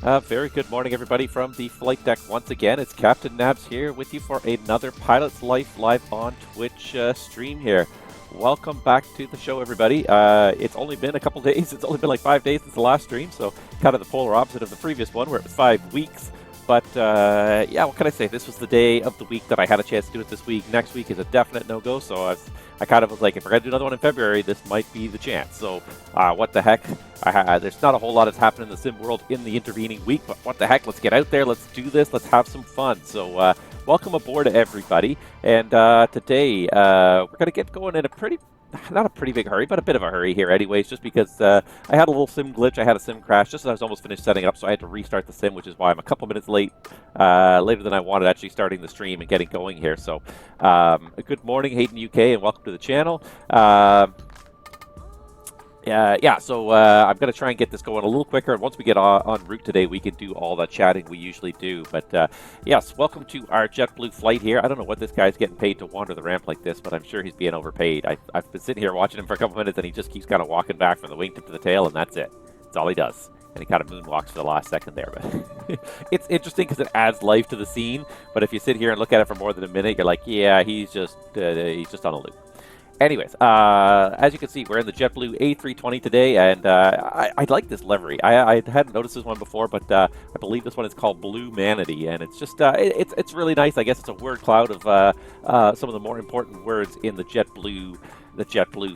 Very good morning, everybody, from the flight deck once again. It's Captain Nabs here with you for another Pilot's Life live on Twitch stream here. Welcome back to the show, everybody. It's only been a couple days. It's only been like 5 days since the last stream, so kind of the polar opposite of the previous one where it was 5 weeks. But yeah, what can I say? This was the day of the week that I had a chance to do it this week. Next week is a definite no-go, so I kind of was like, if we're going to do another one in February, this might be the chance. So what the heck? There's not a whole lot that's happened in the sim world in the intervening week, but what the heck? Let's get out there. Let's do this. Let's have some fun. So welcome aboard, everybody. And today we're going to get going in a not a pretty big hurry, but a bit of a hurry here anyways, just because I had a little sim glitch. I had a sim crash just as I was almost finished setting up, so I had to restart the sim, which is why I'm a couple minutes late, later than I wanted, actually starting the stream and getting going here. So good morning, Hayden UK, and welcome to the channel. So I'm going to try and get this going a little quicker, and once we get en route today, we can do all the chatting we usually do. But yes, welcome to our JetBlue flight here. I don't know what this guy's getting paid to wander the ramp like this, but I'm sure he's being overpaid. I've been sitting here watching him for a couple minutes, and he just keeps kind of walking back from the wingtip to the tail, and that's it. That's all he does. And he kind of moonwalks for the last second there. But it's interesting because it adds life to the scene, but if you sit here and look at it for more than a minute, you're like, yeah, he's just on a loop. Anyways, as you can see, we're in the JetBlue A320 today, and I like this livery. I hadn't noticed this one before, but I believe this one is called Blue Manatee, and it's just it's really nice. I guess it's a word cloud of some of the more important words in the JetBlue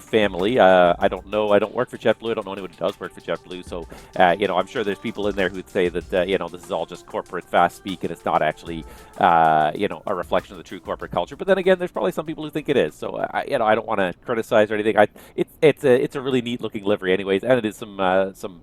family. I don't know. I don't work for JetBlue. I don't know anyone who does work for JetBlue. So, I'm sure there's people in there who'd say that, this is all just corporate fast speak and it's not actually, a reflection of the true corporate culture. But then again, there's probably some people who think it is. So, I don't want to criticize or anything. It's a really neat looking livery anyways. And it is some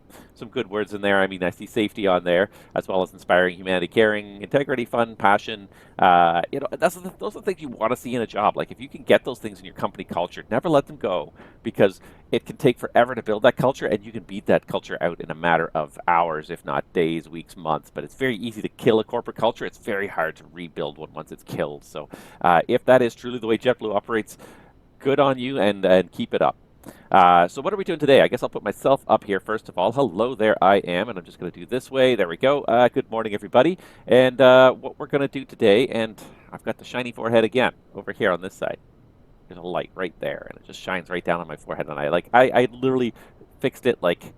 good words in there. I mean, I see safety on there, as well as inspiring humanity, caring, integrity, fun, passion. Those are the things you want to see in a job. Like, if you can get those things in your company culture, never let them go, because it can take forever to build that culture, and you can beat that culture out in a matter of hours, if not days, weeks, months. But it's very easy to kill a corporate culture. It's very hard to rebuild one once it's killed. So if that is truly the way JetBlue operates, good on you, and keep it up. So what are we doing today? I guess I'll put myself up here first of all. Hello there, I am, and I'm just going to do this way. There we go. Good morning, everybody. And what we're going to do today, and I've got the shiny forehead again over here on this side. There's a light right there, and it just shines right down on my forehead. And I literally fixed it like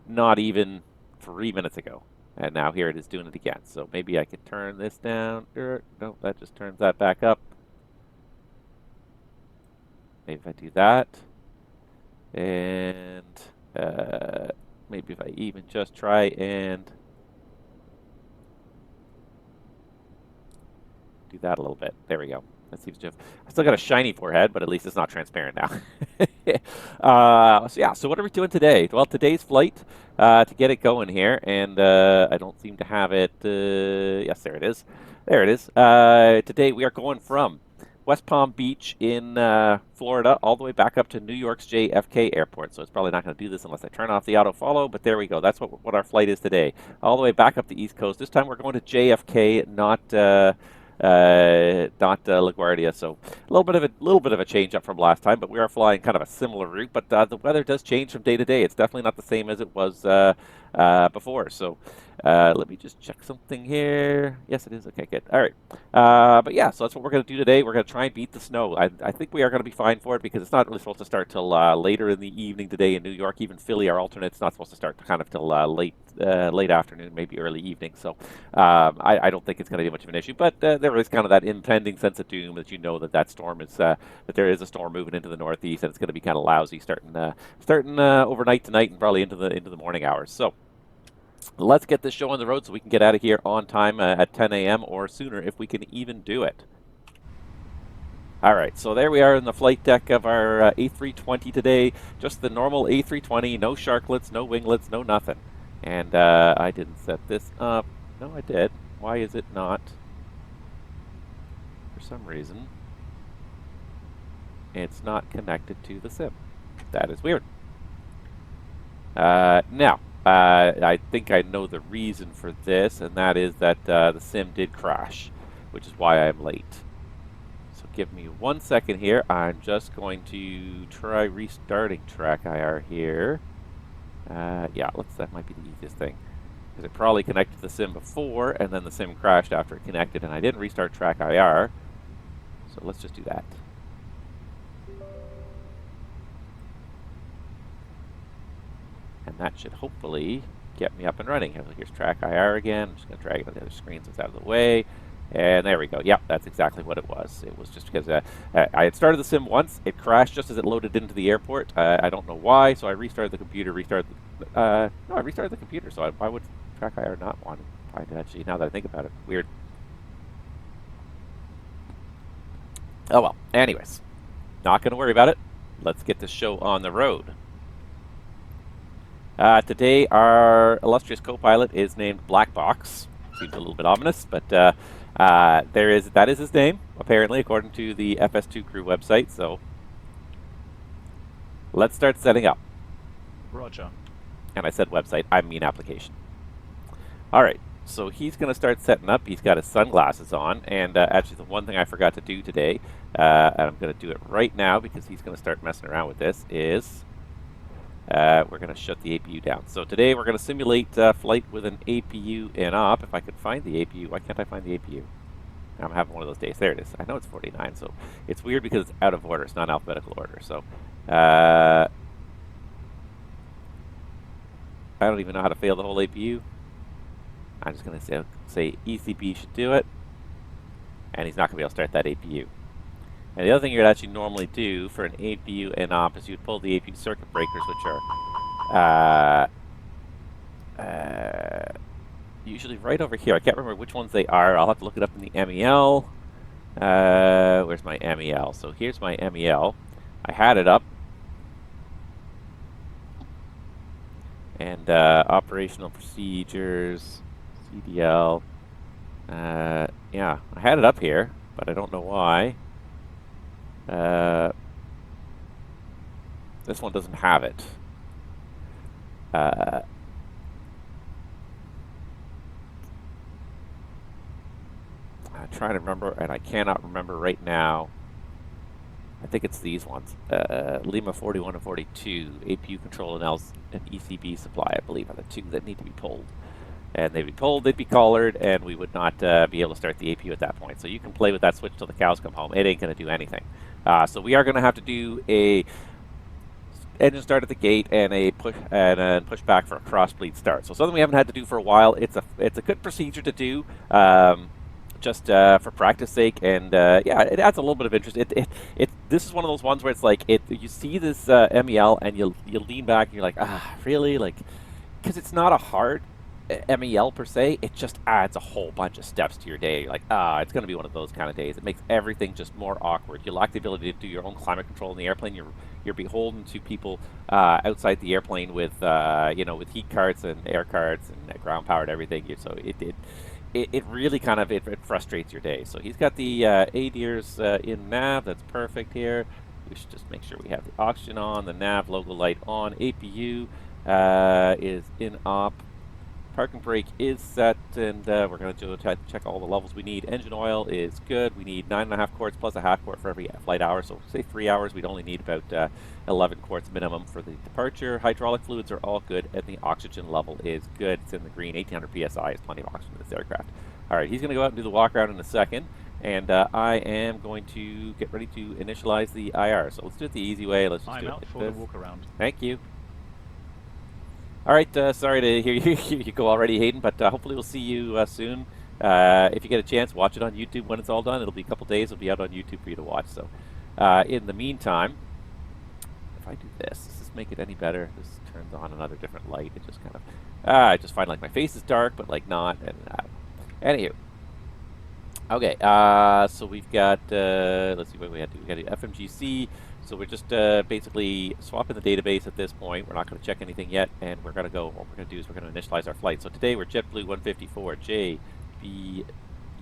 not even 3 minutes ago, and now here it is doing it again. So maybe I could turn this down. No, that just turns that back up. Maybe if I do that. And maybe if I even just try and do that a little bit. There we go. That seems to have... I still got a shiny forehead, but at least it's not transparent now. So what are we doing today? Well, today's flight, to get it going here, and I don't seem to have it... yes, there it is. There it is. Today we are going from West Palm Beach in Florida all the way back up to New York's JFK airport. So it's probably not going to do this unless I turn off the auto follow, but there we go. That's what our flight is today. All the way back up the East Coast. This time we're going to JFK, not LaGuardia. So a little bit of a change up from last time, but we are flying kind of a similar route. But the weather does change from day to day. It's definitely not the same as it was before. So let me just check something here. Yes, it is. Okay, good. All right. But yeah, so that's what we're going to do today. We're going to try and beat the snow. I think we are going to be fine for it, because it's not really supposed to start till later in the evening today in New York. Even Philly, our alternate's not supposed to start kind of till late afternoon, maybe early evening. So I don't think it's going to be much of an issue. But there is kind of that impending sense of doom that that storm is that there is a storm moving into the northeast, and it's going to be kind of lousy starting overnight tonight and probably into the morning hours. So let's get this show on the road so we can get out of here on time at 10 a.m. or sooner if we can even do it. All right, so there we are in the flight deck of our A320 today. Just the normal A320, no sharklets, no winglets, no nothing. And I didn't set this up. No, I did. Why is it not? For some reason, it's not connected to the sim. That is weird. Now, I think I know the reason for this, and that is that the sim did crash, which is why I'm late. So give me 1 second here. I'm just going to try restarting track IR here. Yeah, that might be the easiest thing. because it probably connected to the sim before, and then the sim crashed after it connected, and I didn't restart track IR. So let's just do that. And that should hopefully get me up and running. Here's track IR again. I'm just going to drag it on the other screen so it's out of the way. And there we go. Yep, that's exactly what it was. It was just because I had started the sim once. It crashed just as it loaded into the airport. I don't know why, so I restarted the computer. No, I restarted the computer, so why would track IR not want to find it, actually, now that I think about it? Weird. Oh well. Anyways, not going to worry about it. Let's get this show on the road. Today, our illustrious co-pilot is named Black Box. Seems a little bit ominous, but that is his name, apparently, according to the FS2 crew website. So let's start setting up. Roger. And I said website, I mean application. All right, so he's going to start setting up. He's got his sunglasses on, and actually the one thing I forgot to do today, and I'm going to do it right now because he's going to start messing around with this, is we're going to shut the APU down. So today we're going to simulate flight with an APU in op. If I could find the APU, why can't I find the APU? I'm having one of those days. There it is. I know it's 49, so it's weird because it's out of order. It's not alphabetical order. So I don't even know how to fail the whole APU. I'm just going to say ECB should do it, and he's not going to be able to start that APU. And the other thing you'd actually normally do for an APU in op is you'd pull the APU circuit breakers, which are usually right over here. I can't remember which ones they are. I'll have to look it up in the MEL. Where's my MEL? So here's my MEL. I had it up. And operational procedures, CDL. Yeah, I had it up here, but I don't know why. This one doesn't have it. I'm trying to remember, and I cannot remember right now. I think it's these ones. Lima 41 and 42, APU control and ECB supply, I believe, are the two that need to be pulled. And they'd be pulled, they'd be collared, and we would not be able to start the APU at that point. So you can play with that switch till the cows come home. It ain't going to do anything. So we are going to have to do a engine start at the gate and a push and push back for a cross bleed start. So something we haven't had to do for a while. It's a good procedure to do. Just for practice sake, and yeah, it adds a little bit of interest. This is one of those ones where it's like you see this MEL and you lean back and you're like, really, like, because it's not a hard MEL per se. It just adds a whole bunch of steps to your day. You're like, it's going to be one of those kind of days. It makes everything just more awkward. You lack the ability to do your own climate control in the airplane. You're beholden to people outside the airplane with with heat carts and air carts and ground powered everything. So it really kind of it frustrates your day. So he's got the ADIRS in nav. That's perfect here. We should just make sure we have the oxygen on, the nav logo light on. APU is in op. Parking brake is set, and we're going to check all the levels we need. Engine oil is good. We need 9.5 quarts plus a half quart for every flight hour. So say 3 hours, we'd only need about 11 quarts minimum for the departure. Hydraulic fluids are all good, and the oxygen level is good. It's in the green. 1800 psi is plenty of oxygen in this aircraft. All right, he's going to go out and do the walk around in a second, and I am going to get ready to initialize the IR. So let's do it the easy way. Let's just do it like for this. the walk around. Thank you. All right, sorry to hear you go already, Hayden, but hopefully we'll see you soon. If you get a chance, watch it on YouTube when it's all done. It'll be a couple days. It'll be out on YouTube for you to watch. So in the meantime, if I do this, does this make it any better? This turns on another different light. It just kind of, I just find like my face is dark, but like not. And anywho. Okay, so we've got, let's see what we had to do. We got FMGC. So we're just basically swapping the database at this point. We're not going to check anything yet, and we're going to go, what we're going to do is we're going to initialize our flight. So today we're JetBlue 154,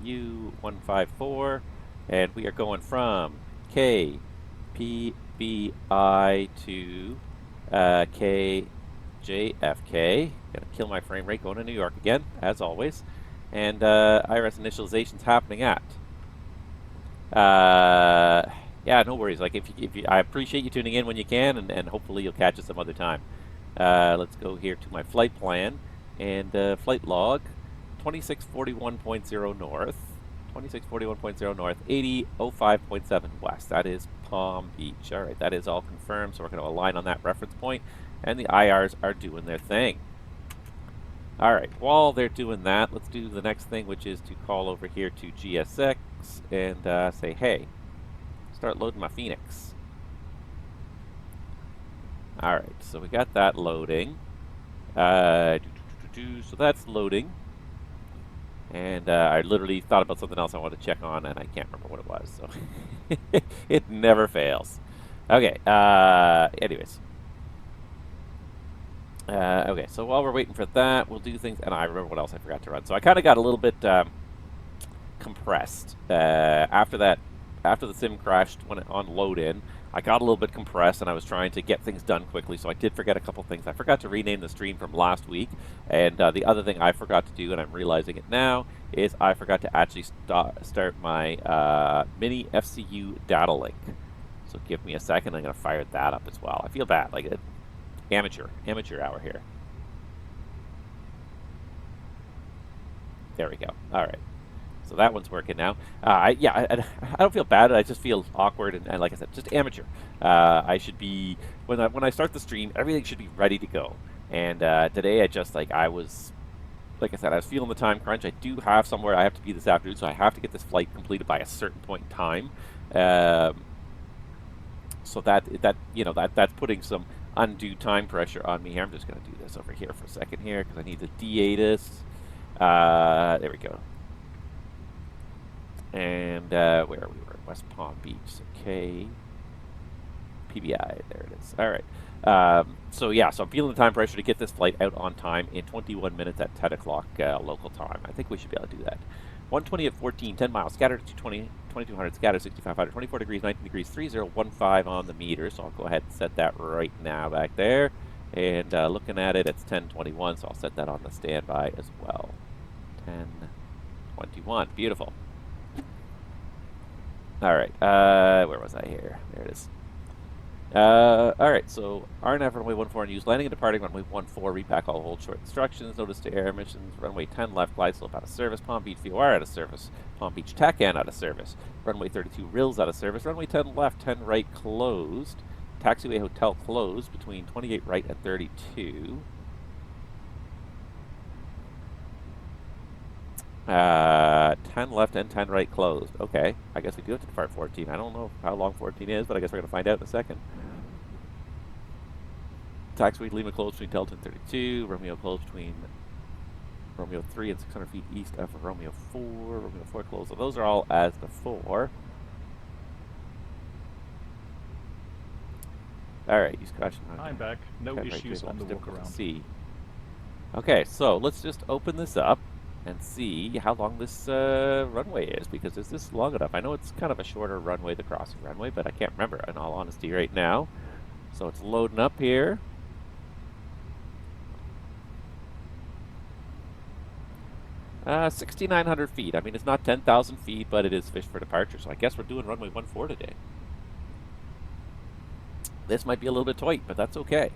JBU154, and we are going from KPBI to KJFK. Going to kill my frame rate going to New York again, as always. And IRS initialization's happening at yeah, no worries. Like if you, I appreciate you tuning in when you can, and hopefully you'll catch us some other time. Let's go here to my flight plan, And flight log, 2641.0 north, 2641.0 north, 8005.7 west. That is Palm Beach. All right, that is all confirmed, so we're going to align on that reference point, and the IRs are doing their thing. All right, while they're doing that, let's do the next thing, which is to call over here to GSX and say, hey, start loading my Fenix. All right, so we got that loading. So that's loading. And I literally thought about something else I wanted to check on, and I can't remember what it was. So it never fails. Okay. Anyways. Okay. So while we're waiting for that, we'll do things. And I remember what else I forgot to run. So I kind of got a little bit compressed after that. After the sim crashed on load in, I got a little bit compressed, and I was trying to get things done quickly, so I did forget a couple things. I forgot to rename the stream from last week, and the other thing I forgot to do, and I'm realizing it now, is I forgot to actually start my mini FCU data link. So give me a second, I'm going to fire that up as well. I feel bad, like amateur hour here. There we go. All right. So that one's working now. I don't feel bad. I just feel awkward and like I said, just amateur. I should be when I start the stream, everything should be ready to go. And today I just like I was feeling the time crunch. I do have somewhere I have to be this afternoon, so I have to get this flight completed by a certain point in time. So that's putting some undue time pressure on me here. I'm just going to do this over here for a second here because I need to DA this. There we go. And where we were, West Palm Beach, okay. PBI, there it is. All right. So I'm feeling the time pressure to get this flight out on time in 21 minutes at 10 o'clock local time. I think we should be able to do that. 120 at 14, 10 miles, scattered 220, 2200, scattered 6500, 24 degrees, 19 degrees, 3015 on the meter. So I'll go ahead and set that right now back there. And looking at it, it's 1021, so I'll set that on the standby as well. 1021, beautiful. All right, where was I here? There it is. All right, so RNAV runway 14 use landing and departing runway 14, repack all hold short instructions, notice to air emissions, runway 10 left, glide slope out of service, Palm Beach VOR out of service, Palm Beach TACAN out of service, runway 32 RILS out of service, runway 10 left, 10 right closed, taxiway hotel closed between 28 right and 32. 10 left and 10 right closed. Okay, I guess we do have to depart 14. I don't know how long 14 is, but I guess we're going to find out in a second. Taxiway Lima closed between Delta and 32. Romeo closed between Romeo 3 and 600 feet east of Romeo 4. Romeo 4 closed. So those are all as before. All right, use caution. I'm back. No issues on the walk around. See. Okay, so let's just open this up and see how long this runway is, because is this long enough? I know it's kind of a shorter runway, the crossing runway, but I can't remember in all honesty right now. So it's loading up here. Uh, 6,900 feet. I mean, it's not 10,000 feet, but it is fish for departure. So I guess we're doing runway 14 today. This might be a little bit tight, but that's okay.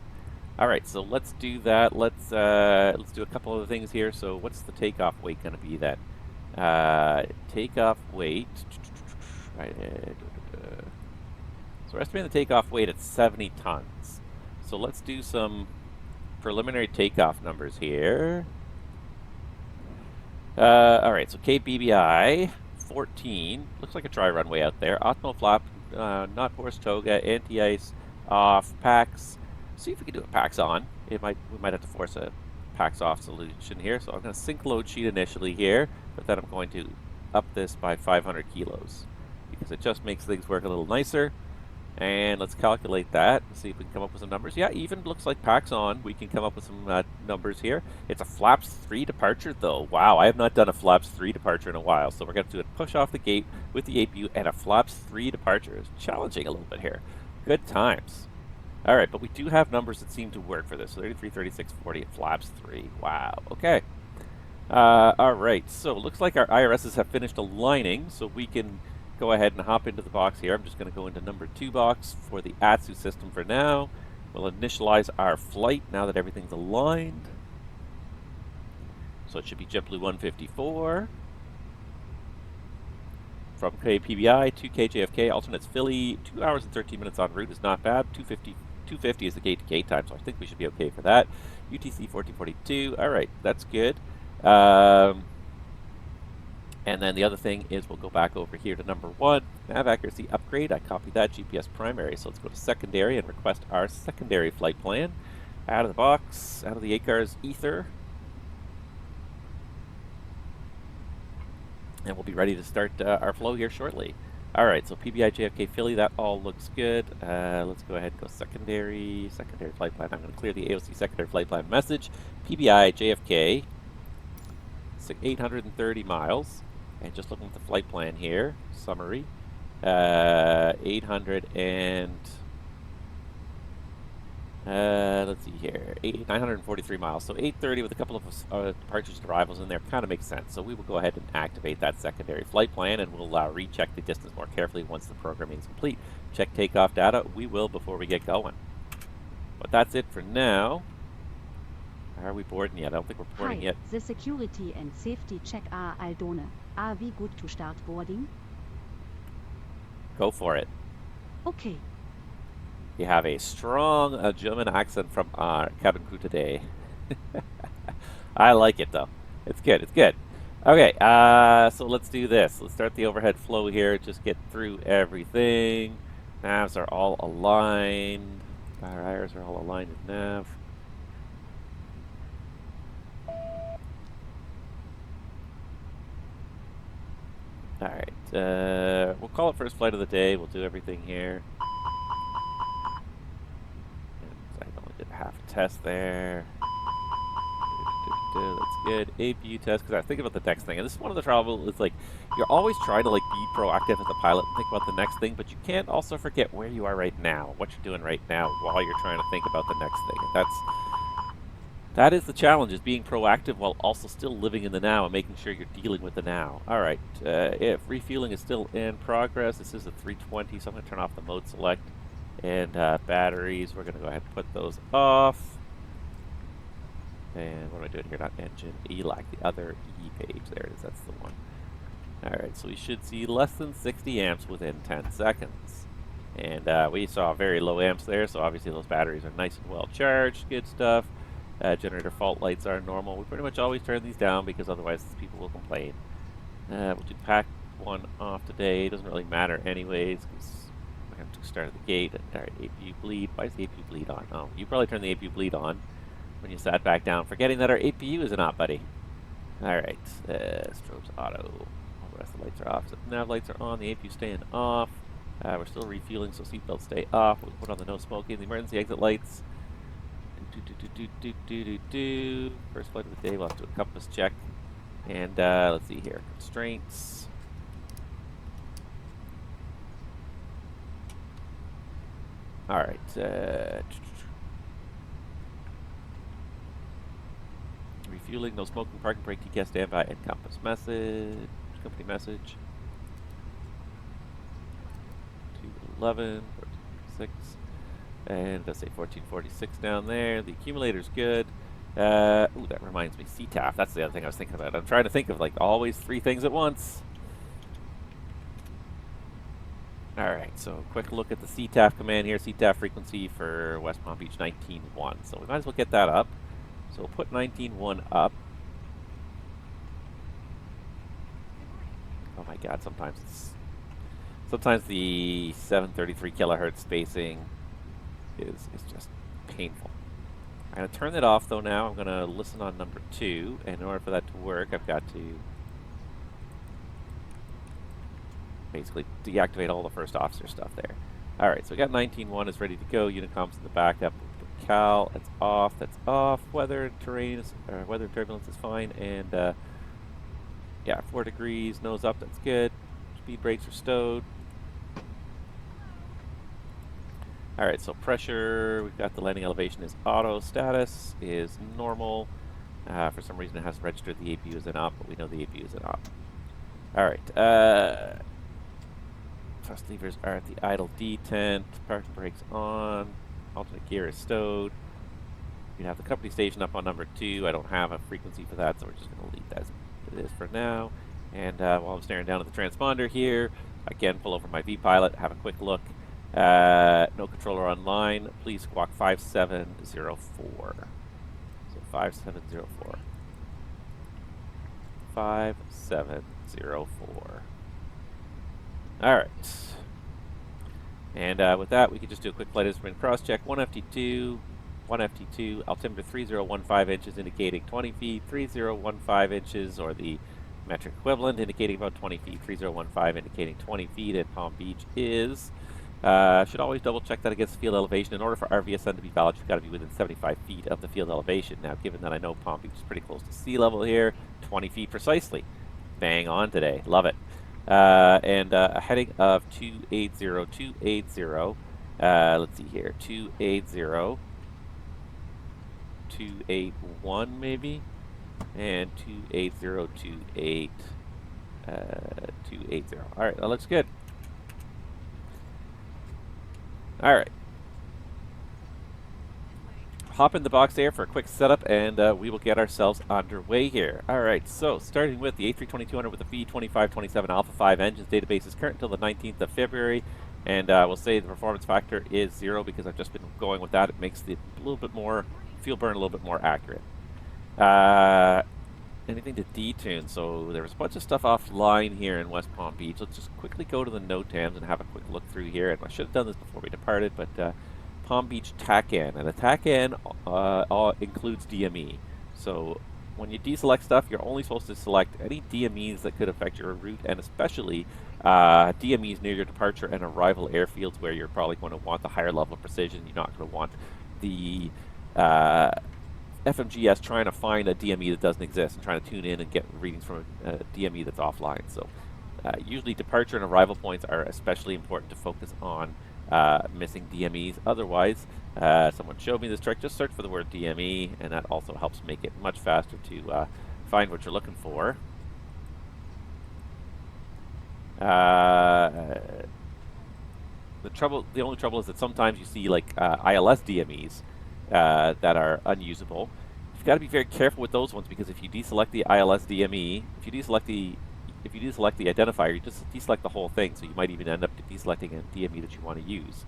All right, so let's do that. Let's do a couple other things here. So what's the takeoff weight going to be then? Takeoff weight. Right. So we're estimating the takeoff weight at 70 tons. So let's do some preliminary takeoff numbers here. All right, so KPBI 14 looks like a dry runway out there. Optimal flap, not force toga, anti-ice off, PAX. See if we can do a PAX on. We might have to force a PAX off solution here. So I'm going to sync load sheet initially here, but then I'm going to up this by 500 kilos because it just makes things work a little nicer. And let's calculate that and see if we can come up with some numbers. Yeah, even looks like PAX on. We can come up with some numbers here. It's a flaps 3 departure though. Wow, I have not done a flaps 3 departure in a while. So we're going to do a push off the gate with the APU and a flaps 3 departure. It's challenging a little bit here. Good times. All right, but we do have numbers that seem to work for this. 33, 36, 40 at flaps 3. Wow, okay. All right, so looks like our IRSs have finished aligning, so we can go ahead and hop into the box here. I'm just going to go into number 2 box for the ATSU system for now. We'll initialize our flight now that everything's aligned. So it should be JetBlue 154 from KPBI to KJFK. Alternates Philly, 2 hours and 13 minutes en route is not bad. 250 is the gate-to-gate time, so I think we should be okay for that. UTC 1442. All right, that's good. And then the other thing is we'll go back over here to number 1, nav accuracy upgrade. I copied that, GPS primary. So let's go to secondary and request our secondary flight plan. Out of the box, out of the ACARS ether. And we'll be ready to start our flow here shortly. All right, so PBI JFK Philly, that all looks good. Let's go ahead and go secondary flight plan. I'm going to clear the AOC secondary flight plan message. PBI JFK, 830 miles. And just looking at the flight plan here, summary, 800 and, let's see here, 943 miles. So 830 with a couple of departures and arrivals in there kind of makes sense. So we will go ahead and activate that secondary flight plan, and we'll recheck the distance more carefully once the programming is complete. Check takeoff data. We will before we get going. But that's it for now. Are we boarding yet? I don't think we're boarding yet. The security and safety check are all done. Are we good to start boarding? Go for it. Okay. You have a strong German accent from our cabin crew today. I like it though. It's good. It's good. Okay, so let's do this. Let's start the overhead flow here. Just get through everything. Navs are all aligned. Our IRs are all aligned with nav. All right, we'll call it first flight of the day. We'll do everything here. I only did half a test there. That's good. APU test, because I think about the next thing. And this is one of the troubles. It's like, you're always trying to like be proactive as a pilot and think about the next thing, but you can't also forget where you are right now, what you're doing right now while you're trying to think about the next thing. And that is the challenge, is being proactive while also still living in the now and making sure you're dealing with the now. All right, if refueling is still in progress, this is a 320, so I'm going to turn off the mode select. And batteries, we're going to go ahead and put those off. And what am I doing here? Not engine, ELAC, the other E page. There it is, that's the one. All right, so we should see less than 60 amps within 10 seconds. And we saw very low amps there, so obviously those batteries are nice and well charged. Good stuff. Generator fault lights are normal. We pretty much always turn these down because otherwise people will complain. We'll do pack 1 off today. It doesn't really matter anyways because we have to start at the gate. All right, APU bleed. Why is the APU bleed on? Oh, you probably turned the APU bleed on when you sat back down, forgetting that our APU isn't on, buddy. All right, strobes auto. All the rest of the lights are off. So nav lights are on. The APU staying off. We're still refueling, so seatbelts stay off. We'll put on the no smoking, the emergency exit lights. First flight of the day, we'll have to do a compass check. And let's see here. Constraints. All right. Refueling, no smoking, parking brake, TCAS standby, and compass message. Company message. 211, 1446. And let's say 1446 down there. The accumulator's good. Ooh, that reminds me. CTAF, that's the other thing I was thinking about. I'm trying to think of like always 3 things at once. Alright, so quick look at the CTAF command here. CTAF frequency for West Palm Beach 19.1. So we might as well get that up. So we'll put 19.1 up. Oh my god, sometimes the 733 kilohertz spacing is just painful. I'm going to turn that off though now. I'm going to listen on number 2, and in order for that to work, I've got to basically deactivate all the first officer stuff there. Alright, so we got 19.1 is ready to go. Unicom's in the backup. Cal, that's off, that's off. Weather and terrain is, weather and turbulence is fine, and yeah, 4 degrees, nose up, that's good. Speed brakes are stowed. Alright, so pressure, we've got the landing elevation is auto, status is normal. For some reason it hasn't registered the APU is an op, but we know the APU is an op. Alright, thrust levers are at the idle detent, parking brakes on, alternate gear is stowed. You have the company station up on number 2. I don't have a frequency for that, so we're just going to leave that as it is for now. And while I'm staring down at the transponder here, again, pull over my vPilot, have a quick look. No controller online. Please squawk 5704. So 5704. 5704. All right. And with that, we can just do a quick flight instrument cross check. 1FT2, altimeter 3015 inches indicating 20 feet, 3015 inches, or the metric equivalent indicating about 20 feet, 3015 indicating 20 feet, and Palm Beach is, should always double check that against field elevation. In order for RVSN to be valid, you've got to be within 75 feet of the field elevation. Now, given that I know Palm Beach is pretty close to sea level here, 20 feet precisely. Bang on today. Love it. And a heading of 280. Let's see here. 281 maybe, and 28028. 280. All right, that looks good. All right. Hop in the box there for a quick setup, and we will get ourselves underway here. All right, so starting with the A320-200 with the V2527 Alpha 5 engines. Database is current until the 19th of February, and we'll say the performance factor is 0 because I've just been going with that. It makes the a little bit more fuel burn a little bit more accurate. Anything to detune? So there was a bunch of stuff offline here in West Palm Beach. Let's just quickly go to the NOTAMs and have a quick look through here. And I should have done this before we departed, but Palm Beach TACAN, and a TACAN includes DME. So when you deselect stuff, you're only supposed to select any DMEs that could affect your route, and especially DMEs near your departure and arrival airfields where you're probably going to want the higher level of precision. You're not going to want the FMGS trying to find a DME that doesn't exist and trying to tune in and get readings from a DME that's offline. So usually departure and arrival points are especially important to focus on missing DMEs. Otherwise, someone showed me this trick. Just search for the word DME, and that also helps make it much faster to find what you're looking for. The only trouble is that sometimes you see like ILS DMEs that are unusable. You've got to be very careful with those ones, because if you deselect the ILS DME, if you deselect the identifier, you just deselect the whole thing, so you might even end up deselecting a DME that you want to use.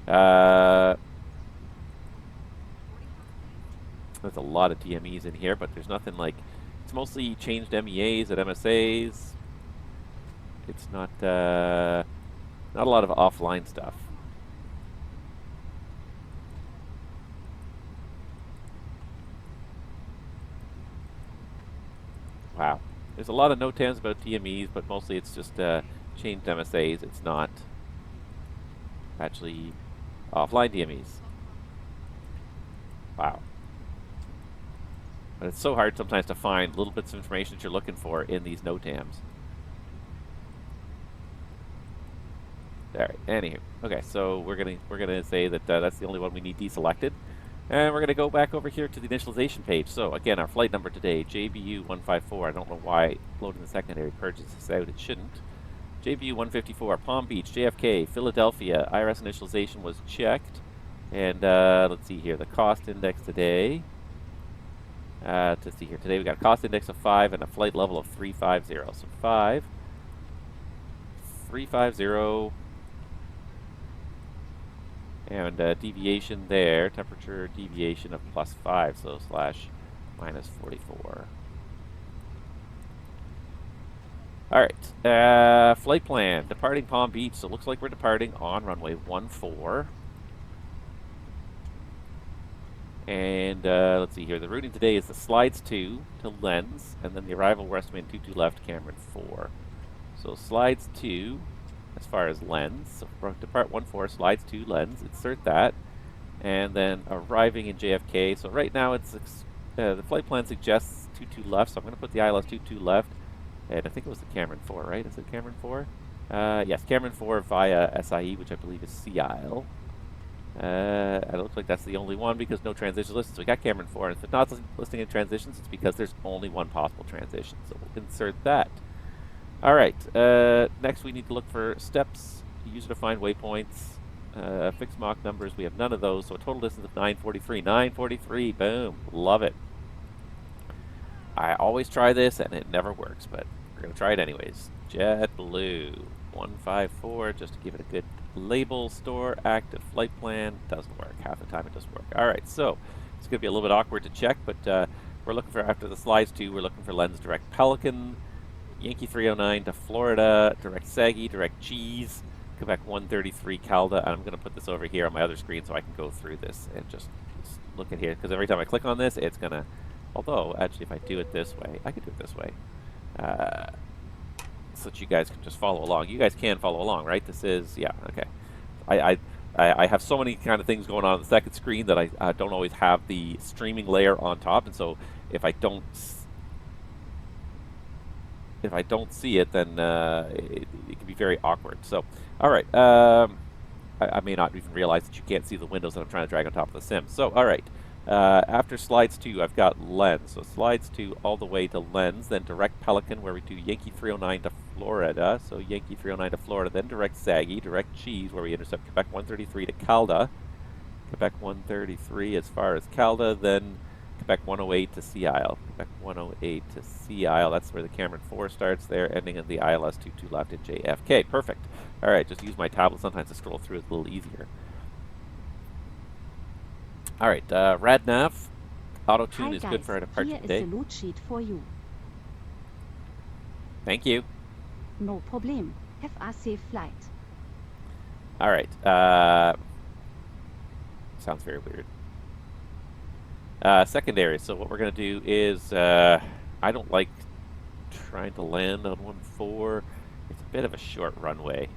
There's a lot of DMEs in here, but there's nothing like, it's mostly changed MEAs and MSAs. It's not a lot of offline stuff. Wow. There's a lot of NOTAMs about DMEs, but mostly it's just changed MSAs. It's not actually offline DMEs. Wow. But it's so hard sometimes to find little bits of information that you're looking for in these NOTAMs. All right. Anywho, okay. So we're gonna say that that's the only one we need deselected. And we're going to go back over here to the initialization page. So again, our flight number today, JBU-154. I don't know why loading the secondary purges this out. It shouldn't. JBU-154, Palm Beach, JFK, Philadelphia. IRS initialization was checked. And let's see here, the cost index today. To see here, today we got a cost index of 5 and a flight level of 350. So 5, 350. And deviation there, temperature deviation of +5, so /-44. All right, flight plan, departing Palm Beach. So it looks like we're departing on runway 14. And let's see here, the routing today is the slides 2 to lens, and then the arrival we're estimating 22 left, Cameron 4. So slides 2. As far as lens, so depart 14, slides 2 lens, insert that, and then arriving in JFK. So right now it's the flight plan suggests 22 left, so I'm going to put the ILS 22 left, and I think it was the Cameron 4, right? Is it Cameron 4? Yes, Cameron 4 via SIE, which I believe is Sea Isle. It looks like that's the only one because no transitions listed. So we got Cameron 4, and if it's not listing in transitions, it's because there's only one possible transition. So we'll insert that. All right, next we need to look for steps, user-defined waypoints. Fixed Mach numbers, we have none of those, so a total distance of 943. 943, boom, love it. I always try this and it never works, but we're going to try it anyways. JetBlue 154, just to give it a good label. Store active flight plan. Doesn't work. Half the time it doesn't work. All right, so it's going to be a little bit awkward to check, but we're looking for, after the slides too, we're looking for lens direct Pelican, Yankee 309 to Florida, direct Saggy, direct Cheese, Quebec 133 Calda, and I'm going to put this over here on my other screen so I can go through this and just look at here, because every time I click on this, it's going to, although, actually, if I do it this way, I could do it this way, so that you guys can just follow along. You guys can follow along, right? This is, yeah, okay. I have so many kind of things going on the second screen that I don't always have the streaming layer on top, and so if I don't see it, then it can be very awkward. So, all right, I may not even realize that you can't see the windows that I'm trying to drag on top of the sim. So, all right. After slides 2, I've got lens. So slides 2 all the way to lens, then direct Pelican, where we do Yankee 309 to Florida. So Yankee 309 to Florida, then direct Saggy, direct Cheese, where we intercept Quebec 133 to Calda. Quebec 133 as far as Calda, then Quebec 108 to Sea Isle. Quebec 108 to Sea Isle, that's where the Cameron 4 starts there, ending in the ILS 22 left at JFK. Perfect. All right, just use my tablet sometimes to scroll through it a little easier. All right, RadNav, auto-tune is good for our departure today. Here is the load sheet for you. Thank you. No problem. Have a safe flight. All right. Sounds very weird. Secondary. So what we're going to do is, I don't like trying to land on 1-4. It's a bit of a short runway.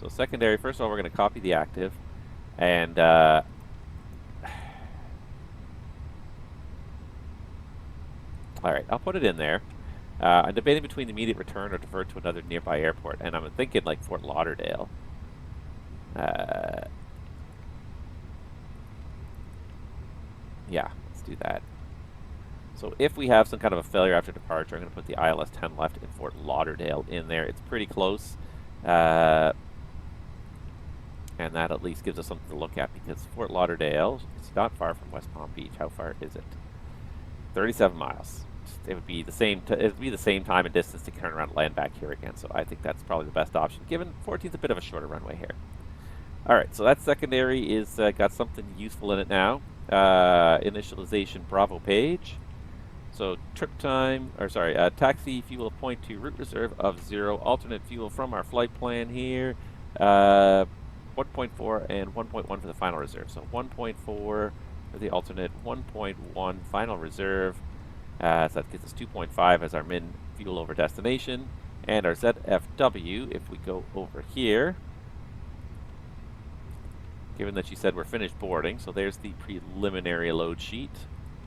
So secondary, first of all, we're going to copy the active. And all right, I'll put it in there. I'm debating between the immediate return or divert to another nearby airport, and I'm thinking like Fort Lauderdale. Yeah, let's do that. So if we have some kind of a failure after departure, I'm going to put the ILS 10 left in Fort Lauderdale in there. It's pretty close. And that at least gives us something to look at, because Fort Lauderdale is not far from West Palm Beach. How far is it? 37 miles. It would be the same. It would be the same time and distance to turn around and land back here again. So I think that's probably the best option, given 14's a bit of a shorter runway here. All right, so that secondary is got something useful in it now. Initialization Bravo page. So trip time, or sorry, taxi fuel point to route reserve of 0. Alternate fuel from our flight plan here. 1.4 and 1.1 for the final reserve. So 1.4 for the alternate, 1.1 final reserve. So that gives us 2.5 as our min fuel over destination. And our ZFW, if we go over here, given that you said we're finished boarding, so there's the preliminary load sheet.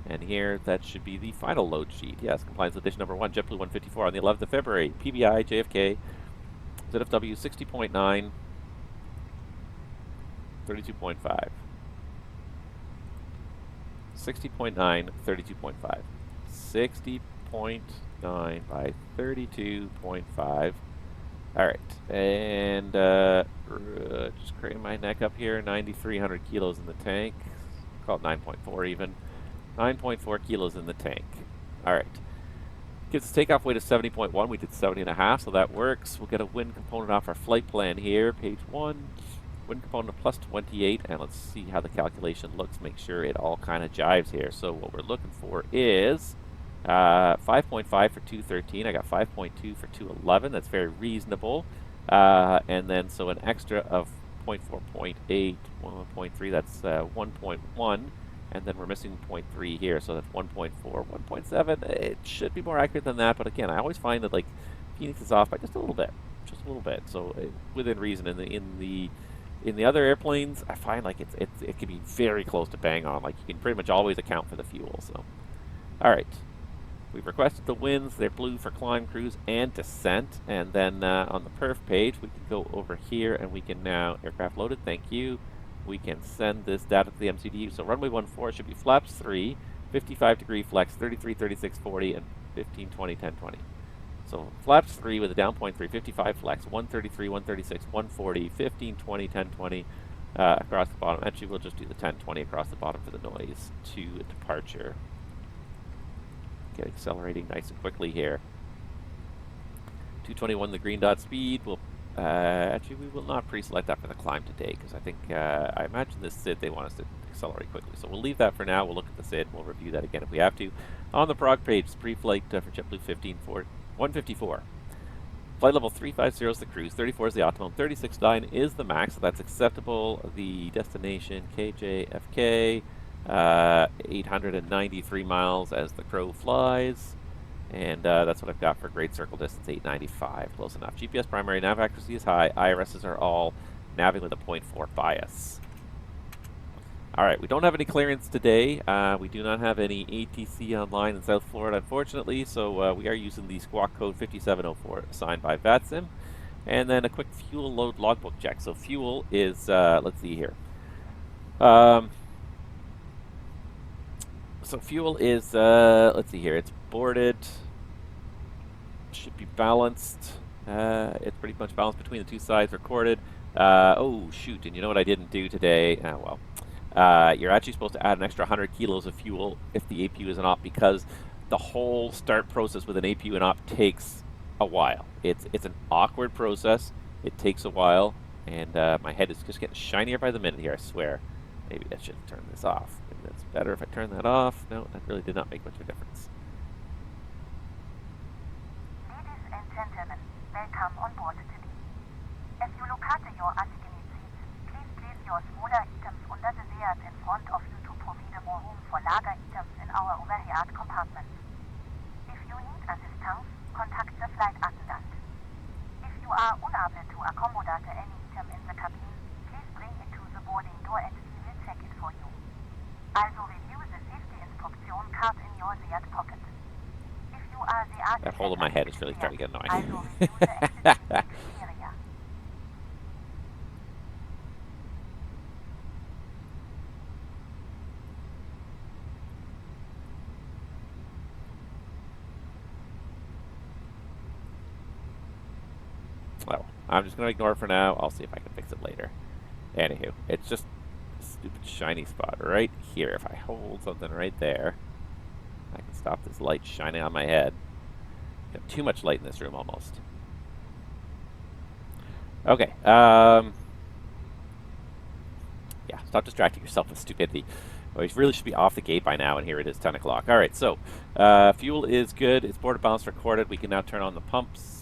And here, that should be the final load sheet. Yes, compliance edition number 1, JetBlue 154 on the 11th of February. KPBI-KJFK, ZFW 60.9. 32.5. 60.9, 32.5. 60.9 by 32.5. All right, and just crank my neck up here. 9,300 kilos in the tank. Call it 9.4 even. 9.4 kilos in the tank. All right. Gives us takeoff weight of 70.1. We did 70.5, so that works. We'll get a wind component off our flight plan here. Page 1. Wind component of plus 28, and let's see how the calculation looks. Make sure it all kind of jives here. So what we're looking for is 5.5 for 213. I got 5.2 for 211. That's very reasonable. And then so an extra of 0.4, 0.8, 1.3. That's 1.1. And then we're missing 0.3 here, so that's 1.4, 1.7. It should be more accurate than that, but again, I always find that like Phoenix is off by just a little bit, So within reason, in the other airplanes, I find like it can be very close to bang on. Like you can pretty much always account for the fuel. So, all right, we've requested the winds. They're blue for climb, cruise, and descent. And then on the perf page, we can go over here and we can now aircraft loaded. Thank you. We can send this data to the MCDU. So runway 14 should be flaps 3, 55 degree flex, 33, 36, 40, and 15, 20, 10, 20. So flaps 3 with a down point 3, 55 flex, 133, 136, 140, 15, 20, 10, 20 across the bottom. Actually, we'll just do the 10, 20 across the bottom for the noise to departure. Get accelerating nice and quickly here. 221 the green dot speed. We'll actually we will not pre-select that for the climb today because I think I imagine this SID they want us to accelerate quickly. So we'll leave that for now. We'll look at the SID. We'll review that again if we have to. On the prog page, pre-flight for JetBlue 154. Flight level 350 is the cruise, 34 is the optimum, 36.9 is the max, so that's acceptable. The destination KJFK, 893 miles as the crow flies. And that's what I've got for grade circle distance, 895, close enough. GPS primary nav accuracy is high. IRSs are all navving with a 0.4 bias. All right, we don't have any clearance today. We do not have any ATC online in South Florida, unfortunately, so we are using the squawk code 5704 assigned by VATSIM. And then a quick fuel load logbook check. So fuel is, let's see here. So fuel is, let's see here, it's boarded, should be balanced. It's pretty much balanced between the two sides, recorded. Oh, shoot, and you know what I didn't do today? Well. You're actually supposed to add an extra 100 kilos of fuel if the APU is an op because the whole start process with an APU and op takes a while. It's an awkward process. It takes a while, and my head is just getting shinier by the minute here, I swear. Maybe I should turn this off. Maybe that's better if I turn that off. No, that really did not make much of a difference. Ladies and gentlemen, welcome on board today. As you look at your assigned seats, please place your smaller items under the layers in front of you to provide more room for larger items in our overhead compartments. If you need assistance, contact the flight attendant. If you are unable to accommodate any item in the cabin, please bring it to the boarding door and we will check it for you. Also review the safety instruction card in your rear pocket. If you are the That hole in my head is really starting to get annoying. also review the exit area. Well, I'm just going to ignore it for now. I'll see if I can fix it later. Anywho, it's just a stupid shiny spot right here. If I hold something right there, I can stop this light shining on my head. Got too much light in this room almost. Okay. Yeah, stop distracting yourself with stupidity. Well, you really should be off the gate by now, and here it is, 10 o'clock. All right, so fuel is good. It's boarded, balanced, recorded. We can now turn on the pumps.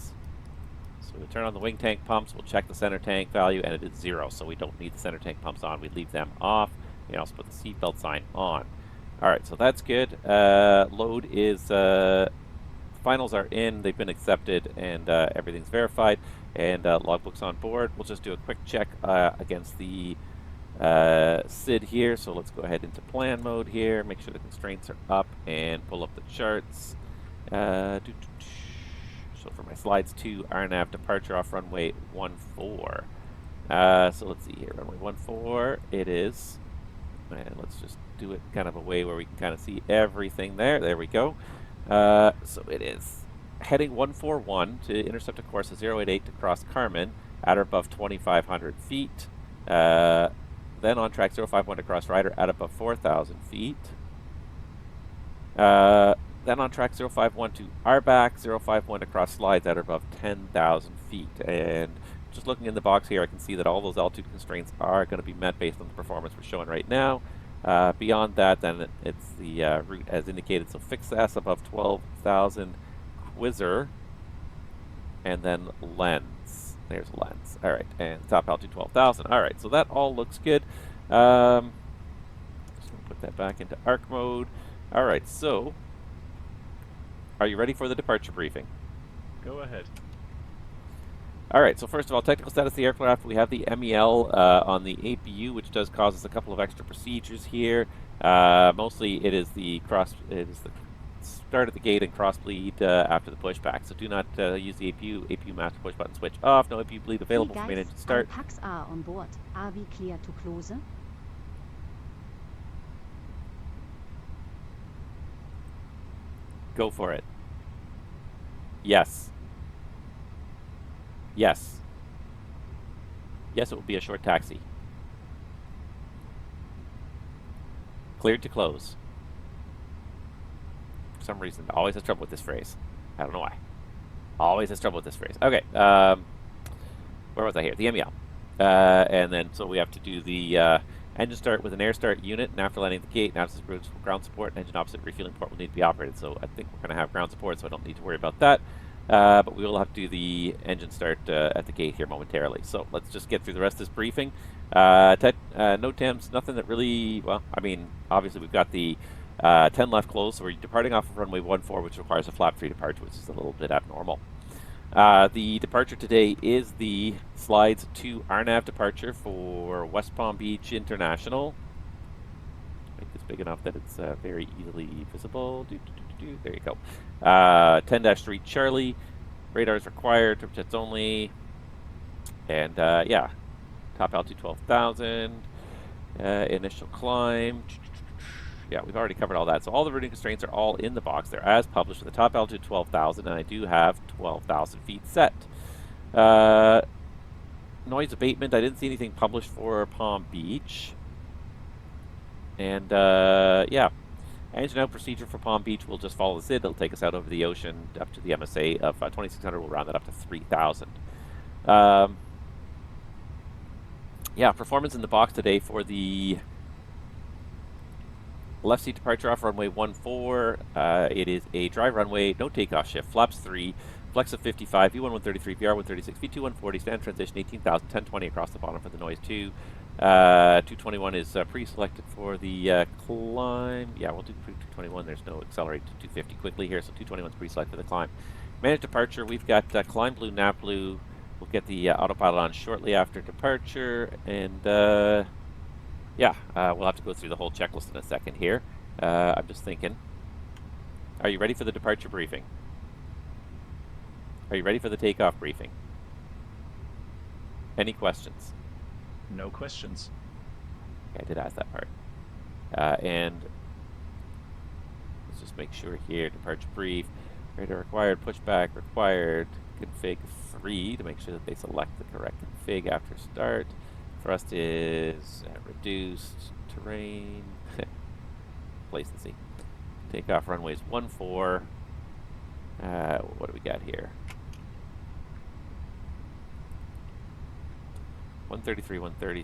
So we turn on the wing tank pumps. We'll check the center tank value, and it is 0, so we don't need the center tank pumps on. We leave them off. We also put the seatbelt sign on. All right, so that's good. Load is, finals are in. They've been accepted, and everything's verified. And logbook's on board. We'll just do a quick check against the SID here. So let's go ahead into plan mode here. Make sure the constraints are up and pull up the charts. So for my slides 2, RNAV departure off runway 14. So let's see here, runway 14, it is. And let's just do it kind of a way where we can kind of see everything there. There we go. So it is heading 141 to intercept a course of 088 to cross Carmen at or above 2,500 feet. Then on track 051 to cross Ryder at above 4,000 feet. Then on track 051 to Arbac, 051 to cross slides at or above 10,000 feet. And just looking in the box here, I can see that all those altitude constraints are going to be met based on the performance we're showing right now. Beyond that, then it's the route as indicated. So fixed S above 12,000, Quizzer, and then lens. There's a lens. All right, and top altitude 12,000. All right, so that all looks good. Just going to put that back into arc mode. All right, so are you ready for the departure briefing? Go ahead. All right, so first of all, technical status of the aircraft. We have the MEL on the APU, which does cause us a couple of extra procedures here. Mostly it is the start at the gate and cross bleed after the pushback. So do not use the APU master push button switch off. No APU bleed available for main engine start. All packs are on board. Are we clear to close? Go for it. Yes. Yes. Yes, it will be a short taxi. Cleared to close. For some reason, always has trouble with this phrase. I don't know why. Always has trouble with this phrase. Okay. Where was I here? The MEL. And then, so we have to do the engine start with an air start unit, and after landing the gate, now this is ground support, engine opposite refueling port will need to be operated. So I think we're going to have ground support, so I don't need to worry about that. But we will have to do the engine start at the gate here momentarily. So let's just get through the rest of this briefing. No temps, nothing that really, well, I mean, obviously we've got the 10 left closed, so we're departing off of runway 14, which requires a flap 3 departure, which is a little bit abnormal. The departure today is the slides to RNAV departure for West Palm Beach International. Make this big enough that it's very easily visible. There you go. 10-3 Charlie. Radars required, turbojets only. And yeah, top altitude 12,000. Initial climb. Yeah, we've already covered all that. So all the routing constraints are all in the box. They're as published with the top altitude 12,000, and I do have 12,000 feet set. Noise abatement, I didn't see anything published for Palm Beach. And yeah, engine out procedure for Palm Beach will just follow the SID. It'll take us out over the ocean up to the MSA of 2,600. We'll round that up to 3,000. Yeah, performance in the box today for the left seat departure off runway 14. It is a dry runway, no takeoff shift, flaps 3, flex of 55, V1 133, VR 136, V2 140, standard transition 18,000, 1020 across the bottom for the noise 2. 221 is pre-selected for the climb. Yeah, we'll do 221. There's no accelerate to 250 quickly here, so 221 is pre-selected for the climb. Managed departure, we've got climb blue, nav blue. We'll get the autopilot on shortly after departure, and yeah, we'll have to go through the whole checklist in a second here. I'm just thinking. Are you ready for the departure briefing? Are you ready for the takeoff briefing? Any questions? No questions. Okay, I did ask that part. And let's just make sure here, departure brief. Radar required, pushback required, config 3 to make sure that they select the correct config after start. Thrust is reduced, terrain, complacency. Takeoff runways 14. What do we got here? 133, 130,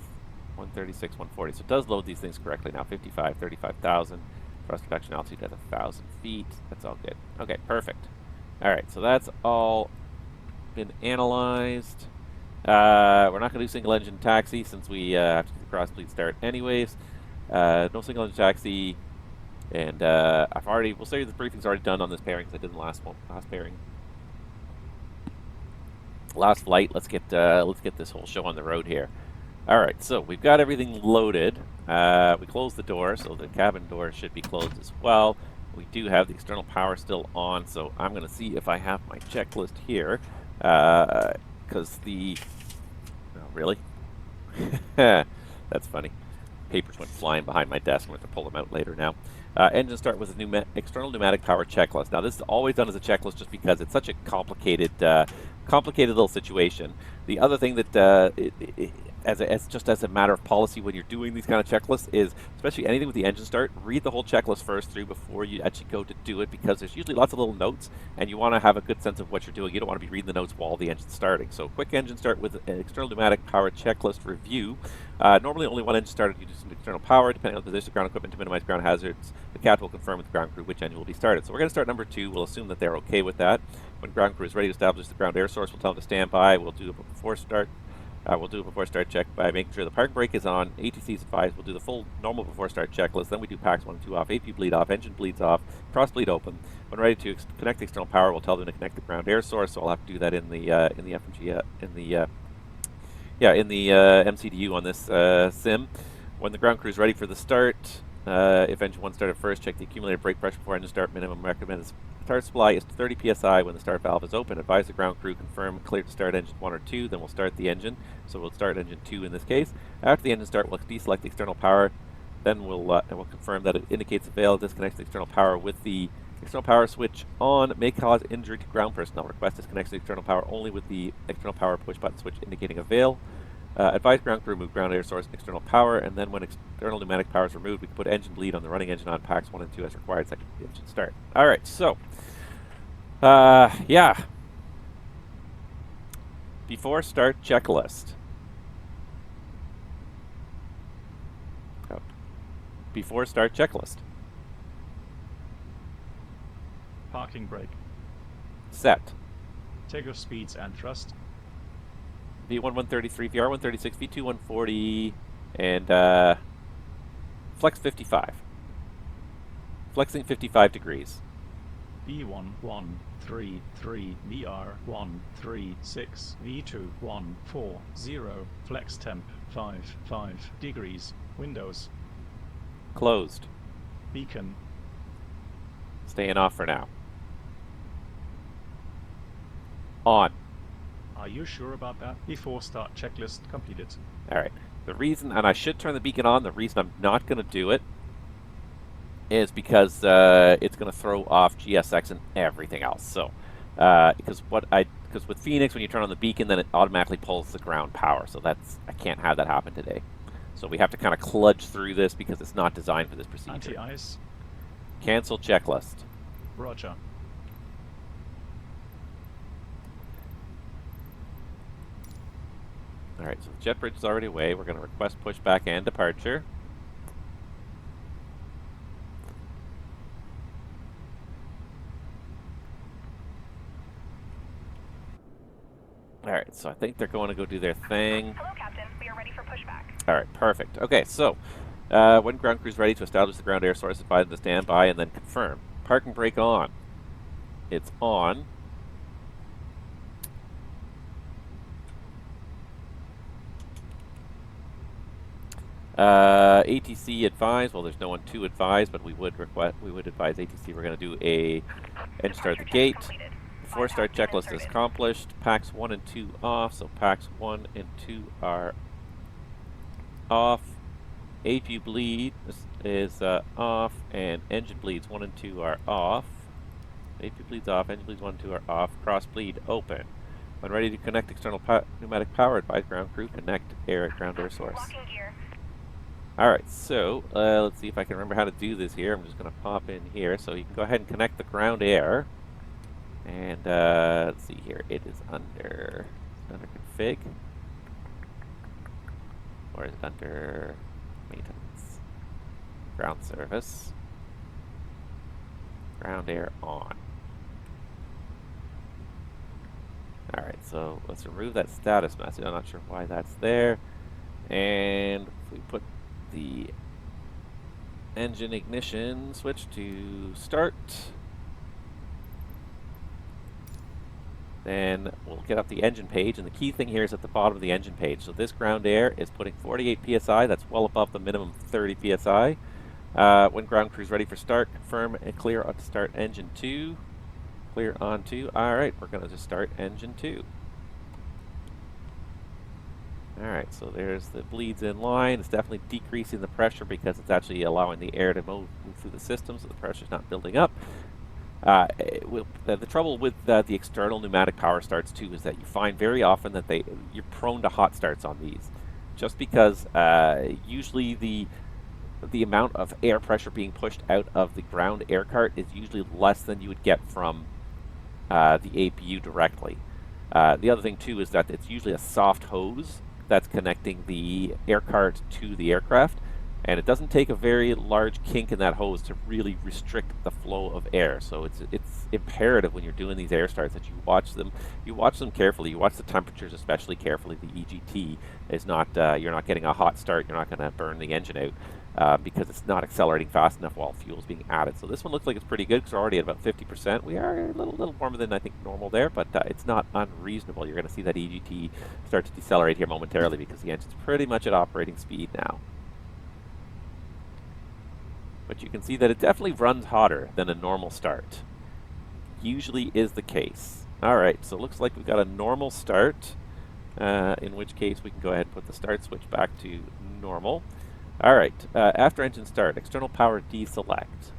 136, 140. So it does load these things correctly now. 55, 35,000. Thrust reduction altitude at 1,000 feet. That's all good. Okay, perfect. All right, so that's all been analyzed. We're not going to do single engine taxi since we have to do the cross bleed start anyways. No single engine taxi, and I've already. We'll say the briefing's already done on this pairing because I did the last one, last pairing, last flight. Let's get this whole show on the road here. All right, so we've got everything loaded. We closed the door, so the cabin door should be closed as well. We do have the external power still on, so I'm going to see if I have my checklist here. Because the... Oh, really? That's funny. Papers went flying behind my desk. I'm going to pull them out later now. Engine start with a external pneumatic power checklist. Now, this is always done as a checklist just because it's such a complicated little situation. The other thing that, just as a matter of policy when you're doing these kind of checklists is, especially anything with the engine start, read the whole checklist first through before you actually go to do it, because there's usually lots of little notes and you want to have a good sense of what you're doing. You don't want to be reading the notes while the engine's starting. So quick engine start with an external pneumatic power checklist review. Normally only one engine started using external power, depending on the position of ground equipment to minimize ground hazards. The captain will confirm with the ground crew which engine will be started. So we're going to start number 2. We'll assume that they're okay with that. When ground crew is ready to establish the ground air source, we'll tell them to stand by. We'll do it before start. We'll do a before start check by making sure the parking brake is on, ATC is advised. We'll do the full normal before start checklist. Then we do packs 1 and 2 off, APU bleed off, engine bleeds off, cross bleed open. When ready to connect the external power, we'll tell them to connect the ground air source. So I'll have to do that in the FMG in the MCDU on this sim. When the ground crew is ready for the start, if engine 1 started first, check the accumulated brake pressure before engine start. Minimum recommended start supply is 30 psi when the start valve is open. Advise the ground crew confirm clear to start engine 1 or 2. Then we'll start the engine. So we'll start engine 2 in this case. After the engine start, we'll deselect the external power. Then we'll confirm that it indicates a fail, disconnect the external power with the External power switch on may cause injury to ground personnel. Request disconnect the external power only with the external power push button switch indicating avail. Advise ground crew remove ground air source and external power, and then when external pneumatic power is removed, we can put engine bleed on the running engine on packs 1 and 2 as required. Second engine start. All right, so yeah. Before start checklist. Oh. Before start checklist. Parking brake. Set. Takeoff speeds and thrust. V1 133, VR 136, V2 140, and flex 55. Flexing 55 degrees. B1 133, VR 136, V2 140, flex temp 55 degrees. Windows. Closed. Beacon. Staying off for now. On. Are you sure about that? Before start checklist completed. All right. The reason, and I should turn the beacon on, the reason I'm not going to do it is because it's going to throw off GSX and everything else. So, because with Fenix, when you turn on the beacon, then it automatically pulls the ground power. So I can't have that happen today. So we have to kind of kludge through this because it's not designed for this procedure. Anti-ice. Cancel checklist. Roger. Alright, so the jet bridge is already away. We're going to request pushback and departure. Alright, so I think they're going to go do their thing. Hello, Captain. We are ready for pushback. Alright, perfect. Okay, so when ground crew is ready to establish the ground air source, advise them to stand by and then confirm. Parking brake on. It's on. ATC advise. Well, there's no one to advise, but we would advise ATC. We're going to do a engine start the gate. Before start checklist is accomplished. Packs 1 and 2 off. So packs 1 and 2 are off. APU bleed is off, and engine bleeds 1 and 2 are off. APU bleeds off. Engine bleeds 1 and 2 are off. Cross bleed open. When ready to connect external pneumatic power, advise ground crew connect ground air source. Alright, so let's see if I can remember how to do this here. I'm just going to pop in here. So you can go ahead and connect the ground air. And let's see here. It is under config. Or is it under maintenance? Ground service. Ground air on. Alright, so let's remove that status message. I'm not sure why that's there. And if we put the engine ignition switch to start, then we'll get up the engine page, and the key thing here is at the bottom of the engine page. So this ground air is putting 48 psi. That's well above the minimum 30 psi. When ground crew is ready for start, confirm and clear on start engine 2. Clear on 2. Alright, we're going to just start engine 2. Alright, so there's the bleeds in line. It's definitely decreasing the pressure because it's actually allowing the air to move through the system, so the pressure's not building up. The trouble with the external pneumatic power starts too is that you find very often that you're prone to hot starts on these, just because usually the amount of air pressure being pushed out of the ground air cart is usually less than you would get from the APU directly. The other thing too is that it's usually a soft hose that's connecting the air cart to the aircraft, and it doesn't take a very large kink in that hose to really restrict the flow of air. So it's imperative when you're doing these air starts that you watch them carefully. You watch the temperatures especially carefully. The EGT is not you're not getting a hot start. You're not going to burn the engine out because it's not accelerating fast enough while fuel's being added. So this one looks like it's pretty good because we're already at about 50%. We are a little warmer than I think normal there, but it's not unreasonable. You're going to see that EGT start to decelerate here momentarily because the engine's pretty much at operating speed now. But you can see that it definitely runs hotter than a normal start. Usually is the case. Alright, so it looks like we've got a normal start, in which case we can go ahead and put the start switch back to normal. Alright, after engine start, external power deselect.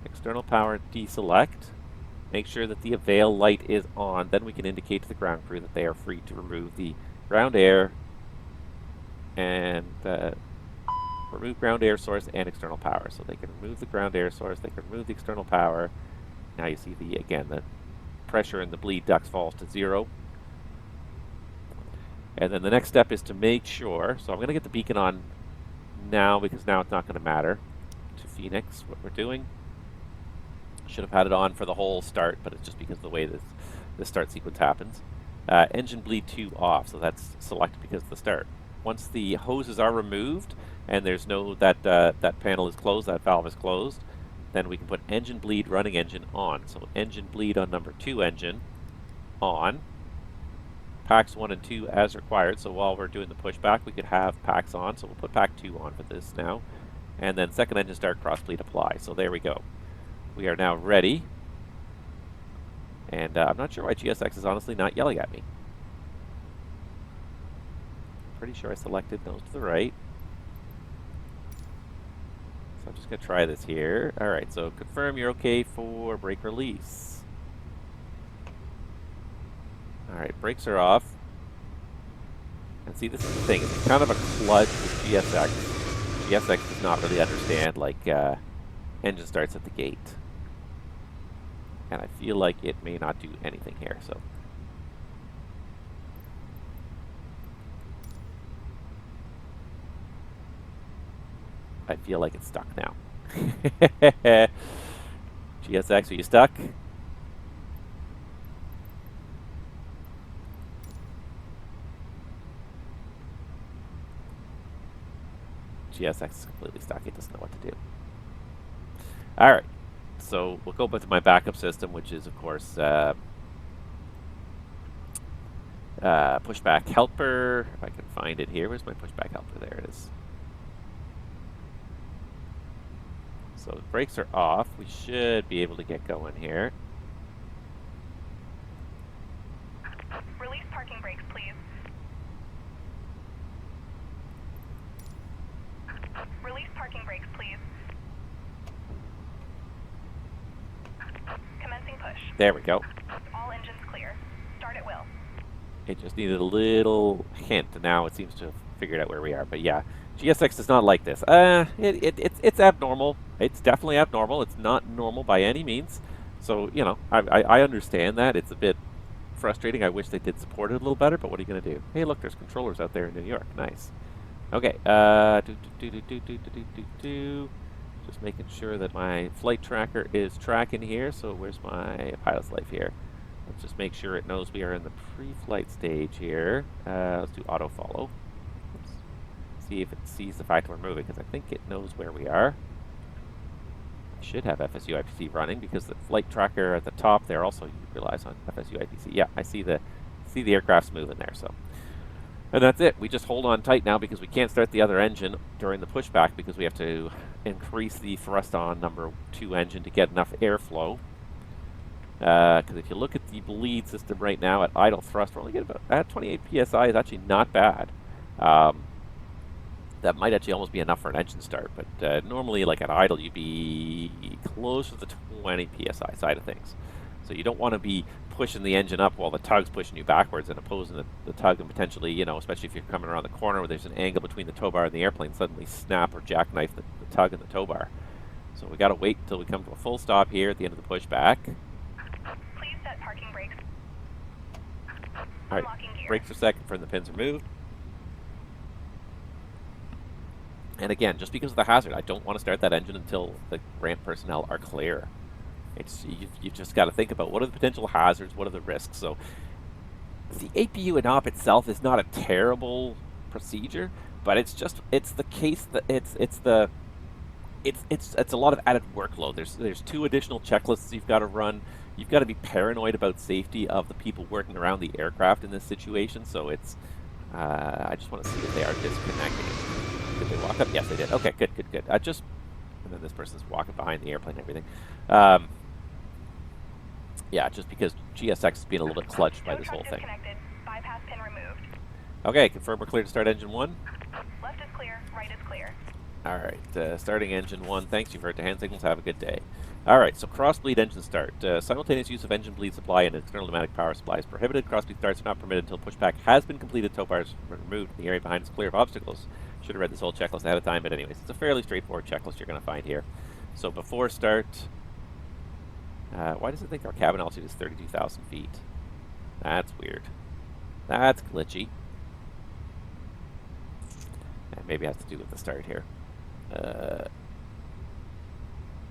External power deselect. Make sure that the avail light is on. Then we can indicate to the ground crew that they are free to remove the ground air and remove ground air source and external power. So they can remove the ground air source, they can remove the external power. Now you see the, again, the pressure in the bleed ducts falls to 0. And then the next step is to make sure, so I'm going to get the beacon on now because now it's not going to matter to Phoenix what we're doing. Should have had it on for the whole start, but it's just because of the way this start sequence happens. Engine bleed 2 off, so that's selected because of the start. Once the hoses are removed and there's no, that panel is closed, that valve is closed, then we can put engine bleed running engine on. So engine bleed on number 2 engine on. Packs 1 and 2 as required, so while we're doing the pushback we could have packs on, so we'll put pack 2 on for this now. And then second engine start, cross bleed apply. So there we go. We are now ready. And I'm not sure why GSX is honestly not yelling at me. Pretty sure I selected nose to the right. So I'm just going to try this here. Alright, so confirm you're okay for brake release. Alright, brakes are off. And see, this is the thing. It's kind of a kludge with GSX. GSX does not really understand, like, engine starts at the gate. And I feel like it may not do anything here, so. I feel like it's stuck now. GSX, are you stuck? GSX is completely stuck. It doesn't know what to do. Alright. So we'll go back to my backup system, which is, of course, pushback helper. If I can find it here. Where's my pushback helper? There it is. So the brakes are off. We should be able to get going here. Release parking brakes, please. Release parking brakes, please. Commencing push. There we go. All engines clear. Start at will. It just needed a little hint, and now it seems to have figured out where we are. But yeah, GSX does not like this. It's abnormal. It's definitely abnormal. It's not normal by any means. So, you know, I understand that. It's a bit frustrating. I wish they did support it a little better, but what are you going to do? Hey, look, there's controllers out there in New York. Nice. Okay. Just making sure that my flight tracker is tracking here. So where's my pilot's life here? Let's just make sure it knows we are in the pre-flight stage here. Let's do auto follow. Oops. See if it sees the fact we're moving, because I think it knows where we are. I should have FSU IPC running because the flight tracker at the top there also relies on FSU IPC. Yeah, I see the aircraft's moving there. So, and that's it. We just hold on tight now because we can't start the other engine during the pushback because we have to increase the thrust on number 2 engine to get enough airflow. Because if you look at the bleed system right now at idle thrust, we're only getting about at 28 psi is actually not bad. That might actually almost be enough for an engine start, but normally, like at idle, you'd be close to the 20 psi side of things. So you don't want to be pushing the engine up while the tug's pushing you backwards and opposing the tug, and potentially, you know, especially if you're coming around the corner where there's an angle between the tow bar and the airplane, suddenly snap or jackknife the tug and the tow bar. So we got to wait until we come to a full stop here at the end of the pushback. Please set parking brakes. All right, Unlocking gear. brakes are set, confirm the pins are moved. And again, just because of the hazard, I don't want to start that engine until the ramp personnel are clear. It's you've just got to think about what are the potential hazards, what are the risks. So the APU and op itself is not a terrible procedure, but it's the case that it's a lot of added workload. There's 2 additional checklists you've got to run. You've got to be paranoid about safety of the people working around the aircraft in this situation. So it's I just want to see if they are disconnecting. Did they walk up? Yes, they did. Okay, good. And then this person's walking behind the airplane and everything. Yeah, just because GSX is being a little bit clutched by this whole thing. Bypass pin removed. Okay, confirm we're clear to start engine 1. Left is clear, right is clear. All right, starting engine 1. Thanks, you've heard the hand signals. Have a good day. All right, so cross-bleed engine start. Simultaneous use of engine bleed supply and external pneumatic power supply is prohibited. Cross-bleed starts are not permitted until pushback has been completed, tow bars removed, and the area behind is clear of obstacles. Should have read this whole checklist ahead of time, but anyways, it's a fairly straightforward checklist you're going to find here. So before start, why does it think our cabin altitude is 32,000 feet? That's weird. That's glitchy. And maybe it has to do with the start here.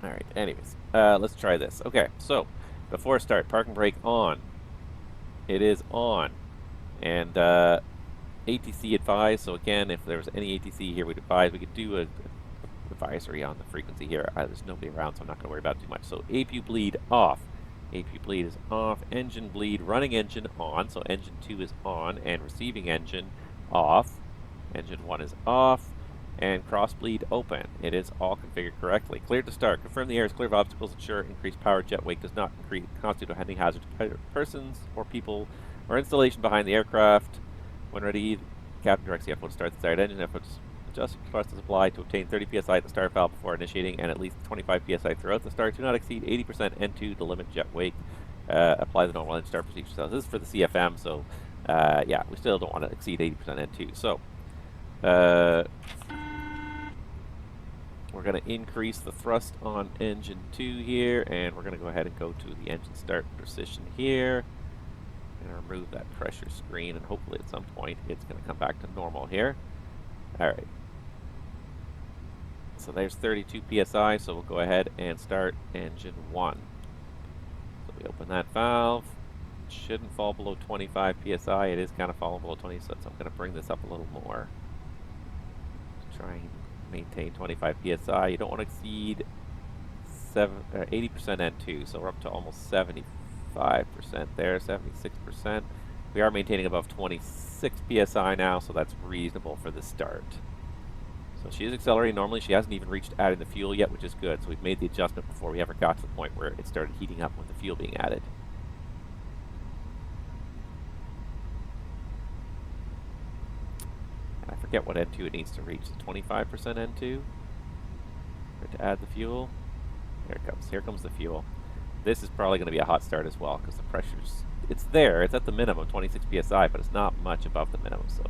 Alright, anyways, let's try this. Okay, so, before start, parking brake on. It is on. And, ATC advised, so again, if there was any ATC here, we'd advise, we could do a advisory on the frequency here. There's nobody around, so I'm not going to worry about it too much. So, APU bleed off. APU bleed is off. Engine bleed, running engine on, so engine 2 is on, and receiving engine off. Engine 1 is off. And cross bleed open. It is all configured correctly. Cleared to start. Confirm the air is clear of obstacles. Ensure increased power jet wake does not constitute a heading hazard to persons or people or installation behind the aircraft. When ready, the captain directs the F1 to start the desired engine. F1 adjust thrust is applied to obtain 30 psi at the start valve before initiating and at least 25 psi throughout the start. Do not exceed 80% N2 to limit jet wake. Apply the normal engine start procedure. So this is for the CFM, so yeah, we still don't want to exceed 80% N2. So we're going to increase the thrust on engine 2 here, and we're going to go ahead and go to the engine start position here. I'm going to remove that pressure screen, and hopefully at some point it's going to come back to normal here. Alright. So there's 32 psi, so we'll go ahead and start engine 1. So we open that valve. It shouldn't fall below 25 psi. It is kind of falling below 20, so I'm going to bring this up a little more to try and maintain 25 psi. You don't want to exceed 80% N2, so we're up to almost 75% there, 76%. We are maintaining above 26 psi now, so that's reasonable for the start. So she is accelerating normally. She hasn't even reached adding the fuel yet, which is good. So we've made the adjustment before we ever got to the point where it started heating up with the fuel being added. I forget what N2 it needs to reach. 25% N2 to add the fuel. There it comes. Here comes the fuel. This is probably going to be a hot start as well because the pressure's, it's there. It's at the minimum, 26 psi, but it's not much above the minimum. So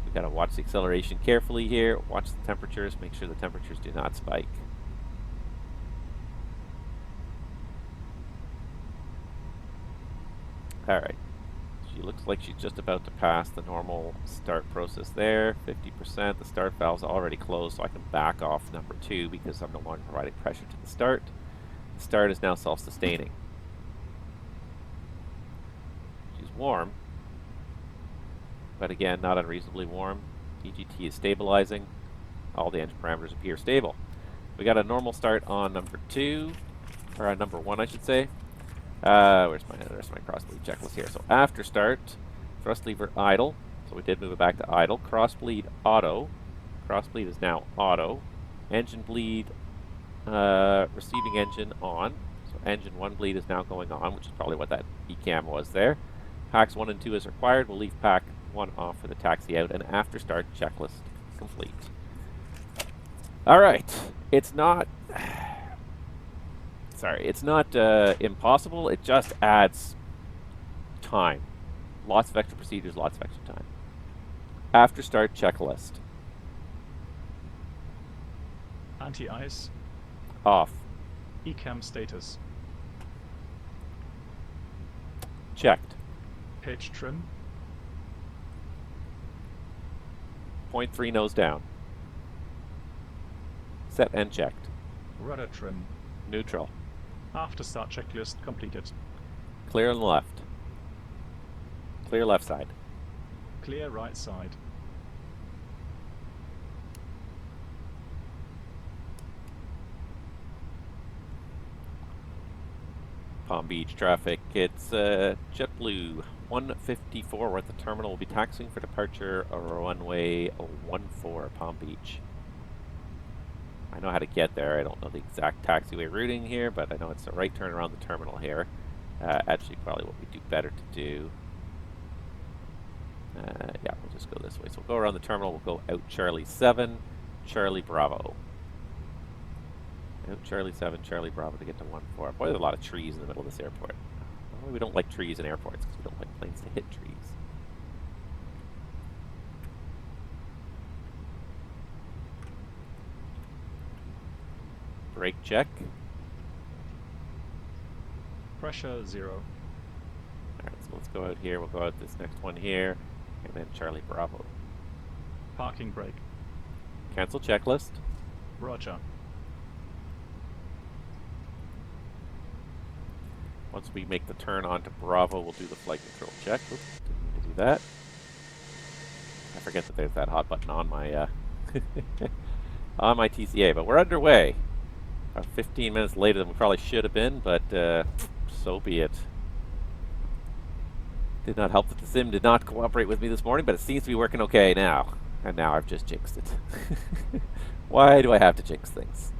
we've got to watch the acceleration carefully here. Watch the temperatures. Make sure the temperatures do not spike. All right. She looks like she's just about to pass the normal start process there, 50%. The start valve's already closed, so I can back off number 2 because I'm no longer providing pressure to the start. The start is now self-sustaining. She's warm, but again, not unreasonably warm. EGT is stabilizing. All the engine parameters appear stable. We got a normal start on number 2, or on number 1, I should say. Where's my cross bleed checklist here? So after start, thrust lever idle. So we did move it back to idle. Cross bleed auto. Cross bleed is now auto. Engine bleed, receiving engine on. So engine 1 bleed is now going on, which is probably what that ECAM was there. Packs 1 and 2 is required. We'll leave pack 1 off for the taxi out, and after start checklist complete. All right, it's not. Sorry, it's not impossible. It just adds time. Lots of extra procedures, lots of extra time. After start checklist. Anti-ice. Off. ECAM status. Checked. Pitch trim. 0.3 nose down. Set and checked. Rudder trim. Neutral. After start checklist completed. Clear on the left. Clear left side. Clear right side. Palm Beach traffic. It's JetBlue 154. We're at the terminal. We'll be taxiing for departure runway 14, Palm Beach. I know how to get there. I don't know the exact taxiway routing here, but I know it's the right turn around the terminal here. Actually, probably what we do better to do. Yeah, we'll just go this way. So we'll go around the terminal. We'll go out Charlie 7. Charlie Bravo. Nope, Charlie 7, Charlie Bravo to get to 1-4. Boy, there's a lot of trees in the middle of this airport. Why we don't like trees in airports? Because we don't like planes to hit trees. Brake check. Pressure 0. Alright, so let's go out here. We'll go out this next one here. And then Charlie Bravo. Parking brake. Cancel checklist. Roger. Once we make the turn onto Bravo, we'll do the flight control check. Oops, didn't mean to do that. I forget that there's that hot button on my on my TCA, but we're underway. About 15 minutes later than we probably should have been, but so be it. Did not help that the sim did not cooperate with me this morning, but it seems to be working okay now. And now I've just jinxed it. Why do I have to jinx things?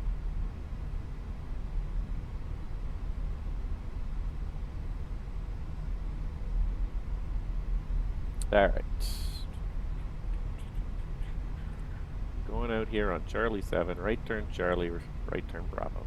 Alright. Going out here on Charlie 7, right turn Charlie, right turn Bravo.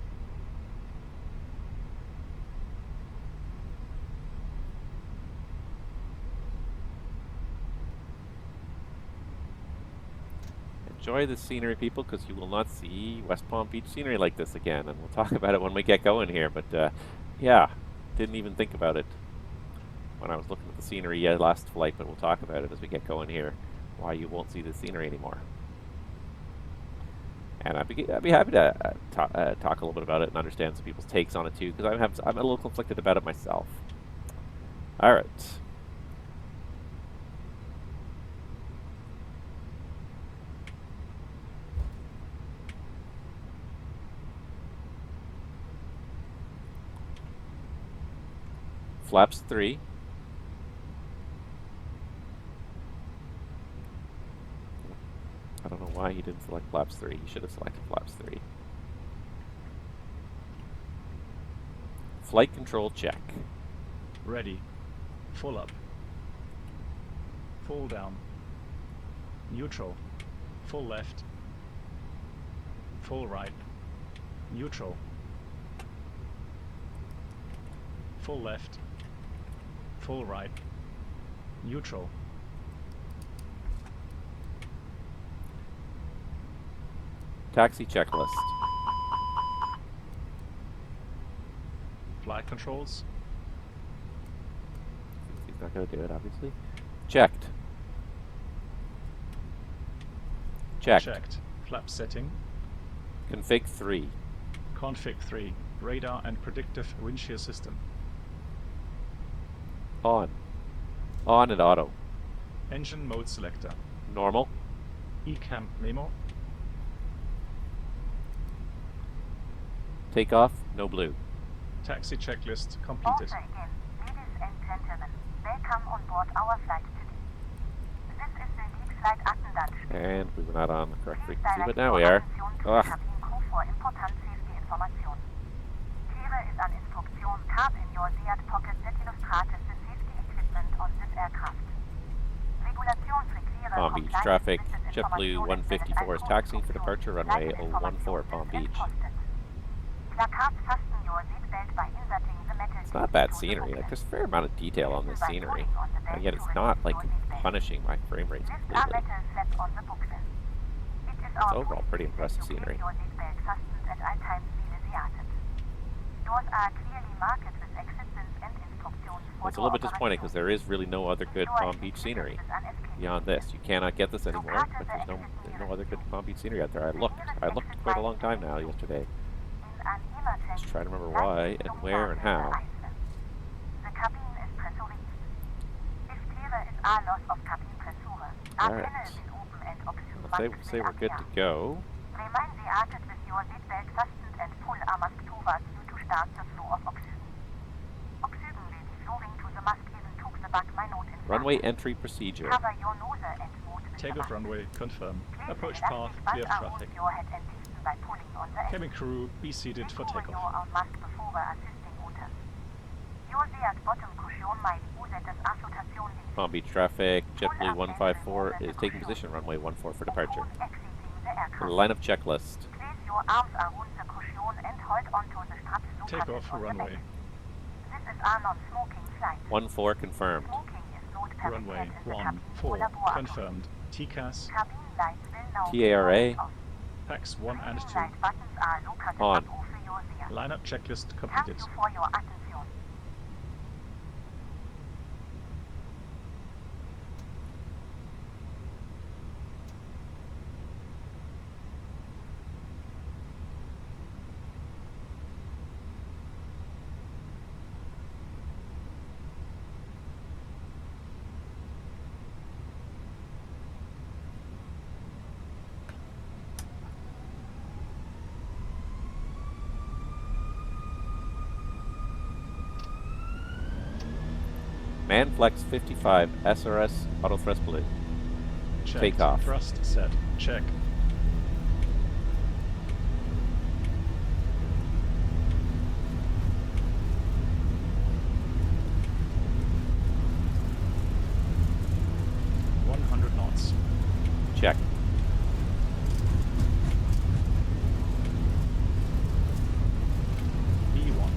Enjoy the scenery, people, because you will not see West Palm Beach scenery like this again, and we'll talk about it when we get going here, but yeah, didn't even think about it when I was looking at the scenery last flight, but we'll talk about it as we get going here, why you won't see the scenery anymore. And I'd be happy to talk a little bit about it and understand some people's takes on it too, because I'm a little conflicted about it myself. All right. Flaps 3. I don't know why he didn't select flaps 3. He should have selected flaps 3. Flight control check. Ready. Full up. Full down. Neutral. Full left. Full right. Neutral. Full left. Full right. Neutral. Taxi checklist. Flight controls. He's not going to do it, obviously. Checked. Checked. Checked. Flap setting. Config 3. Config 3. Radar and predictive wind shear system. On. On and auto. Engine mode selector. Normal. ECAM memo. Takeoff, no blue. Taxi checklist completed. Also again, ladies and gentlemen, welcome on board our flight today. This is the lead flight attendant. And we were not on the correct Please frequency, direct but now your we are. attention to the Ugh. cabin crew for important safety information. Here is an instruction card in your Seat pocket that illustrates the safety equipment on this aircraft. Regulations require Palm Beach compliance traffic. with this JetBlue information 154 is taxiing for departure, runway 014 Palm Beach. It's not bad scenery. Like, there's a fair amount of detail on this scenery, and yet it's not like punishing my frame rates completely. It's overall pretty impressive scenery. It's a little bit disappointing because there is really no other good Palm Beach scenery beyond this. You cannot get this anymore, but there's no other good Palm Beach scenery out there. I looked quite a long time now yesterday. Just trying to remember why and where and how. Alright. Let's say we're good to go. Runway entry procedure. Takeoff runway confirmed. Approach path, clear of traffic. Cabin crew, be seated for takeoff. Palm Beach traffic, JetBlue 154 is taking position, runway 14 for departure. the aircraft. Lineup checklist. Place your arms around the cushion and hold onto the straps to Takeoff fasten on the runway. back. This is a non-smoking flight. 14 confirmed. Smoking is not permitted Runway in the cabin or 14 laboratory. confirmed. TCAS, Cabin lights will now be TARA. turned off. PAX 1 and 2. Light buttons are located On. up over your rear. Lineup checklist Thank completed. you for your attention. Manflex 55 SRS auto thrust blue. Checked. Takeoff. Thrust set. Check. Knots. Check. B1.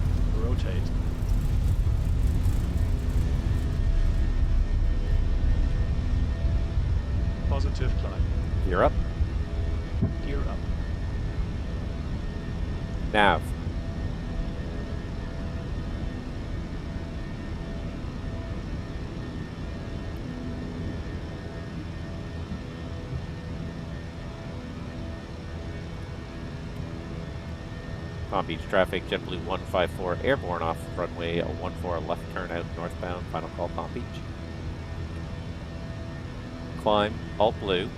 Rotate. Positive climb. Gear up. Gear up. Nav. Palm Beach traffic, JetBlue 154 airborne off runway 14 left turn out northbound, final call Palm Beach. Climb, alt blue.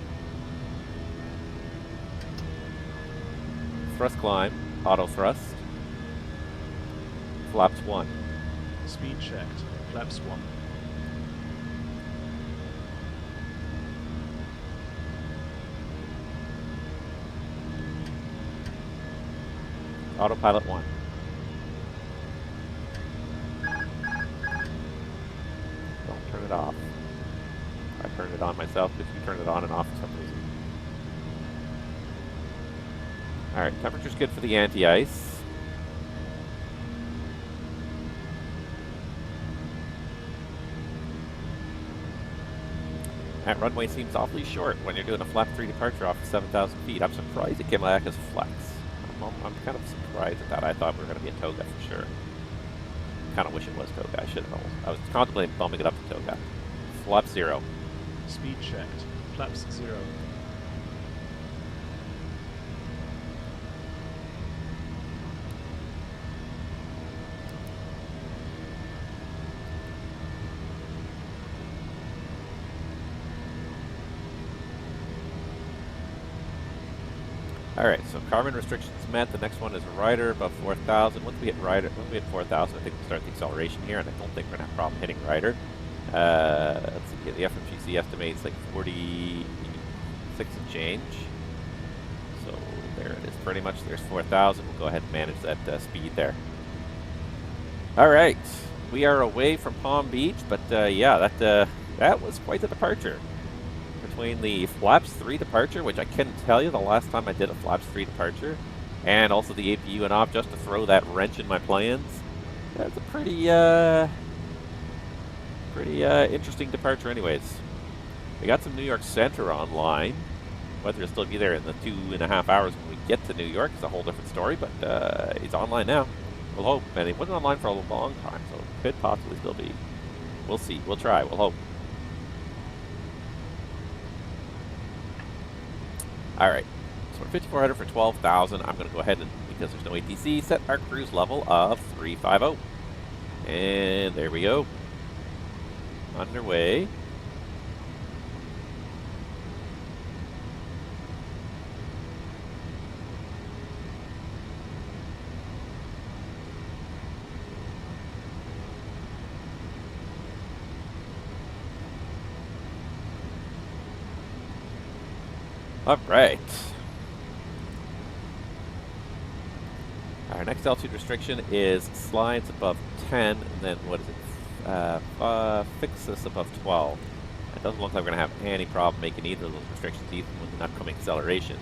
Thrust climb, auto thrust. Flaps 1. Speed checked. Flaps 1. Autopilot 1. Don't turn it off. I turned it on myself, but you turn it on and off for some reason. Alright, temperature's good for the anti-ice. That runway seems awfully short when you're doing a flap 3 departure off of 7,000 feet. I'm surprised it came back as flex. I'm kind of surprised at that. I thought we were going to be a toga for sure. Kind of wish it was toga. I should have known. I was contemplating bumping it up to toga. Flap 0. Speed checked. Flaps 0. Alright, so carbon restrictions met. The next one is rider above 4,000. Once we hit rider, once we hit 4,000, I think we'll start the acceleration here, and I don't think we're going to have a problem hitting rider. Let's see, the FMGC estimates like 46 and change. So there it is, pretty much. There's 4,000. We'll go ahead and manage that speed there. Alright, we are away from Palm Beach, but yeah, that was quite the departure. Between the flaps 3 departure, which I couldn't tell you the last time I did a flaps 3 departure, and also the APU and off just to throw that wrench in my plans. That's a pretty interesting departure anyways. We got some New York Center online. Whether it'll still be there in the 2.5 hours when we get to New York is a whole different story, but it's online now. We'll hope. And it wasn't online for a long time, so it could possibly still be. We'll see. We'll try. We'll hope. Alright, so we're 5,400 for 12,000. I'm going to go ahead and, because there's no ATC, set our cruise level of 350. And there we go. Underway. Alright. Our next altitude restriction is slides above 10, and then what is it? Fixes above 12. It doesn't look like we're going to have any problem making either of those restrictions, even with an upcoming acceleration.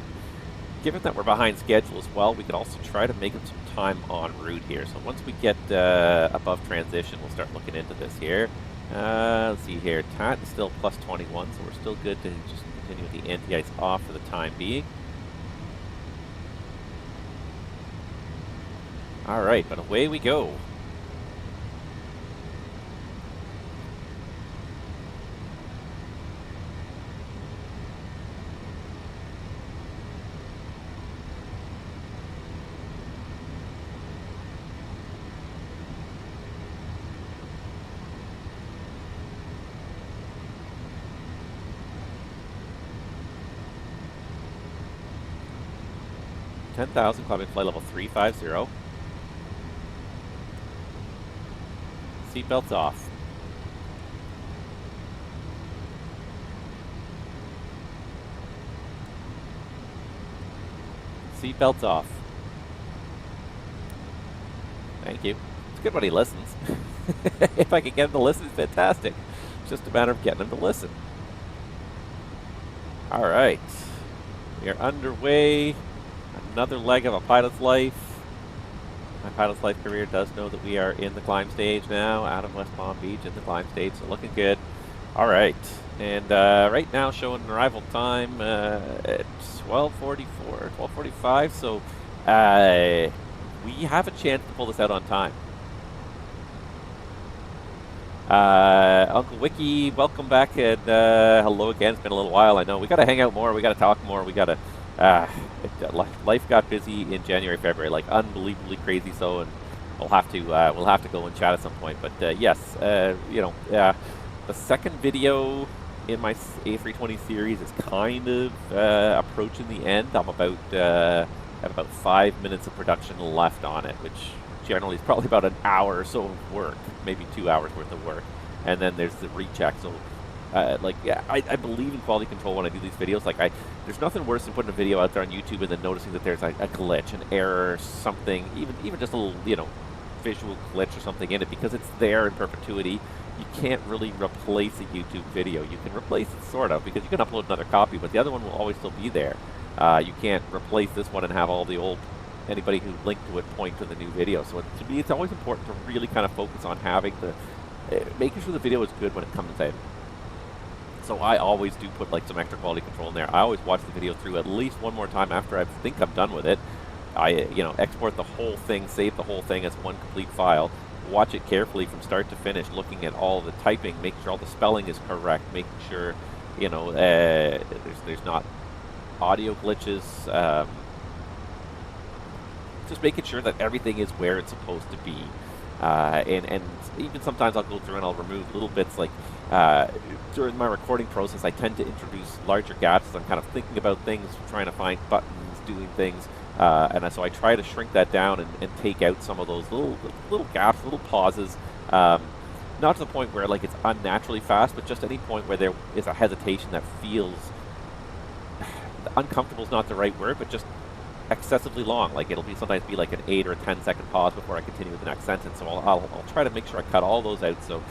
given that we're behind schedule as well, we could also try to make up some time en route here. So once we get above transition, we'll start looking into this here. Let's see here. TAT is still plus 21, so we're still good to just continue with the anti-ice off for the time being. All right, but away we go. $10,000, climbing flight level 350. Seatbelts off. Seatbelts off. Thank you. It's good when he listens. If I can get him to listen, it's fantastic. It's just a matter of getting him to listen. All right. We are underway. Another leg of a pilot's life. My pilot's life career does know that we are in the climb stage now, out of West Palm Beach in the climb stage, so looking good. All right, and right now showing an arrival time at 12:44, 12:45, so we have a chance to pull this out on time. Uncle Wiki, welcome back, and hello again. It's been a little while, I know. We got to hang out more, we got to talk more, we got to... life got busy in January, February, like unbelievably crazy. So, and we'll have to go and chat at some point. But yes, you know, the second video in my A320 series is kind of approaching the end. I'm about have about 5 minutes of production left on it, which generally is probably about an hour or so of work, maybe 2 hours worth of work, and then there's the recheck. So. Like, yeah, I believe in quality control when I do these videos. Like, there's nothing worse than putting a video out there on YouTube and then noticing that there's a glitch, an error, something, even just a little, you know, visual glitch or something in it, because it's there in perpetuity. You can't really replace a YouTube video. You can replace it, sort of, because you can upload another copy, but the other one will always still be there. You can't replace this one and have all the old, anybody who linked to it point to the new video. So to me, it's always important to really kind of focus on having making sure the video is good when it comes out. So I always do put like some extra quality control in there. I always watch the video through at least one more time after I think I'm done with it. I, you know, export the whole thing, save the whole thing as one complete file, watch it carefully from start to finish, looking at all the typing, making sure all the spelling is correct, making sure, you know, there's not audio glitches, just making sure that everything is where it's supposed to be. And even sometimes I'll go through and I'll remove little bits, like during my recording process I tend to introduce larger gaps as I'm kind of thinking about things, trying to find buttons, doing things, and so I try to shrink that down and take out some of those little gaps, little pauses, not to the point where like it's unnaturally fast, but just any point where there is a hesitation that feels, uncomfortable is not the right word, but just excessively long. Like it'll sometimes be like an 8 or a 10 second pause before I continue with the next sentence. So I'll try to make sure I cut all those out. So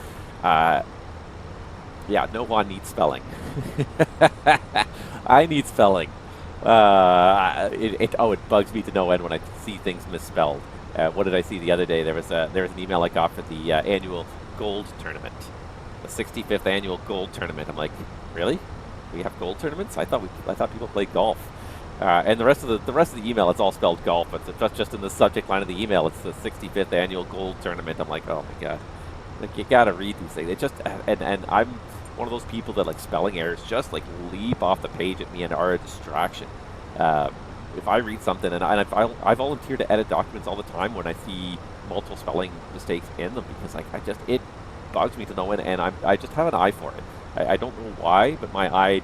yeah, no one needs spelling. I need spelling. It bugs me to no end when I see things misspelled. What did I see the other day? There was an email I got for the annual gold tournament, the 65th annual gold tournament. I'm like, really? We have gold tournaments? I thought people played golf. And the rest of the email, it's all spelled golf, but it's just in the subject line of the email, it's the 65th annual gold tournament. I'm like, oh my god, like you gotta read these things. It just and I'm one of those people that like spelling errors just like leap off the page at me and are a distraction. If I read something and I volunteer to edit documents all the time when I see multiple spelling mistakes in them, because like it bugs me to no end, and I just have an eye for it. I don't know why, but my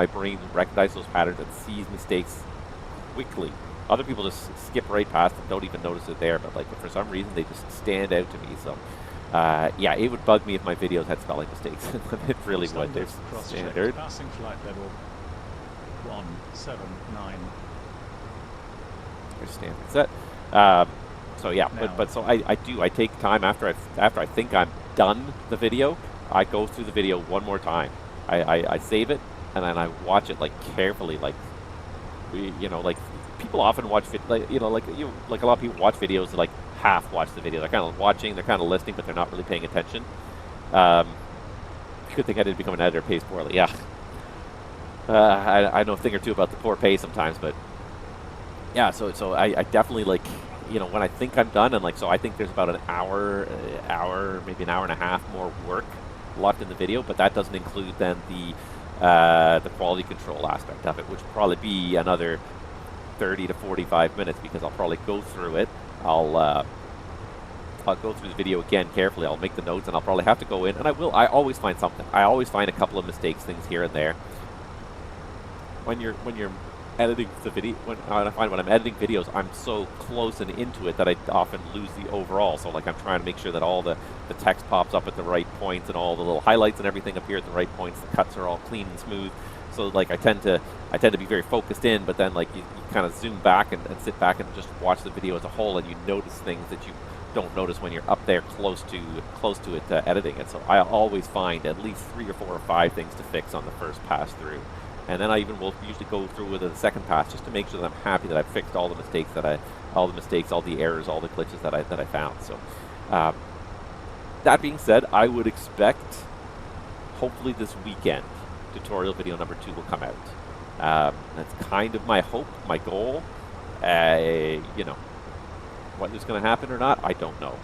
brain recognizes those patterns and sees mistakes quickly. Other people just skip right past them, don't even notice it there, but like for some reason they just stand out to me. So yeah, it would bug me if my videos had spelling mistakes. It really would. They're standard. Passing flight level 179. There's standard set. So yeah, but so I take time after I think I'm done the video. I go through the video one more time. I save it, and then I watch it like carefully, like you know, like people often watch, like a lot of people watch videos that like half watch the video. They're kind of watching, they're kind of listening, but they're not really paying attention. Good thing I didn't become an editor. Pays poorly. Yeah. I know a thing or two about the poor pay sometimes, but yeah. So I definitely like, you know, when I think I'm done, and like, so I think there's about an hour, maybe an hour and a half more work left in the video, but that doesn't include then the quality control aspect of it, which will probably be another 30 to 45 minutes, because I'll probably go through it. I'll go through the video again carefully. I'll make the notes, and I'll probably have to go in, and I always find something. I always find a couple of mistakes, things here and there. When you're editing the video, when I'm editing videos, I'm so close and into it that I often lose the overall. So like, I'm trying to make sure that all the text pops up at the right points, and all the little highlights and everything appear at the right points. The cuts are all clean and smooth. So like, I tend to be very focused in, but then like you kind of zoom back and sit back and just watch the video as a whole, and you notice things that you don't notice when you're up there close to it editing it. So I always find at least 3 or 4 or 5 things to fix on the first pass through. And then I even will usually go through with the second pass, just to make sure that I'm happy that I've fixed all the mistakes, all the errors, all the glitches that I found. So that being said, I would expect hopefully this weekend tutorial video number 2 will come out. That's kind of my hope, my goal. You know, whether it's going to happen or not, I don't know.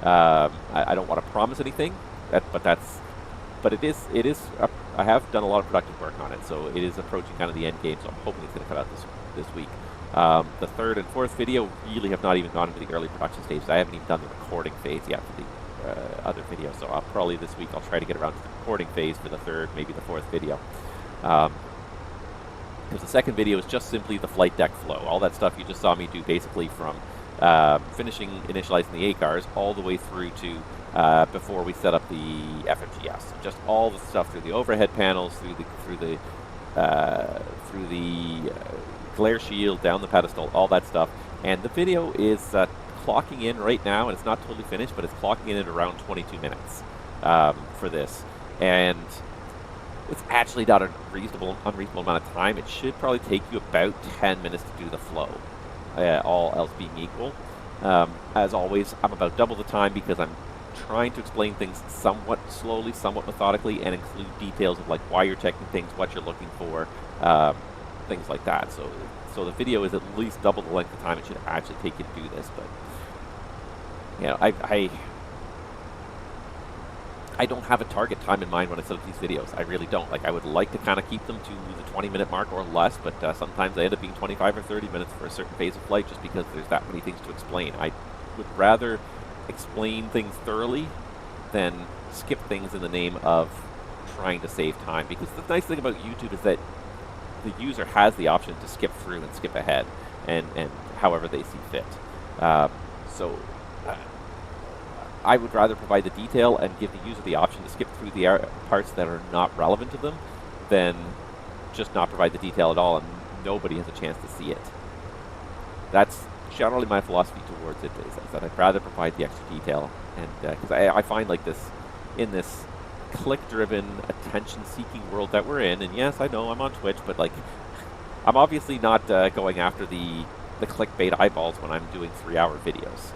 I don't want to promise anything, but it is. I have done a lot of productive work on it, so it is approaching kind of the end game. So I'm hoping it's going to come out this week. The third and fourth video really have not even gone into the early production stage. I haven't even done the recording phase yet for the other video. So I'll probably this week I'll try to get around to the recording phase for the third, maybe the fourth video. Because the second video is just simply the flight deck flow. All that stuff you just saw me do, basically from initializing the ACARs all the way through to before we set up the FMGS. Just all the stuff through the overhead panels, through the glare shield, down the pedestal, all that stuff. And the video is clocking in right now, and it's not totally finished, but it's clocking in at around 22 minutes for this. And it's actually not a unreasonable amount of time. It should probably take you about 10 minutes to do the flow, all else being equal. As always, I'm about double the time, because I'm trying to explain things somewhat slowly, somewhat methodically, and include details of like why you're checking things, what you're looking for, things like that. So the video is at least double the length of time it should actually take you to do this. But you know, I don't have a target time in mind when I set up these videos. I really don't. Like, I would like to kind of keep them to the 20-minute mark or less, but sometimes they end up being 25 or 30 minutes for a certain phase of flight, just because there's that many things to explain. I would rather explain things thoroughly than skip things in the name of trying to save time. Because the nice thing about YouTube is that the user has the option to skip through and skip ahead, and however they see fit. I would rather provide the detail and give the user the option to skip through the parts that are not relevant to them than just not provide the detail at all and nobody has a chance to see it. That's generally my philosophy towards it, is that I'd rather provide the extra detail. And because I find like this, in this click-driven, attention-seeking world that we're in, and yes, I know I'm on Twitch, but like, I'm obviously not going after the clickbait eyeballs when I'm doing 3-hour videos.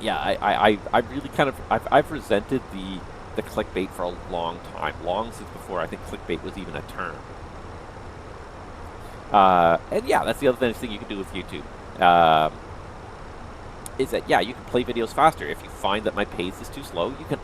Yeah, I really kind of, I've resented the clickbait for a long time, long since before I think clickbait was even a term. And yeah, that's the other nice thing you can do with YouTube. Is that, yeah, you can play videos faster. If you find that my pace is too slow, you can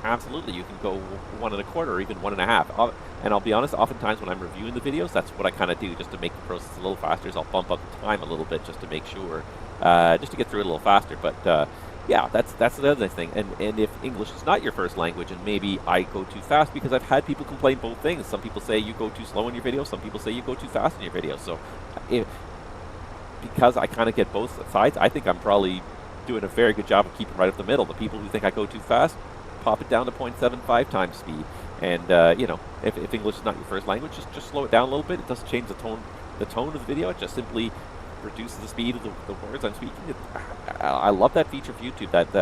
go 1 1/4 or even 1 1/2. And I'll be honest, oftentimes when I'm reviewing the videos, that's what I kind of do, just to make the process a little faster, is I'll bump up the time a little bit just to make sure, just to get through it a little faster. But yeah, that's the other nice thing. And if English is not your first language, and maybe I go too fast, because I've had people complain both things. Some people say you go too slow in your video, some people say you go too fast in your video. So because I kind of get both sides, I think I'm probably doing a very good job of keeping right up the middle. The people who think I go too fast, pop it down to 0.75 times speed. And you know, if English is not your first language, just slow it down a little bit. It doesn't change the tone of the video. It just simply reduces the speed of the words I'm speaking. I love that feature of YouTube, that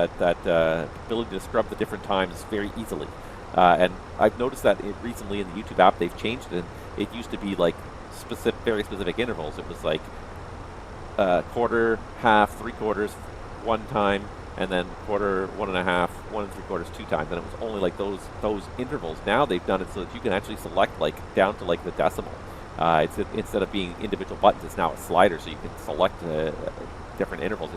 ability to scrub the different times very easily. And I've noticed that recently in the YouTube app they've changed it. It used to be like very specific intervals. It was like quarter, half, 3/4, one time, and then quarter, 1.5, 1 3/4, 2 times, and it was only like those intervals. Now they've done it so that you can actually select like down to like the decimal. Instead of being individual buttons, it's now a slider, so you can select different intervals.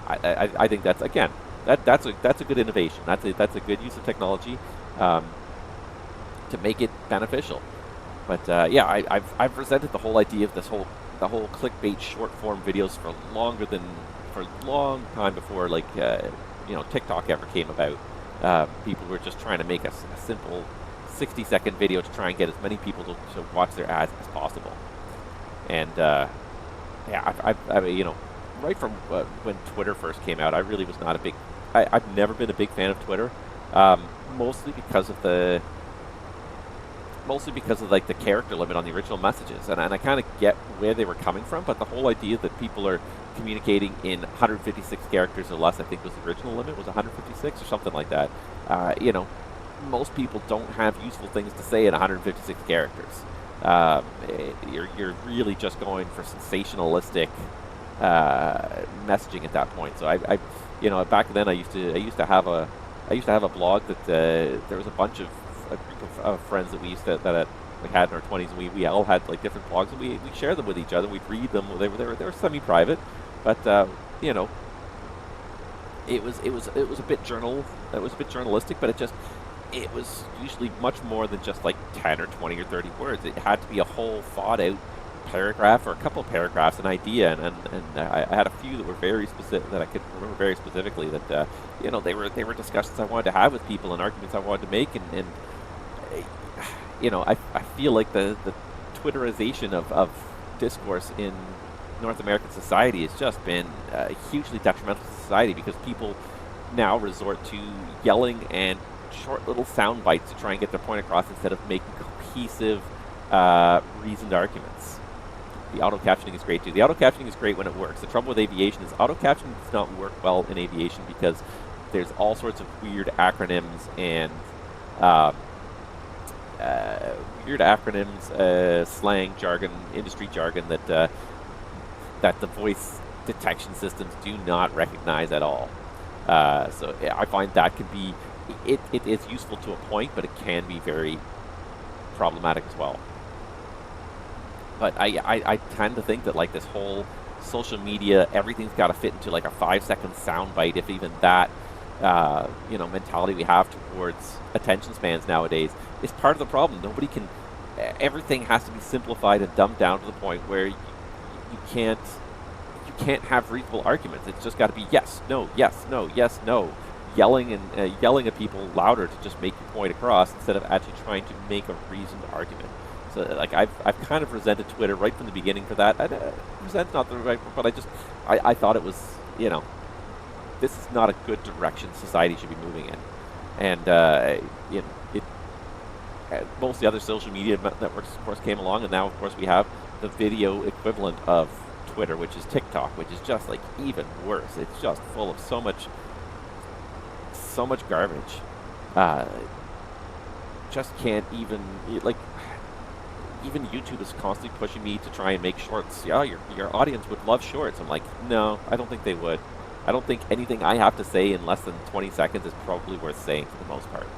I think that's, again, that's a good innovation. That's a good use of technology to make it beneficial. But yeah, I've presented the whole idea of the whole clickbait short form videos for a long time before, like TikTok ever came about. People were just trying to make a simple 60-second video to try and get as many people to watch their ads as possible. And yeah, right from when Twitter first came out, I really was not a big. I've never been a big fan of Twitter, mostly because of like the character limit on the original messages, and I kind of get where they were coming from, but the whole idea that people are communicating in 156 characters or less, I think was the original limit, was 156 or something like that. Most people don't have useful things to say in 156 characters. You're really just going for sensationalistic messaging at that point. So I back then I used to have a blog that there was a group of friends that we had in our 20s, and we all had like different blogs, and we shared them with each other. We'd read them. They were semi-private, but it was a bit journalistic, but it was usually much more than just like 10 or 20 or 30 words. It had to be a whole thought out paragraph or a couple of paragraphs, an idea, and I had a few that were very specific, that I could remember very specifically, that they were discussions I wanted to have with people and arguments I wanted to make, and I feel like the Twitterization of discourse in North American society has just been hugely detrimental to society, because people now resort to yelling and short little sound bites to try and get their point across instead of making cohesive, reasoned arguments. The auto-captioning is great too. The auto-captioning is great when it works. The trouble with aviation is auto-captioning does not work well in aviation because there's all sorts of weird acronyms and slang, jargon, industry jargon that the voice detection systems do not recognize at all. So I find that can be, it is useful to a point, but it can be very problematic as well. But I tend to think that like this whole social media, everything's got to fit into like a 5-second soundbite, if even that, mentality we have towards attention spans nowadays is part of the problem. Nobody can, everything has to be simplified and dumbed down to the point where you can't have reasonable arguments. It's just got to be yes, no, yes, no, yelling at people louder to just make your point across instead of actually trying to make a reasoned argument. So like I've kind of resented Twitter right from the beginning for that. Resent's not the right word, but I thought it was, this is not a good direction society should be moving in. And most of the other social media networks, of course, came along, and now, of course, we have the video equivalent of Twitter, which is TikTok, which is just like even worse. It's just full of so much garbage. Just can't even even YouTube is constantly pushing me to try and make shorts. Yeah, your audience would love shorts. I'm like, no, I don't think they would. I don't think anything I have to say in less than 20 seconds is probably worth saying for the most part.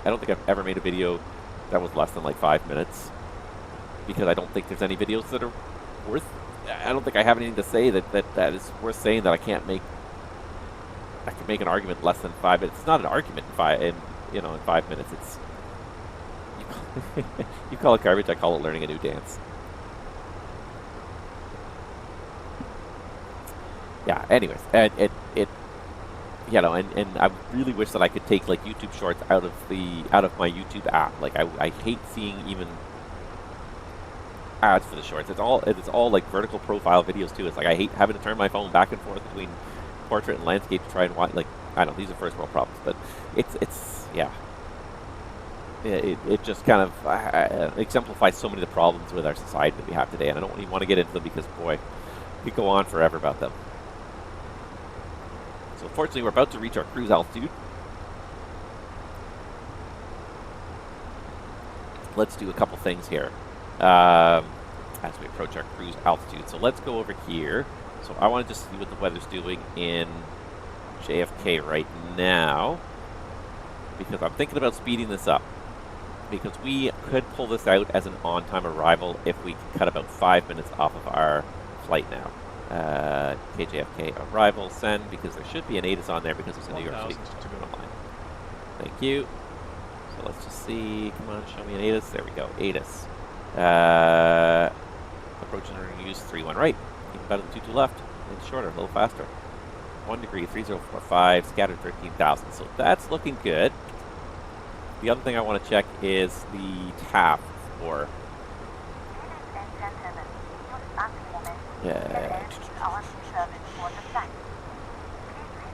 I don't think I've ever made a video that was less than like 5 minutes, because I don't think there's any videos that are worth. I don't think I have anything to say that is worth saying that I can't make. I can make an argument less than 5 minutes. It's not an argument in 5 minutes. It's you call it garbage. I call it learning a new dance. Yeah. Anyways, and I really wish that I could take like YouTube Shorts out of my YouTube app. Like I hate seeing even ads for the shorts. It's all like vertical profile videos too. It's like I hate having to turn my phone back and forth between portrait and landscape to try and watch. Like, I don't know, these are first world problems, but it just kind of exemplifies so many of the problems with our society that we have today, and I don't even want to get into them because, boy, we could go on forever about them. So fortunately, we're about to reach our cruise altitude. Let's do a couple things here. as we approach our cruise altitude. So let's go over here. So I want to just see what the weather's doing in JFK right now, because I'm thinking about speeding this up, because we could pull this out as an on-time arrival if we can cut about 5 minutes off of our flight now. KJFK arrival, send, because there should be an ATIS on there because it's a New York City. to go. Thank you. So let's just see. Come on, show me an ATIS. There we go. ATIS. Approaching and use 3-1 right. Keep better than 2-2 left. It's shorter, a little faster. 1 degree, 3045, scattered 13,000. So that's looking good. The other thing I want to check is the TAF for.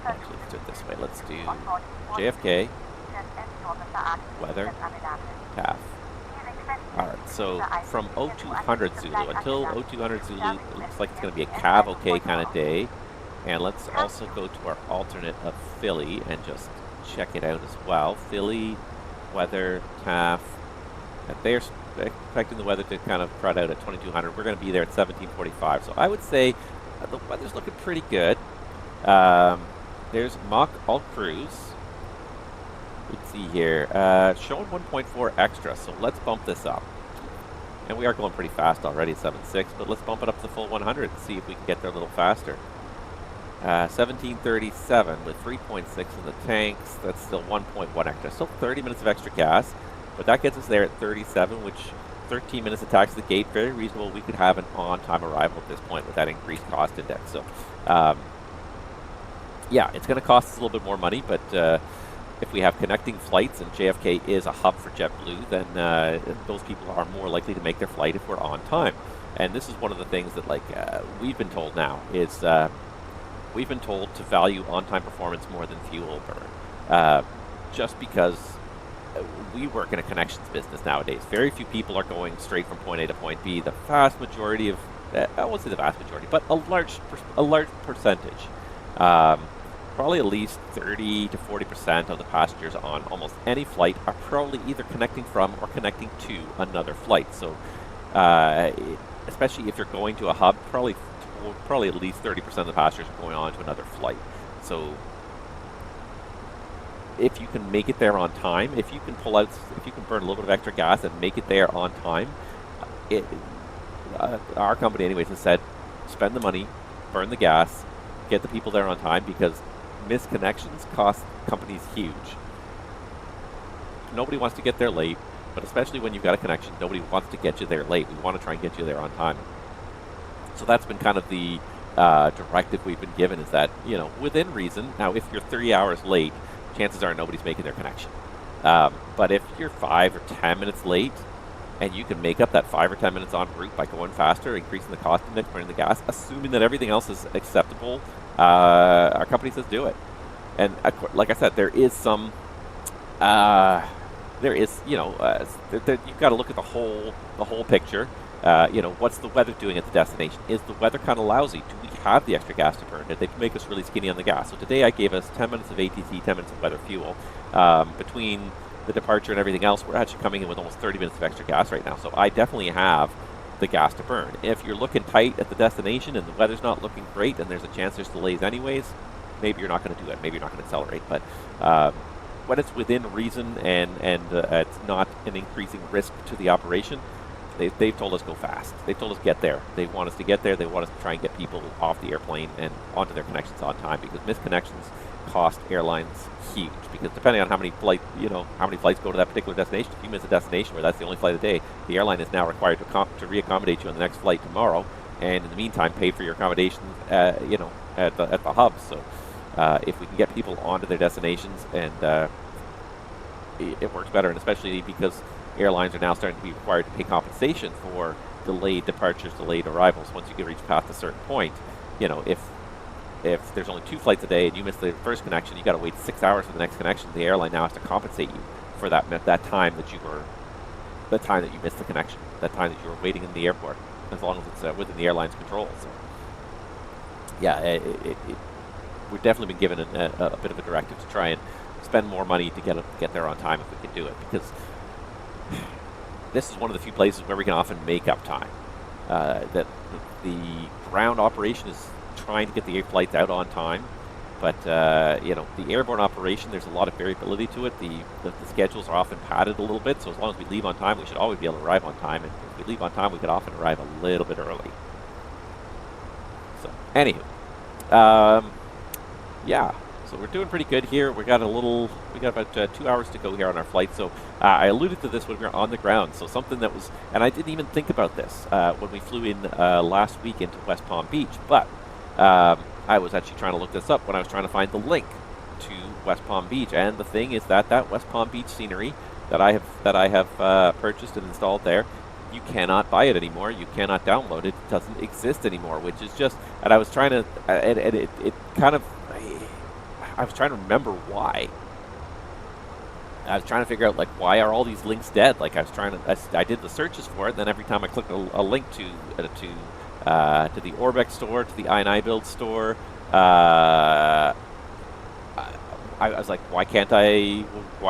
Actually, let's do it this way. Let's do JFK, weather, TAF. Alright, so from 0200 Zulu until 0200 Zulu, it looks like it's going to be a CAV OK kind of day. And let's also go to our alternate of Philly and just check it out as well. Philly, weather, TAF, and they're expecting the weather to kind of crowd out at 2200. We're going to be there at 1745. So I would say the weather's looking pretty good. There's Mach All Cruise. Let's see here. Showing 1.4 extra, so let's bump this up. And we are going pretty fast already at 7.6, but let's bump it up to the full 100 and see if we can get there a little faster. 1737 with 3.6 in the tanks. That's still 1.1 extra. Still 30 minutes of extra gas, but that gets us there at 37, which 13 minutes of taxi to the gate, very reasonable. We could have an on-time arrival at this point with that increased cost index. So, yeah, it's going to cost us a little bit more money, but if we have connecting flights and JFK is a hub for JetBlue, then those people are more likely to make their flight if we're on time. And this is one of the things that, like, we've been told now is we've been told to value on-time performance more than fuel burn, just because we work in a connections business nowadays. Very few people are going straight from point A to point B. The vast majority of, I won't say the vast majority, but a large percentage, probably at least 30 to 40% of the passengers on almost any flight are probably either connecting from or connecting to another flight. So, especially if you're going to a hub, probably at least 30% of the passengers are going on to another flight. So if you can make it there on time, if you can burn a little bit of extra gas and make it there on time, our company anyways has said, spend the money, burn the gas, get the people there on time, because missed connections cost companies huge. Nobody wants to get there late, but especially when you've got a connection, nobody wants to get you there late. We want to try and get you there on time. So that's been kind of the directive we've been given, is that, you know, within reason. Now, if you're 3 hours late, chances are nobody's making their connection. But if you're 5 or 10 minutes late, and you can make up that 5 or 10 minutes en route by going faster, increasing the cost index, burning the gas, assuming that everything else is acceptable, our company says do it. And like I said, there is some, you've got to look at the whole picture. You know, what's the weather doing at the destination? Is the weather kind of lousy? Do we have the extra gas to burn? Did they make us really skinny on the gas? So today I gave us 10 minutes of ATC, 10 minutes of weather fuel. Between the departure and everything else, we're actually coming in with almost 30 minutes of extra gas right now. So I definitely have the gas to burn. If you're looking tight at the destination and the weather's not looking great and there's a chance there's delays anyways, maybe you're not going to do it. Maybe you're not going to accelerate. But when it's within reason and it's not an increasing risk to the operation, they've told us go fast. They've told us get there. They want us to get there. They want us to try and get people off the airplane and onto their connections on time, because missed connections cost airlines huge. Because depending on how many flights go to that particular destination, if you miss a destination where that's the only flight of the day, the airline is now required to re-accommodate you on the next flight tomorrow, and in the meantime pay for your accommodations, at the hub. So if we can get people onto their destinations, and it works better, and especially because airlines are now starting to be required to pay compensation for delayed departures, delayed arrivals. Once you get reach past a certain point, you know, if there's only 2 flights a day and you miss the first connection, you got to wait 6 hours for the next connection. The airline now has to compensate you for that time that you missed the connection, that time that you were waiting in the airport, as long as it's within the airline's control. So, yeah, we've definitely been given a bit of a directive to try and spend more money to get there on time if we can do it, because this is one of the few places where we can often make up time. that the ground operation is trying to get the flights out on time. But, the airborne operation, there's a lot of variability to it. The schedules are often padded a little bit, so as long as we leave on time, we should always be able to arrive on time. And if we leave on time, we could often arrive a little bit early. So, anywho. Yeah, so we're doing pretty good here. We got about 2 hours to go here on our flight. So I alluded to this when we were on the ground. So something that was, and I didn't even think about this when we flew in last week into West Palm Beach, but I was actually trying to look this up when I was trying to find the link to West Palm Beach. And the thing is that West Palm Beach scenery that I have purchased and installed there, you cannot buy it anymore. You cannot download it. It doesn't exist anymore, which is just, and I was trying to, and it kind of, I was trying to remember why. I was trying to figure out, like, why are all these links dead? Like, I did the searches for it, and then every time I clicked a link to the Orbex store, to the I&I Build store, I was like, why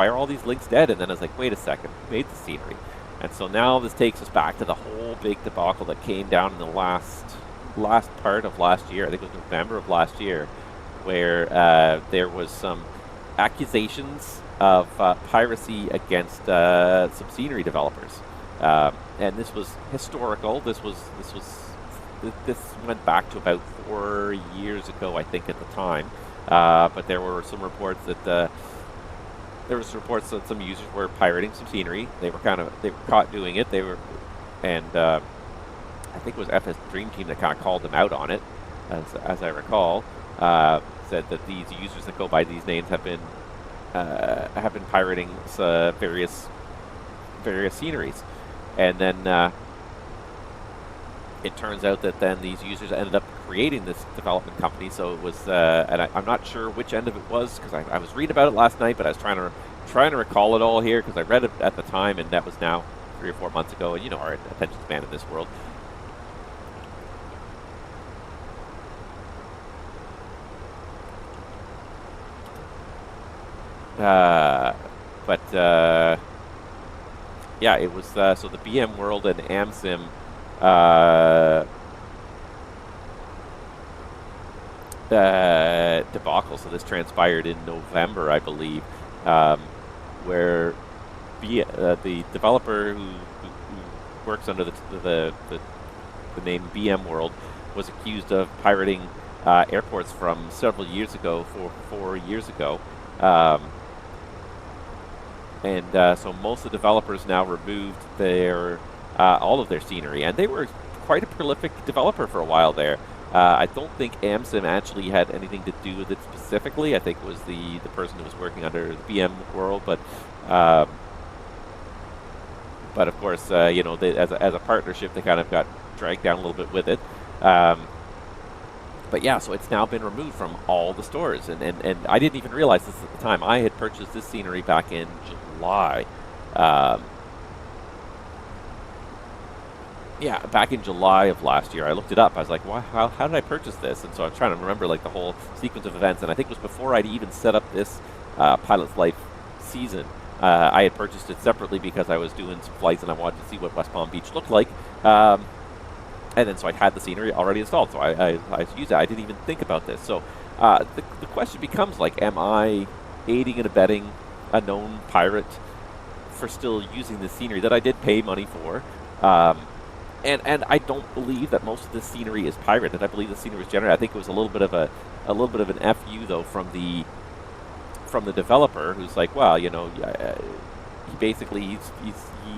are all these links dead? And then I was like, wait a second, we made the scenery. And so now this takes us back to the whole big debacle that came down in the last part of last year. I think it was November of last year, where there was some accusations of piracy against some scenery developers. And this was historical. This went back to about 4 years ago, I think, at the time. But there were some reports that some users were pirating some scenery. They were caught doing it. I think it was FS Dream Team that kind of called them out on it, as I recall. Said that these users that go by these names have been pirating various sceneries, and then it turns out that then these users ended up creating this development company. So it was, and I'm not sure which end of it was, because I was reading about it last night, but I was trying to recall it all here, because I read it at the time, and that was now 3 or 4 months ago, and you know our attention span in this world. Yeah, it was so the BMWorld and AmSim debacle. So this transpired in November, I believe, where the developer who works under the name BMWorld was accused of pirating airports from several years ago, 4 years ago. So most of the developers now removed all of their scenery, and they were quite a prolific developer for a while there. I don't think AmSim actually had anything to do with it specifically. I think it was the person who was working under the BMWorld, but of course, as a partnership, they kind of got dragged down a little bit with it. But yeah, so it's now been removed from all the stores, and I didn't even realize this at the time. I had purchased this scenery back in July. Back in July of last year. I looked it up. I was like, how did I purchase this? And so I was trying to remember like the whole sequence of events, and I think it was before I'd even set up this Pilot's Life season. I had purchased it separately because I was doing some flights and I wanted to see what West Palm Beach looked like. And then so I had the scenery already installed, so I used it. I didn't even think about this. So the question becomes, like, am I aiding and abetting a known pirate for still using this scenery that I did pay money for? And I don't believe that most of this scenery is pirated. I believe the scenery was generated. I think it was a little bit of an FU though from the developer, who's like, well, he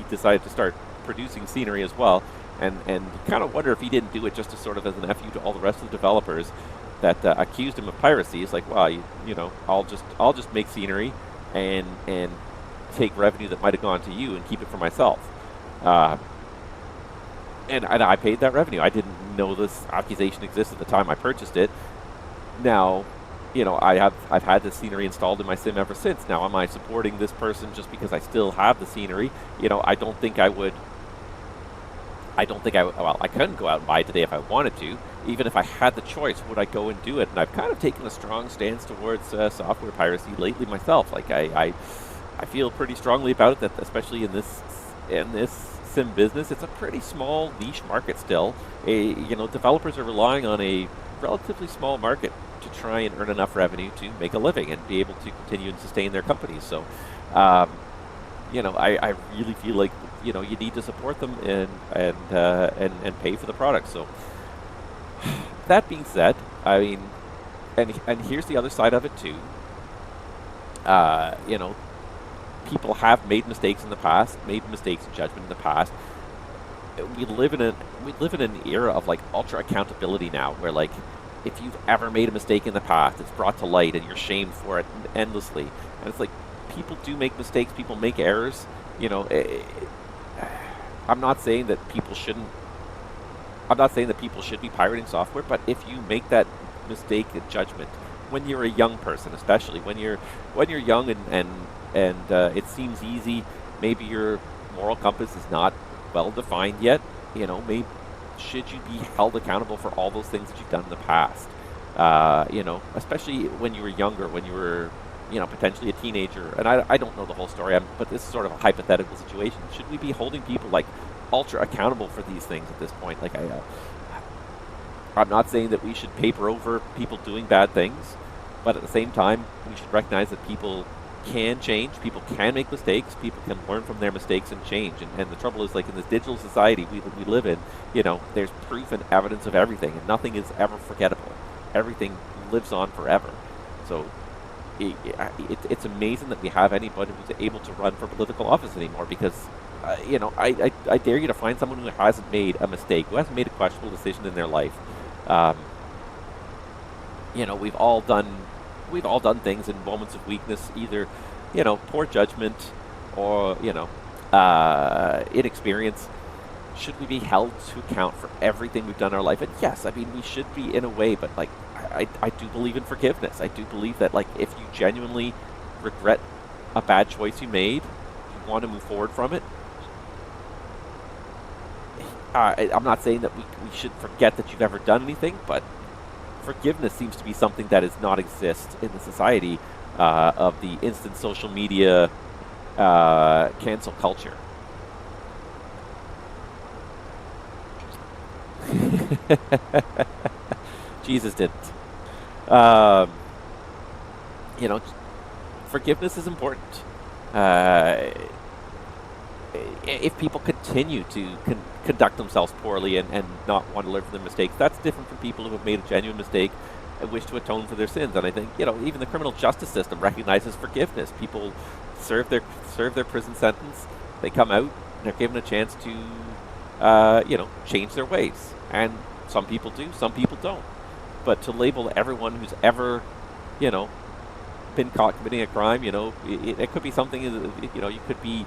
decided to start producing scenery as well. And kind of wonder if he didn't do it just to sort of as an FU to all the rest of the developers that accused him of piracy. It's like, well, I'll just make scenery and take revenue that might have gone to you and keep it for myself. And I paid that revenue. I didn't know this accusation existed at the time I purchased it. Now, I've had this scenery installed in my sim ever since. Now, am I supporting this person just because I still have the scenery? I don't think I would. Well, I couldn't go out and buy it today if I wanted to. Even if I had the choice, would I go and do it? And I've kind of taken a strong stance towards software piracy lately myself. Like I feel pretty strongly about it, that especially in this sim business, it's a pretty small niche market still. Developers are relying on a relatively small market to try and earn enough revenue to make a living and be able to continue and sustain their companies. So, I really feel like you need to support them and pay for the product. So, that being said, I mean, and here's the other side of it too. People have made mistakes in the past, made mistakes in judgment in the past. We live in an era of like ultra accountability now, where like if you've ever made a mistake in the past, it's brought to light and you're shamed for it endlessly. And it's like people do make mistakes, people make errors. I'm not saying that people shouldn't. I'm not saying that people should be pirating software, but if you make that mistake in judgment when you're a young person, especially when you're young and it seems easy, maybe your moral compass is not well defined yet, maybe should you be held accountable for all those things that you've done in the past? Especially when you were younger, when you were, potentially a teenager. And I don't know the whole story, but this is sort of a hypothetical situation. Should we be holding people like ultra accountable for these things at this point? Like I'm not saying that we should paper over people doing bad things, but at the same time, we should recognize that people can change, people can make mistakes, people can learn from their mistakes and change. And the trouble is, like in this digital society we live in, there's proof and evidence of everything, and nothing is ever forgettable. Everything lives on forever. So it's amazing that we have anybody who's able to run for political office anymore, because I dare you to find someone who hasn't made a mistake, who hasn't made a questionable decision in their life. We've all done things in moments of weakness, either, poor judgment or, inexperience. Should we be held to account for everything we've done in our life? And yes, I mean, we should be in a way, but like, I do believe in forgiveness. I do believe that, like, if you genuinely regret a bad choice you made, you want to move forward from it. I'm not saying that we should forget that you've ever done anything, but forgiveness seems to be something that does not exist in the society of the instant social media cancel culture. Jesus didn't. Forgiveness is important. If people continue to conduct themselves poorly and not want to learn from their mistakes, that's different from people who have made a genuine mistake and wish to atone for their sins. And I think, even the criminal justice system recognizes forgiveness. People serve their prison sentence, they come out, and they're given a chance to, change their ways. And some people do, some people don't. But to label everyone who's ever, been caught committing a crime, it could be something, you could be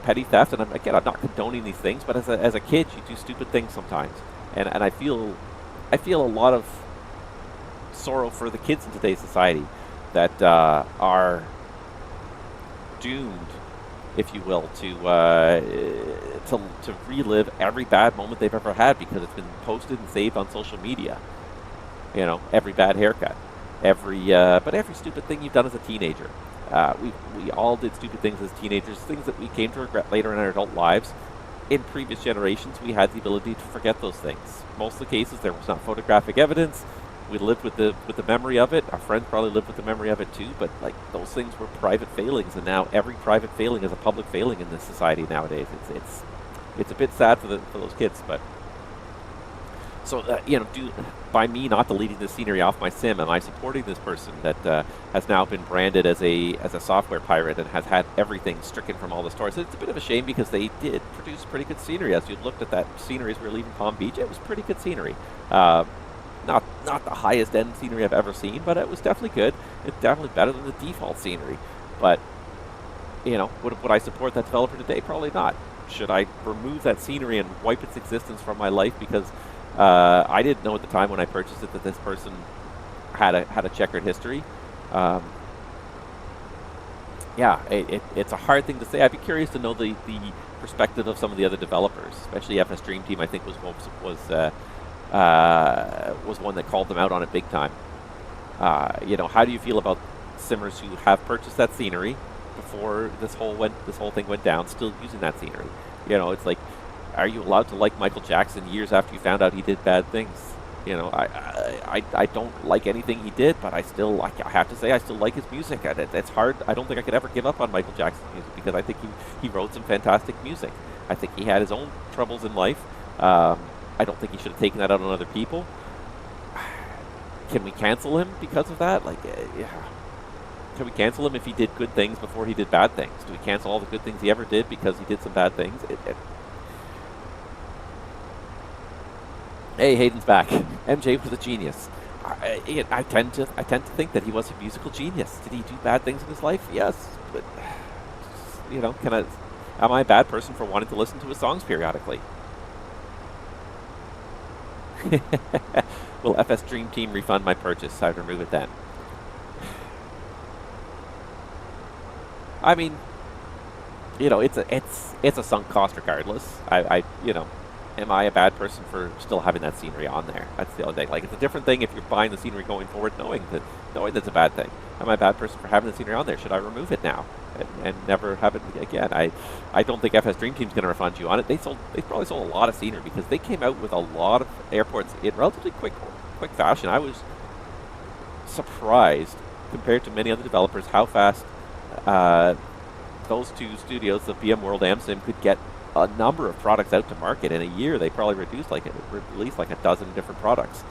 petty theft, and I'm not condoning these things, but as a kid, you do stupid things sometimes, and I feel a lot of sorrow for the kids in today's society that are doomed, if you will, to relive every bad moment they've ever had because it's been posted and saved on social media. Every bad haircut, every stupid thing you've done as a teenager. We all did stupid things as teenagers, things that we came to regret later in our adult lives. In previous generations, we had the ability to forget those things. Most of the cases, there was not photographic evidence. We lived with the memory of it. Our friends probably lived with the memory of it too, but like those things were private failings, and now every private failing is a public failing in this society nowadays. It's a bit sad for those kids, but so by me not deleting the scenery off my sim, am I supporting this person that has now been branded as a software pirate and has had everything stricken from all the stores? It's a bit of a shame because they did produce pretty good scenery. As you looked at that scenery as we were leaving Palm Beach, it was pretty good scenery. Not the highest end scenery I've ever seen, but it was definitely good. It's definitely better than the default scenery. But would I support that developer today? Probably not. Should I remove that scenery and wipe its existence from my life because I didn't know at the time when I purchased it that this person had a checkered history? It's a hard thing to say. I'd be curious to know the perspective of some of the other developers, especially FS Dream Team. I think was one that called them out on it big time. How do you feel about simmers who have purchased that scenery before this whole thing went down, still using that scenery? You know, it's like, are you allowed to like Michael Jackson years after you found out he did bad things? You know, I don't like anything he did, but I have to say I still like his music. It's hard. I don't think I could ever give up on Michael Jackson's music because I think he wrote some fantastic music. I think he had his own troubles in life. I don't think he should have taken that out on other people. Can we cancel him because of that? Like, yeah. Can we cancel him if he did good things before he did bad things? Do we cancel all the good things he ever did because he did some bad things? Hey, Hayden's back. MJ was a genius. I tend to think that he was a musical genius. Did he do bad things in his life? Yes, but you know, am I a bad person for wanting to listen to his songs periodically? Will FS Dream Team refund my purchase? I'd remove it then. I mean, you know, it's a sunk cost regardless. You know, am I a bad person for still having that scenery on there? That's the other thing. Like, it's a different thing if you're buying the scenery going forward, knowing that's a bad thing. Am I a bad person for having the scenery on there? Should I remove it now and never have it again? I don't think FS Dream Team's going to refund you on it. They probably sold a lot of scenery because they came out with a lot of airports in relatively quick fashion. I was surprised compared to many other developers how fast those two studios, the BMWorld and Sim, could get a number of products out to market. In a year, they probably released like a dozen different products.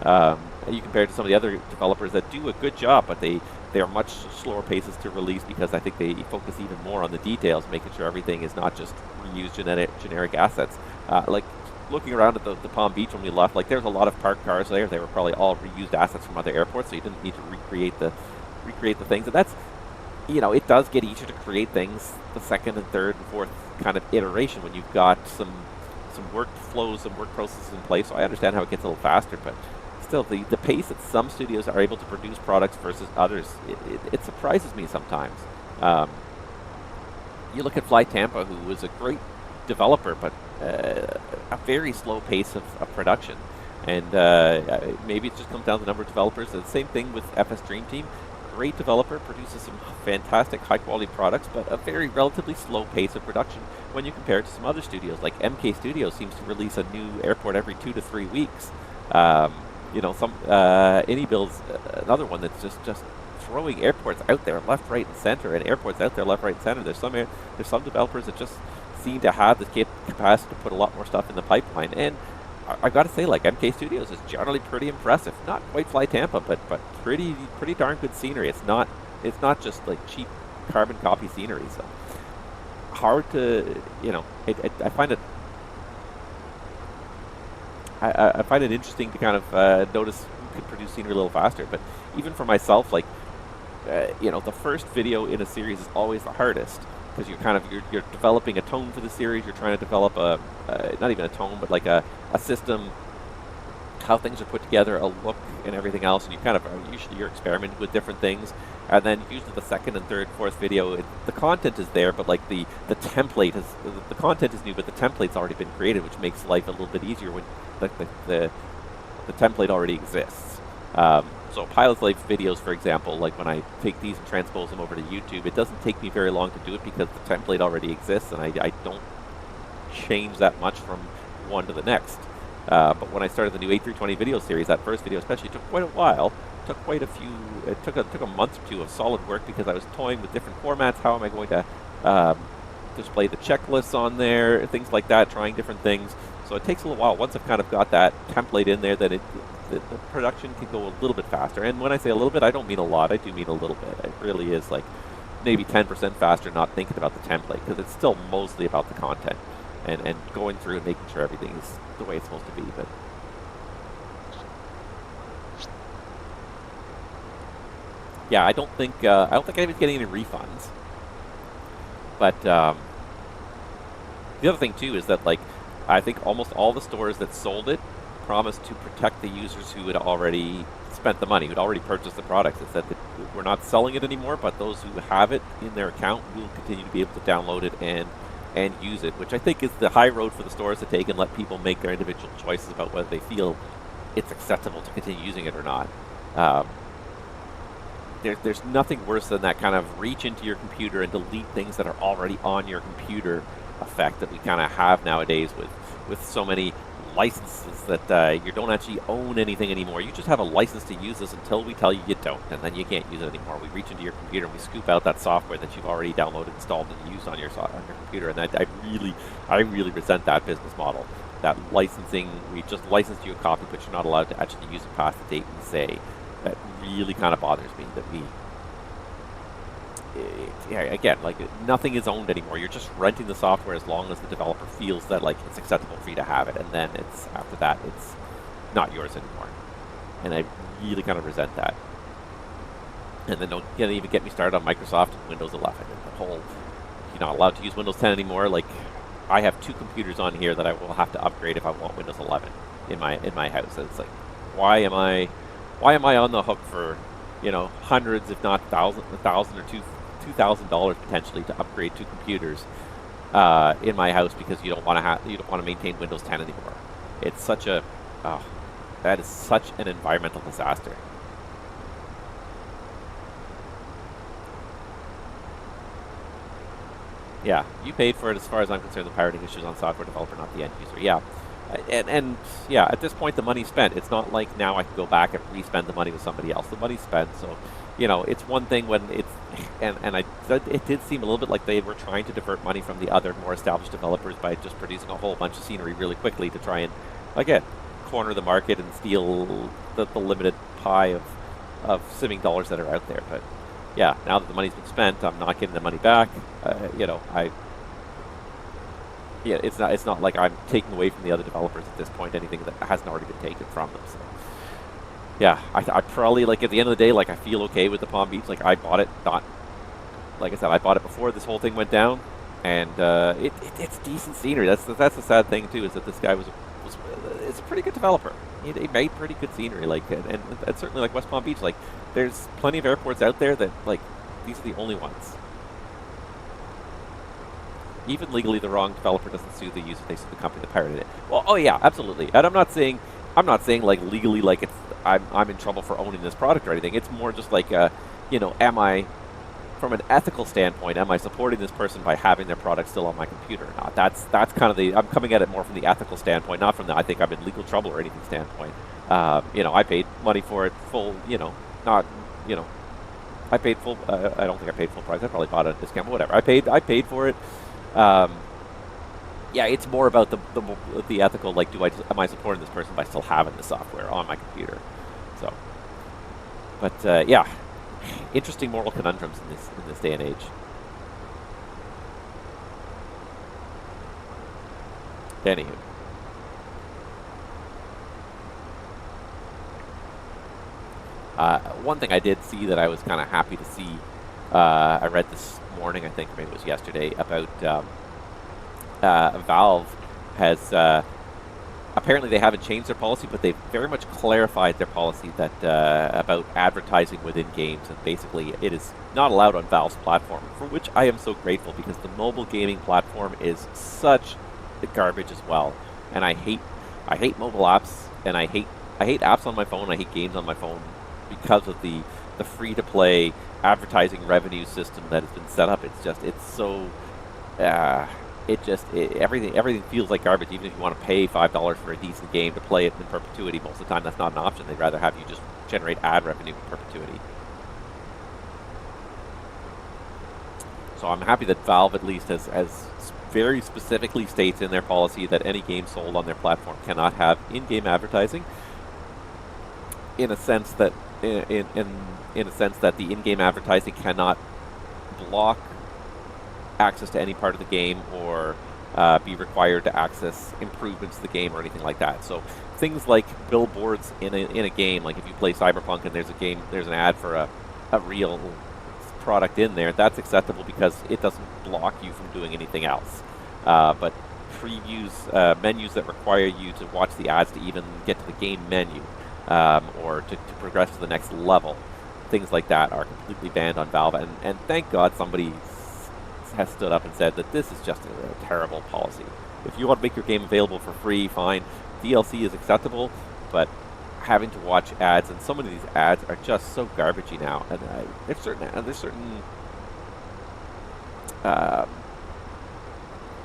You compare it to some of the other developers that do a good job, but they are much slower paces to release because I think they focus even more on the details, making sure everything is not just reused generic assets. Like looking around at the Palm Beach when we left, like there's a lot of parked cars there. They were probably all reused assets from other airports, so you didn't need to recreate the things. And that's, you know, it does get easier to create things the second and third and fourth kind of iteration when you've got some workflows, some work processes in place. So I understand how it gets a little faster, but still, the pace that some studios are able to produce products versus others, it surprises me sometimes. You look at Fly Tampa, who was a great developer, but a very slow pace of production. And maybe it just comes down to the number of developers. The same thing with FS Dream Team. Great developer, produces some fantastic high-quality products, but a very relatively slow pace of production when you compare it to some other studios. Like MK Studios seems to release a new airport every 2 to 3 weeks. You know, some AnyBuild's another one that's just throwing airports out there left, right, and center, and airports out there left, right, and center. There's some developers that just seem to have the capacity to put a lot more stuff in the pipeline. And I've got to say, like, MK Studios is generally pretty impressive. Not quite Fly Tampa, but pretty darn good scenery. It's not just like cheap carbon copy scenery. So hard to, you know, I find it. I find it interesting to kind of notice who can produce scenery a little faster. But even for myself, like, you know, the first video in a series is always the hardest because you're developing a tone for the series. You're trying to develop not even a tone, but like a system, how things are put together, a look, and everything else. And you kind of you're experimenting with different things. And then usually the second and third, fourth video, the content is there, but like the template is the content is new, but the template's already been created, which makes life a little bit easier when the template already exists. So Pilot's Life videos, for example, like when I take these and transpose them over to YouTube, it doesn't take me very long to do it because the template already exists, and I don't change that much from one to the next. But when I started the new A320 video series, that first video especially took quite a while. It took a month or two of solid work because I was toying with different formats. How am I going to display the checklists on there, things like that, trying different things. So it takes a little while. Once I've kind of got that template in there, then the production can go a little bit faster. And when I say a little bit, I don't mean a lot. I do mean a little bit. It really is like maybe 10% faster, not thinking about the template, because it's still mostly about the content and going through and making sure everything is the way it's supposed to be. But yeah, I don't think anybody's getting any refunds. But the other thing too is that, like, I think almost all the stores that sold it promised to protect the users who had already spent the money, who'd already purchased the products. It said that we're not selling it anymore, but those who have it in their account will continue to be able to download it and use it, which I think is the high road for the stores to take and let people make their individual choices about whether they feel it's acceptable to continue using it or not. There's nothing worse than that kind of reach into your computer and delete things that are already on your computer effect that we kind of have nowadays with so many licenses that you don't actually own anything anymore. You just have a license to use this until we tell you you don't, and then you can't use it anymore. We reach into your computer and we scoop out that software that you've already downloaded, installed, and used on your computer. And I really resent that business model. That licensing, we just licensed you a copy, but you're not allowed to actually use it past the date we say. That really kind of bothers me. That again, like nothing is owned anymore. You're just renting the software as long as the developer feels that like it's acceptable for you to have it, and then it's after that it's not yours anymore. And I really kind of resent that. And then don't even get me started on Microsoft and Windows 11 and the whole you're not allowed to use Windows 10 anymore. Like I have 2 computers on here that I will have to upgrade if I want Windows 11 in my house. And it's like, why am I on the hook for hundreds, if not $1,000 or $2,000 potentially to upgrade 2 computers in my house because you don't want to maintain Windows 10 anymore? It's such a that is such an environmental disaster. Yeah, you paid for it. As far as I'm concerned, the pirating issues on software developer, not the end user. Yeah, and yeah, at this point, the money's spent. It's not like now I can go back and re-spend the money with somebody else. The money's spent, so it's one thing when it's it did seem a little bit like they were trying to divert money from the other more established developers by just producing a whole bunch of scenery really quickly to try and again corner the market and steal the limited pie of simming dollars that are out there. But yeah, now that the money's been spent, I'm not getting the money back. It's not like I'm taking away from the other developers at this point anything that hasn't already been taken from them. So yeah, I probably like at the end of the day, like I feel okay with the Palm Beach. Like I bought it, not like I said, I bought it before this whole thing went down, and it's decent scenery. That's the sad thing too, is that this guy is a pretty good developer. He made pretty good scenery, like and certainly like West Palm Beach, like there's plenty of airports out there that like these are the only ones. Even legally, the wrong developer doesn't sue the user; they sue the company that pirated it. Well, oh yeah, absolutely. And I'm not saying like legally, like it's I'm in trouble for owning this product or anything. It's more just like am I, from an ethical standpoint, am I supporting this person by having their product still on my computer or not? That's kind of I'm coming at it more from the ethical standpoint, not from the I think I'm in legal trouble or anything standpoint. I paid money for it full. I paid full. I don't think I paid full price. I probably bought it at a discount, but whatever. I paid for it. Yeah, it's more about the ethical. Like, am I supporting this person by still having the software on my computer? So, but yeah, interesting moral conundrums in this day and age. Anywho. One thing I did see that I was kind of happy to see, I read this morning, I think, or maybe it was yesterday, about Valve has, apparently they haven't changed their policy, but they've very much clarified their policy that about advertising within games, and basically it is not allowed on Valve's platform, for which I am so grateful, because the mobile gaming platform is such garbage as well, and I hate mobile apps, and I hate apps on my phone, I hate games on my phone, because of the free-to-play advertising revenue system that has been set up. It's so everything feels like garbage. Even if you want to pay $5 for a decent game to play it in perpetuity, most of the time that's not an option. They'd rather have you just generate ad revenue in perpetuity. So I'm happy that Valve at least has very specifically states in their policy that any game sold on their platform cannot have in-game advertising. In a sense that the in-game advertising cannot block access to any part of the game or be required to access improvements to the game or anything like that. So things like billboards in a game, like if you play Cyberpunk and there's an ad for a real product in there, that's acceptable because it doesn't block you from doing anything else. But previews, menus that require you to watch the ads to even get to the game menu, or to progress to the next level, things like that are completely banned on Valve. And thank God somebody has stood up and said that this is just a terrible policy. If you want to make your game available for free, fine. DLC is acceptable, but having to watch ads, and so many of these ads are just so garbagey now. And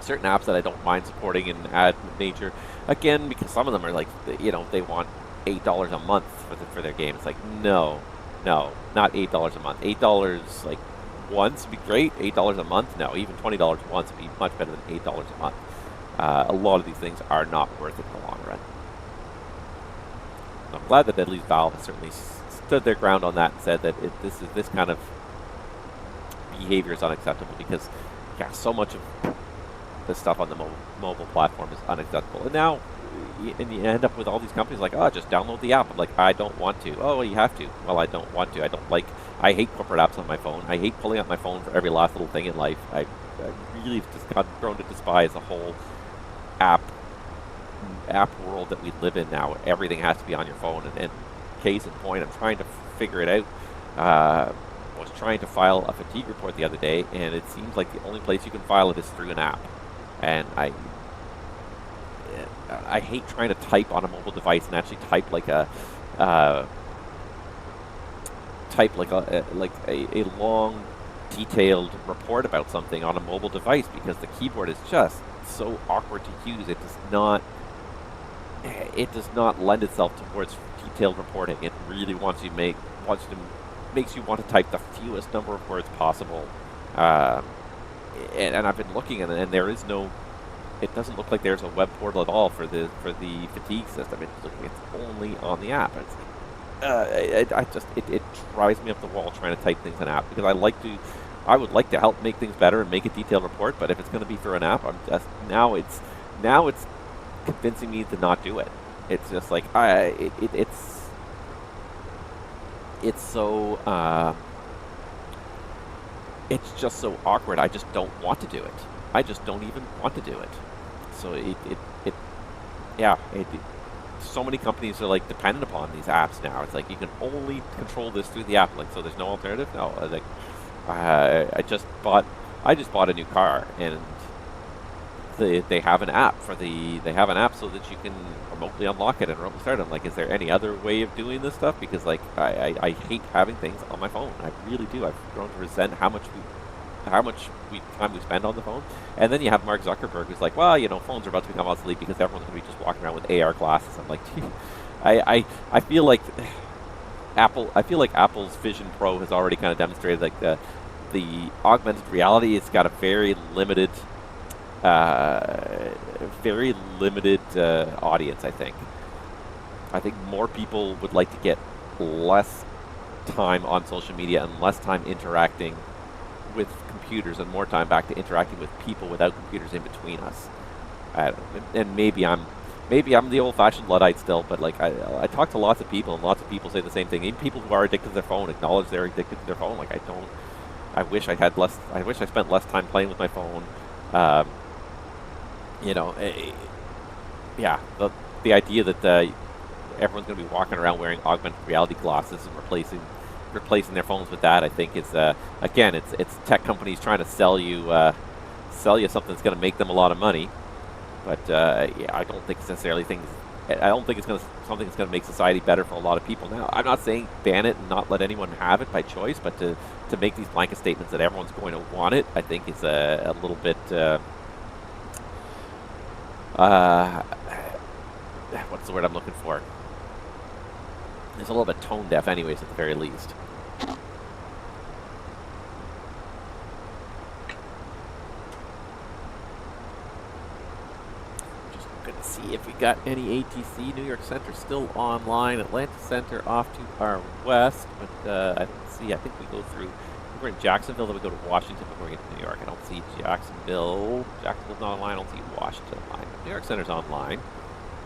certain apps that I don't mind supporting in ad nature. Again, because some of them are like, you know, they want $8 a month for their game. It's like, no, not $8 a month. $8 like once would be great. $8 a month, no. Even $20 once would be much better than $8 a month. A lot of these things are not worth it in the long run. I'm glad that at least Valve has certainly stood their ground on that and said that this kind of behavior is unacceptable, because yeah, so much of this stuff on the mobile platform is unacceptable. And now you end up with all these companies like, oh, just download the app. I'm like, I don't want to. Oh, well, you have to. Well, I don't want to. I hate corporate apps on my phone. I hate pulling out my phone for every last little thing in life. I really just got grown to despise the whole app world that we live in now. Everything has to be on your phone. And case in point, I'm trying to figure it out. I was trying to file a fatigue report the other day, and it seems like the only place you can file it is through an app. And I hate trying to type on a mobile device and actually type like a long, detailed report about something on a mobile device, because the keyboard is just so awkward to use. It does not lend itself towards detailed reporting. It really makes you want to type the fewest number of words possible. And I've been looking at it, and there is no. It doesn't look like there's a web portal at all for the fatigue system. It's only on the app. It's it drives me up the wall trying to type things in an app, because I would like to help make things better and make a detailed report. But if it's going to be through an app, I'm just now it's convincing me to not do it. It's just like it's so it's just so awkward. I just don't want to do it. I just don't even want to do it. So so many companies are like dependent upon these apps now. It's like you can only control this through the app. Like, so there's no alternative. No, like I just bought a new car, and they have an app so that you can remotely unlock it and remotely start it. I'm like, is there any other way of doing this stuff? Because like I hate having things on my phone. I really do. I've grown to resent how much time we spend on the phone. And then you have Mark Zuckerberg, who's like, well, you know, phones are about to become obsolete because everyone's going to be just walking around with AR glasses. I'm like, I feel like Apple's Vision Pro has already kind of demonstrated like the augmented reality has got a very limited audience. I think more people would like to get less time on social media and less time interacting with computers and more time back to interacting with people without computers in between us. And maybe I'm the old-fashioned Luddite still, but like I talk to lots of people, and lots of people say the same thing. Even people who are addicted to their phone acknowledge they're addicted to their phone. Like I wish I spent less time playing with my phone. The idea that everyone's going to be walking around wearing augmented reality glasses and replacing their phones with that, I think is again, it's tech companies trying to sell you something that's going to make them a lot of money. But I don't think it's necessarily something that's going to make society better for a lot of people. Now, I'm not saying ban it and not let anyone have it by choice, but to make these blanket statements that everyone's going to want it, I think is a little bit what's the word I'm looking for? It's a little bit tone deaf anyways, at the very least. Just going to see if we got any ATC. New York Center still online. Atlanta Center off to our west, but I don't see. I think we go through. We're in Jacksonville, then we go to Washington before we get to New York. I don't see Jacksonville. Jacksonville's not online. I don't see Washington online. New York Center's online.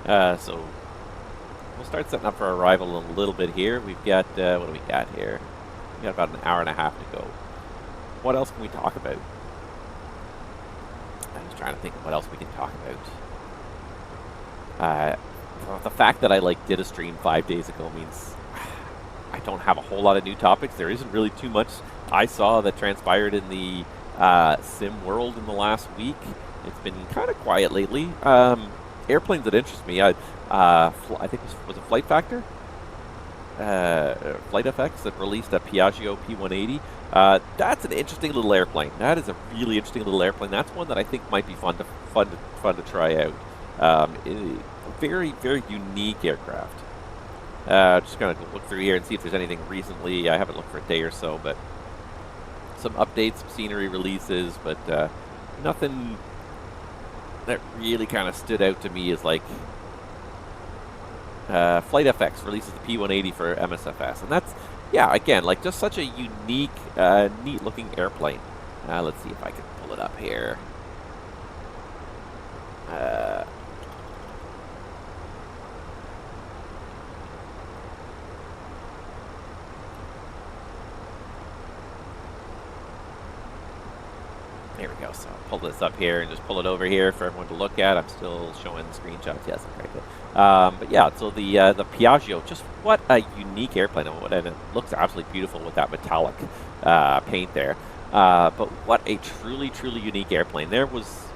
So we'll start setting up for our arrival in a little bit here. We've got, what do we got here? We got about an hour and a half to go. What else can we talk about? I'm just trying to think of what else we can talk about. The fact that I did a stream 5 days ago means I don't have a whole lot of new topics. There isn't really too much I saw that transpired in the sim world in the last week. It's been kind of quiet lately. Airplanes that interest me, I think was it Flight Factor? Flight FX that released a Piaggio P180. That's an interesting little airplane. That is a really interesting little airplane. That's one that I think might be fun to try out. Very, very unique aircraft. Just gonna look through here and see if there's anything recently. I haven't looked for a day or so, but some updates, some scenery releases, but nothing that really kind of stood out to me as like Flight FX releases the P180 for MSFS, and that's, yeah, again, like just such a unique, neat-looking airplane. Let's see if I can pull it up here. There we go. So I'll pull this up here and just pull it over here for everyone to look at. I'm still showing the screenshots. Yes, okay, good. But yeah, so the Piaggio, just what a unique airplane, and it looks absolutely beautiful with that metallic paint there. But what a truly, truly unique airplane. There was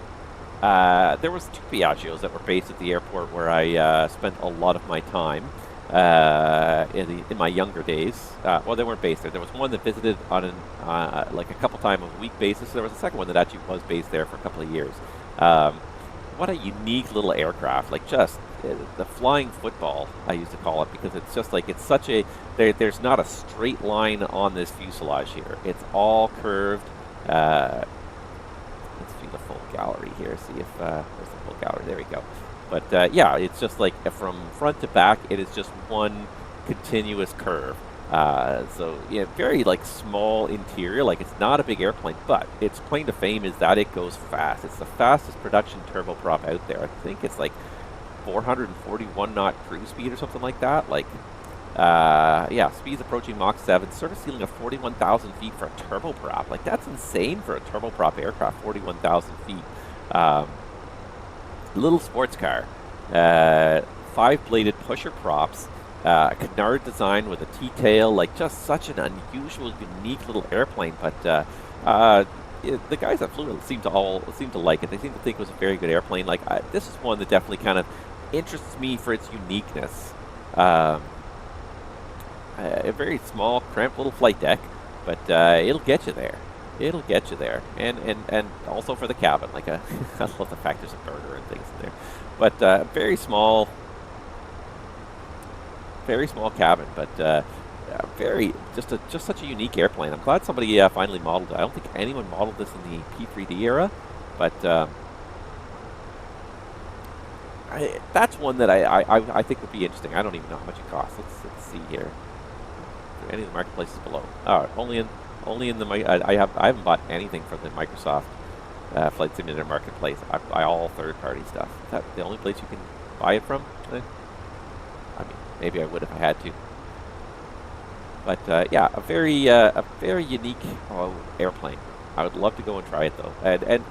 2 Piaggios that were based at the airport where I spent a lot of my time in my younger days. Well, they weren't based there. There was one that visited on like a couple time a week basis. There was a second one that actually was based there for a couple of years. What a unique little aircraft! Like just the flying football, I used to call it, because it's just like, it's such a, there's not a straight line on this fuselage here. It's all curved. Let's see the full gallery here, see if there's the full gallery. There we go. But yeah, it's just like from front to back, it is just one continuous curve. So yeah, very like small interior, like it's not a big airplane, but its claim to fame is that it goes fast. It's the fastest production turboprop out there. I think it's like 441 knot cruise speed or something like that. Like, yeah, speeds approaching Mach 7, surface ceiling of 41,000 feet for a turboprop. Like, that's insane for a turboprop aircraft, 41,000 feet. Little sports car, 5-bladed pusher props, canard design with a T-tail, like just such an unusual, unique little airplane. But the guys that flew it seem to like it. They seem to think it was a very good airplane. Like, this is one that definitely kind of interests me for its uniqueness. A very small, cramped little flight deck, but it'll get you there. It'll get you there, and also for the cabin. Like I love the fact there's a burger and things in there, but very small cabin, but just such a unique airplane. I'm glad somebody finally modeled it. I don't think anyone modeled this in the P3D era, but that's one that I think would be interesting. I don't even know how much it costs. Let's see here. Are there any of the marketplaces below? Oh, only in the I haven't bought anything from the Microsoft Flight Simulator marketplace. I buy all third-party stuff. Is that the only place you can buy it from? I mean, maybe I would if I had to. But yeah, a very unique airplane. I would love to go and try it though. And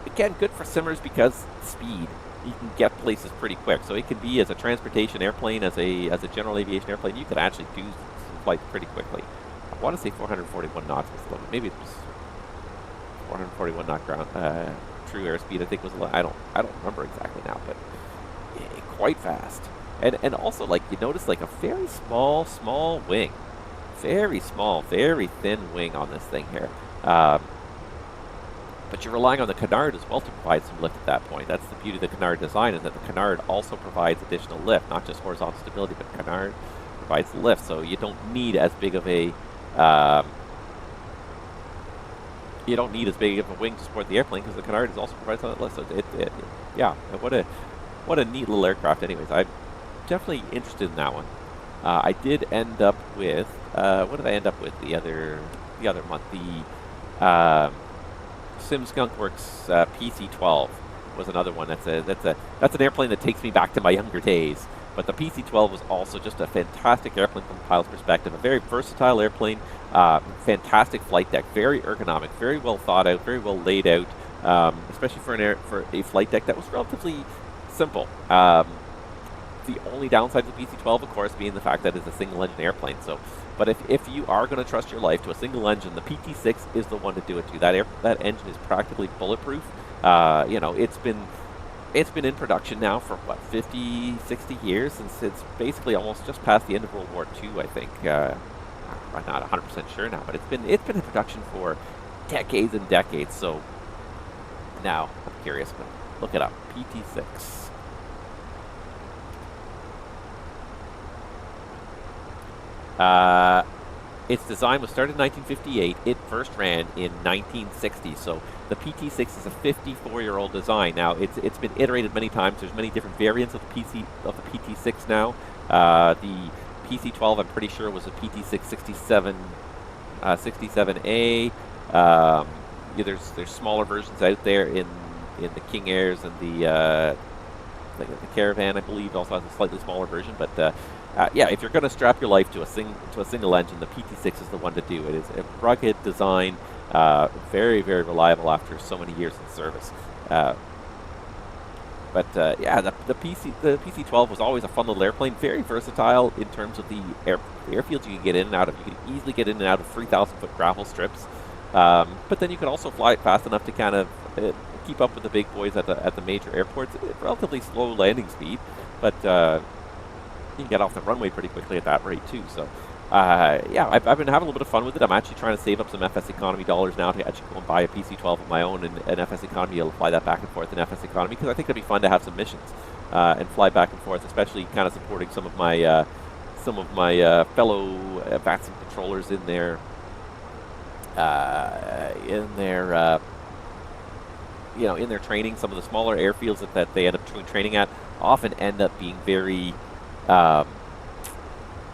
again, good for simmers because speed. You can get places pretty quick. So it can be as a transportation airplane, as a general aviation airplane. You can actually do some flights pretty quickly. I want to say 441 knots was the limit. Maybe it was 441 knot ground true airspeed. I think was I don't remember exactly now, but yeah, quite fast. And also, like, you notice like a very small wing, very small, very thin wing on this thing here. But you're relying on the canard as well to provide some lift at that point. That's the beauty of the canard design, is that the canard also provides additional lift, not just horizontal stability, but canard provides lift. So you don't need as big of a wing to support the airplane, because the canard is also provides that lift. So yeah, what a neat little aircraft. Anyways, I'm definitely interested in that one. I did end up with what did I end up with the other month? The SimsSkunkWorks PC-12 was another one. That's an airplane that takes me back to my younger days. But the PC-12 was also just a fantastic airplane from the pilot's perspective. A very versatile airplane, fantastic flight deck, very ergonomic, very well thought out, very well laid out, especially for a flight deck that was relatively simple. The only downside of the PC-12, of course, being the fact that it's a single-engine airplane. So, but if you are going to trust your life to a single engine, the PT6 is the one to do it to. That engine is practically bulletproof. You know, it's been it's been in production now for, what, 50, 60 years, since it's basically almost just past the end of World War II, I think. I'm not 100% sure now, but it's been in production for decades and decades, so now I'm curious, but look it up. PT6. Its design was started in 1958. It first ran in 1960. So the PT6 is a 54-year-old design. Now it's been iterated many times. There's many different variants of the PT6 now. The PC12, I'm pretty sure, was a PT6 67A. There's smaller versions out there in the King Airs and the Caravan, I believe, also has a slightly smaller version, but. Yeah, if you're going to strap your life to a single engine, the PT6 is the one to do. It is a rugged design, very, very reliable after so many years in service. Yeah, the PC12 was always a fun little airplane, very versatile in terms of the airfields you can get in and out of. You can easily get in and out of 3,000-foot gravel strips, but then you can also fly it fast enough to kind of keep up with the big boys at the major airports. Relatively slow landing speed, but you can get off the runway pretty quickly at that rate too. So, yeah, I've been having a little bit of fun with it. I'm actually trying to save up some FS Economy dollars now to actually go and buy a PC-12 of my own and FS Economy. I'll fly that back and forth in FS Economy because I think it'd be fun to have some missions and fly back and forth, especially kind of supporting some of my fellow VATSIM controllers in their training. Some of the smaller airfields that they end up doing training at often end up being very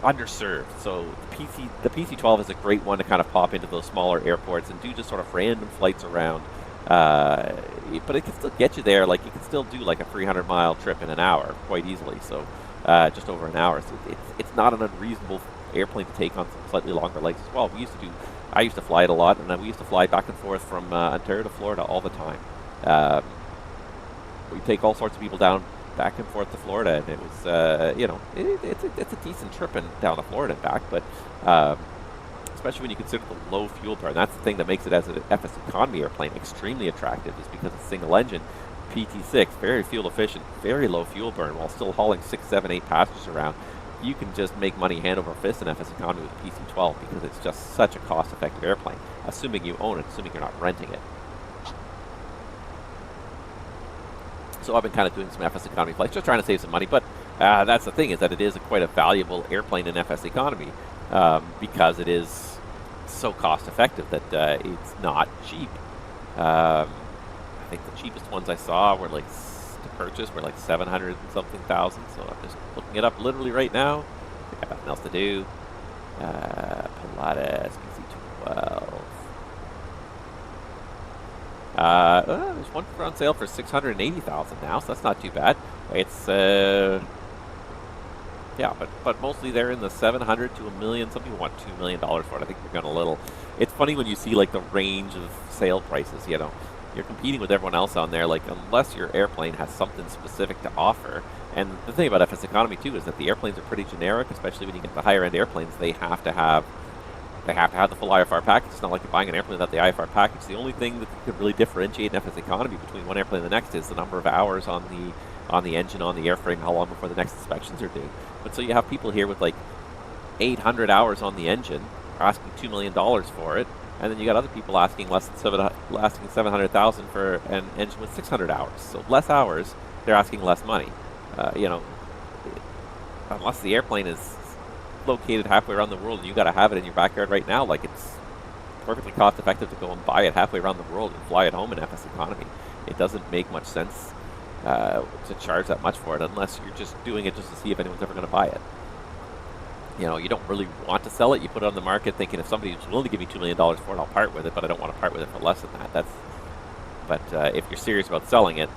underserved. So the PC-12 is a great one to kind of pop into those smaller airports and do just sort of random flights around. But it can still get you there. Like, you can still do like a 300-mile trip in an hour quite easily. So just over an hour. So it's not an unreasonable airplane to take on some slightly longer legs as well. I used to fly it a lot, and we used to fly back and forth from Ontario to Florida all the time. We take all sorts of people down back and forth to Florida, and it was, it's a decent trip down to Florida and back, but especially when you consider the low fuel burn. That's the thing that makes it, as an FS Economy airplane, extremely attractive, is because it's single engine. PT6, very fuel efficient, very low fuel burn, while still hauling 6, 7, 8 passengers around. You can just make money hand over fist in FS Economy with PC-12 because it's just such a cost-effective airplane, assuming you own it, assuming you're not renting it. So I've been kind of doing some FS Economy flights, just trying to save some money. But that's the thing, is that it is quite a valuable airplane in FS Economy because it is so cost-effective that it's not cheap. I think the cheapest ones I saw were to purchase were like 700 and something thousand. So I'm just looking it up literally right now. I got nothing else to do. Pilatus PC-12. There's one on sale for $680,000 now, so that's not too bad. It's yeah, but mostly they're in the 700 to $1 million. Some people want $2 million for it. I think they're going a little. It's funny when you see like the range of sale prices. You know, you're competing with everyone else on there. Like, unless your airplane has something specific to offer. And the thing about FS Economy too is that the airplanes are pretty generic, especially when you get the higher end airplanes. They have to have the full IFR package. It's not like you're buying an airplane without the IFR package. The only thing that could really differentiate an FS Economy between one airplane and the next is the number of hours on the engine, on the airframe, how long before the next inspections are due. But so you have people here with like 800 hours on the engine, asking $2 million for it, and then you got other people asking $700,000 for an engine with 600 hours. So less hours, they're asking less money. Unless the airplane is located halfway around the world and you got to have it in your backyard right now, like, it's perfectly cost effective to go and buy it halfway around the world and fly it home in FS Economy. It doesn't make much sense to charge that much for it unless you're just doing it just to see if anyone's ever going to buy it. You know, you don't really want to sell it. You put it on the market thinking, if somebody's willing to give me $2 million for it, I'll part with it, but I don't want to part with it for less than that. But if you're serious about selling it,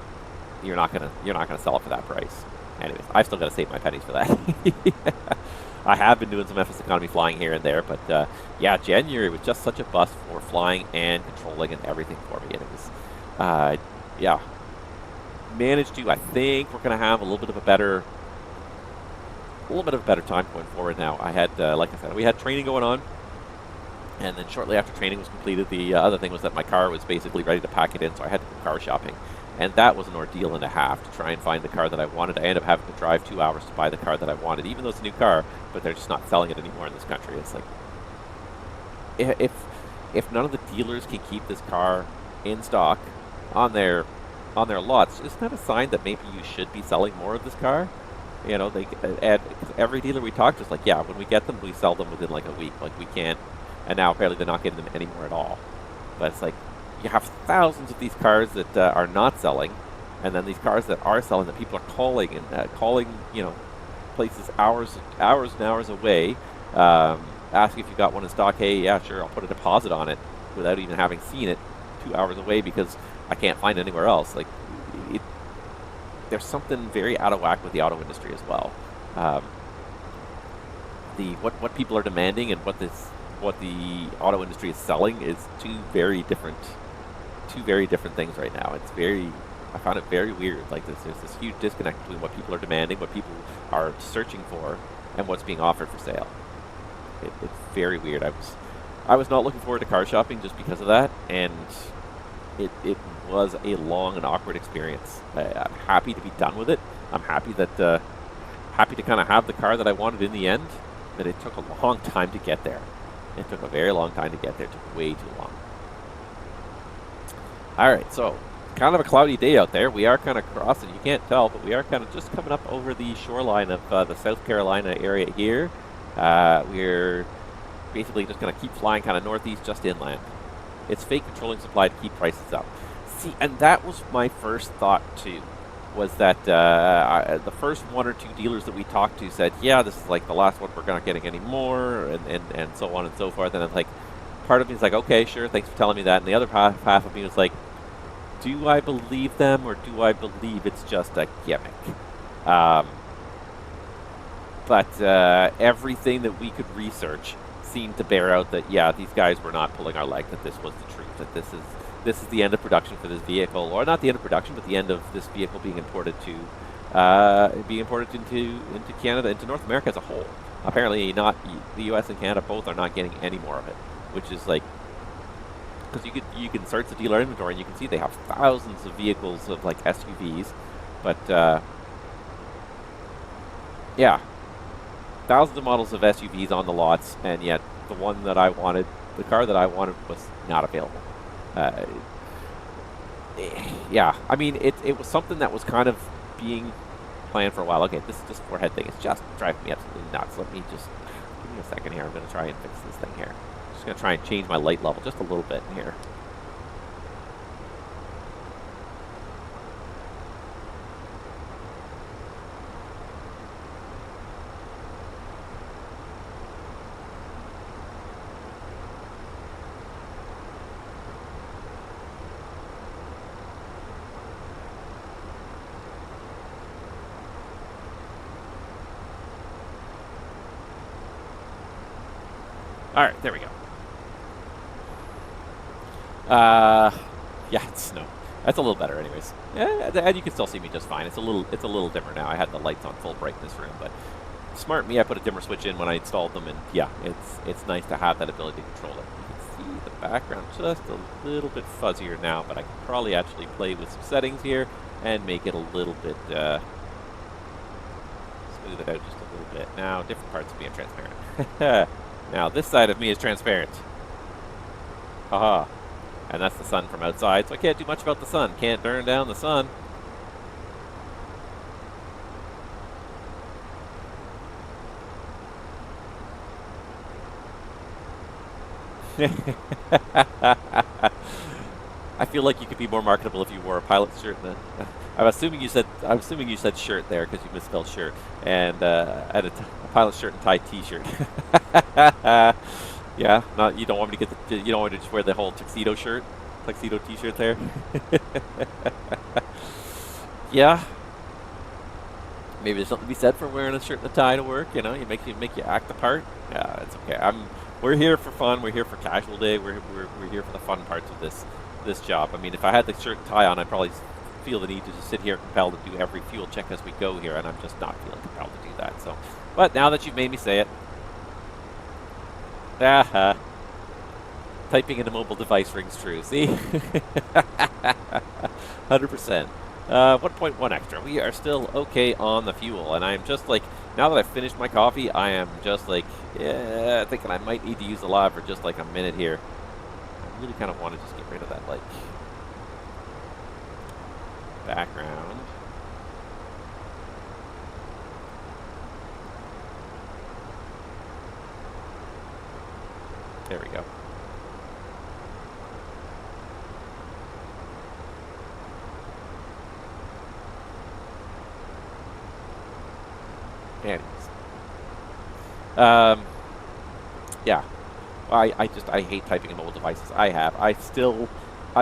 you're not gonna sell it for that price. Anyways, I've still got to save my pennies for that. I have been doing some FS Economy flying here and there, but yeah, January was just such a bust for flying and controlling and everything for me. And it was, yeah, managed to. I think we're going to have a little bit of a better time going forward now. I had, like I said, we had training going on, and then shortly after training was completed, the other thing was that my car was basically ready to pack it in, so I had to go car shopping. And that was an ordeal and a half to try and find the car that I wanted. I ended up having to drive 2 hours to buy the car that I wanted, even though it's a new car, but they're just not selling it anymore in this country. It's like, if none of the dealers can keep this car in stock on their lots, isn't that a sign that maybe you should be selling more of this car? You know, every dealer we talk to is like, yeah, when we get them, we sell them within like a week. Like, we can't, and now apparently they're not getting them anymore at all. But it's like, you have thousands of these cars that are not selling, and then these cars that are selling that people are calling and calling, you know, places hours and hours away, asking if you got one in stock. Hey, yeah, sure, I'll put a deposit on it without even having seen it 2 hours away because I can't find it anywhere else. Like, there's something very out of whack with the auto industry as well. What people are demanding and what the auto industry is selling is two very different things right now. I found it very weird. Like, there's this huge disconnect between what people are demanding, what people are searching for, and what's being offered for sale. It's very weird. I was not looking forward to car shopping just because of that, and it was a long and awkward experience. I'm happy to be done with it. I'm happy that happy to kind of have the car that I wanted in the end, but it took a long time to get there. It took a very long time to get there. It took way too long. All right, so kind of a cloudy day out there. We are kind of crossing. You can't tell, but we are kind of just coming up over the shoreline of the South Carolina area here. We're basically just going to keep flying kind of northeast, just inland. It's fake controlling supply to keep prices up. See, and that was my first thought too, was that the first one or two dealers that we talked to said, yeah, this is like the last one, we're not getting any more, and so on and so forth. And it's like, part of me is like, okay, sure, thanks for telling me that. And the other half of me was like, do I believe them, or do I believe it's just a gimmick? But everything that we could research seemed to bear out that, yeah, these guys were not pulling our leg, that this was the truth, that this is the end of production for this vehicle, or not the end of production, but the end of this vehicle being imported into Canada, into North America as a whole. Apparently, not the U.S. and Canada both are not getting any more of it, which is like, because you can search the dealer inventory and you can see they have thousands of vehicles of like SUVs, but yeah, thousands of models of SUVs on the lots, and yet the one that I wanted, the car that I wanted, was not available. Yeah, I mean, it was something that was kind of being planned for a while. Okay, this forehead thing is just driving me absolutely nuts. Let me just, give me a second here. I'm going to try and fix this thing here. Just going to try and change my light level just a little bit here. All right, there we go. Yeah, it's snow. That's a little better, anyways. Yeah, and you can still see me just fine. It's a little dimmer now. I had the lights on full brightness room, but smart me, I put a dimmer switch in when I installed them, and yeah, it's nice to have that ability to control it. You can see the background just a little bit fuzzier now, but I can probably actually play with some settings here and make it a little bit smooth it out just a little bit. Now, different parts of being transparent. Now, this side of me is transparent. Haha. And that's the sun from outside, so I can't do much about the sun. Can't burn down the sun. I feel like you could be more marketable if you wore a pilot shirt. I'm assuming you said shirt there because you misspelled shirt, and a pilot shirt and tie T-shirt. Yeah, you don't want me to get you don't want me to just wear the whole tuxedo T-shirt there. Yeah, maybe there's something to be said for wearing a shirt and a tie to work. You know, you make you act the part. Yeah, it's okay. We're here for fun. We're here for casual day. We're here for the fun parts of this job. I mean, if I had the shirt and tie on, I'd probably feel the need to just sit here compelled to do every fuel check as we go here, and I'm just not feeling compelled to do that. So, but now that you've made me say it, typing in a mobile device rings true. See, 100%. 1.1 extra. We are still okay on the fuel, and I'm just like, now that I've finished my coffee, I am just like, yeah, thinking I might need to use the live for just like a minute here. I really kind of want to just get rid of that, like, background. There we go. Anyways. Yeah. I hate typing in mobile devices. I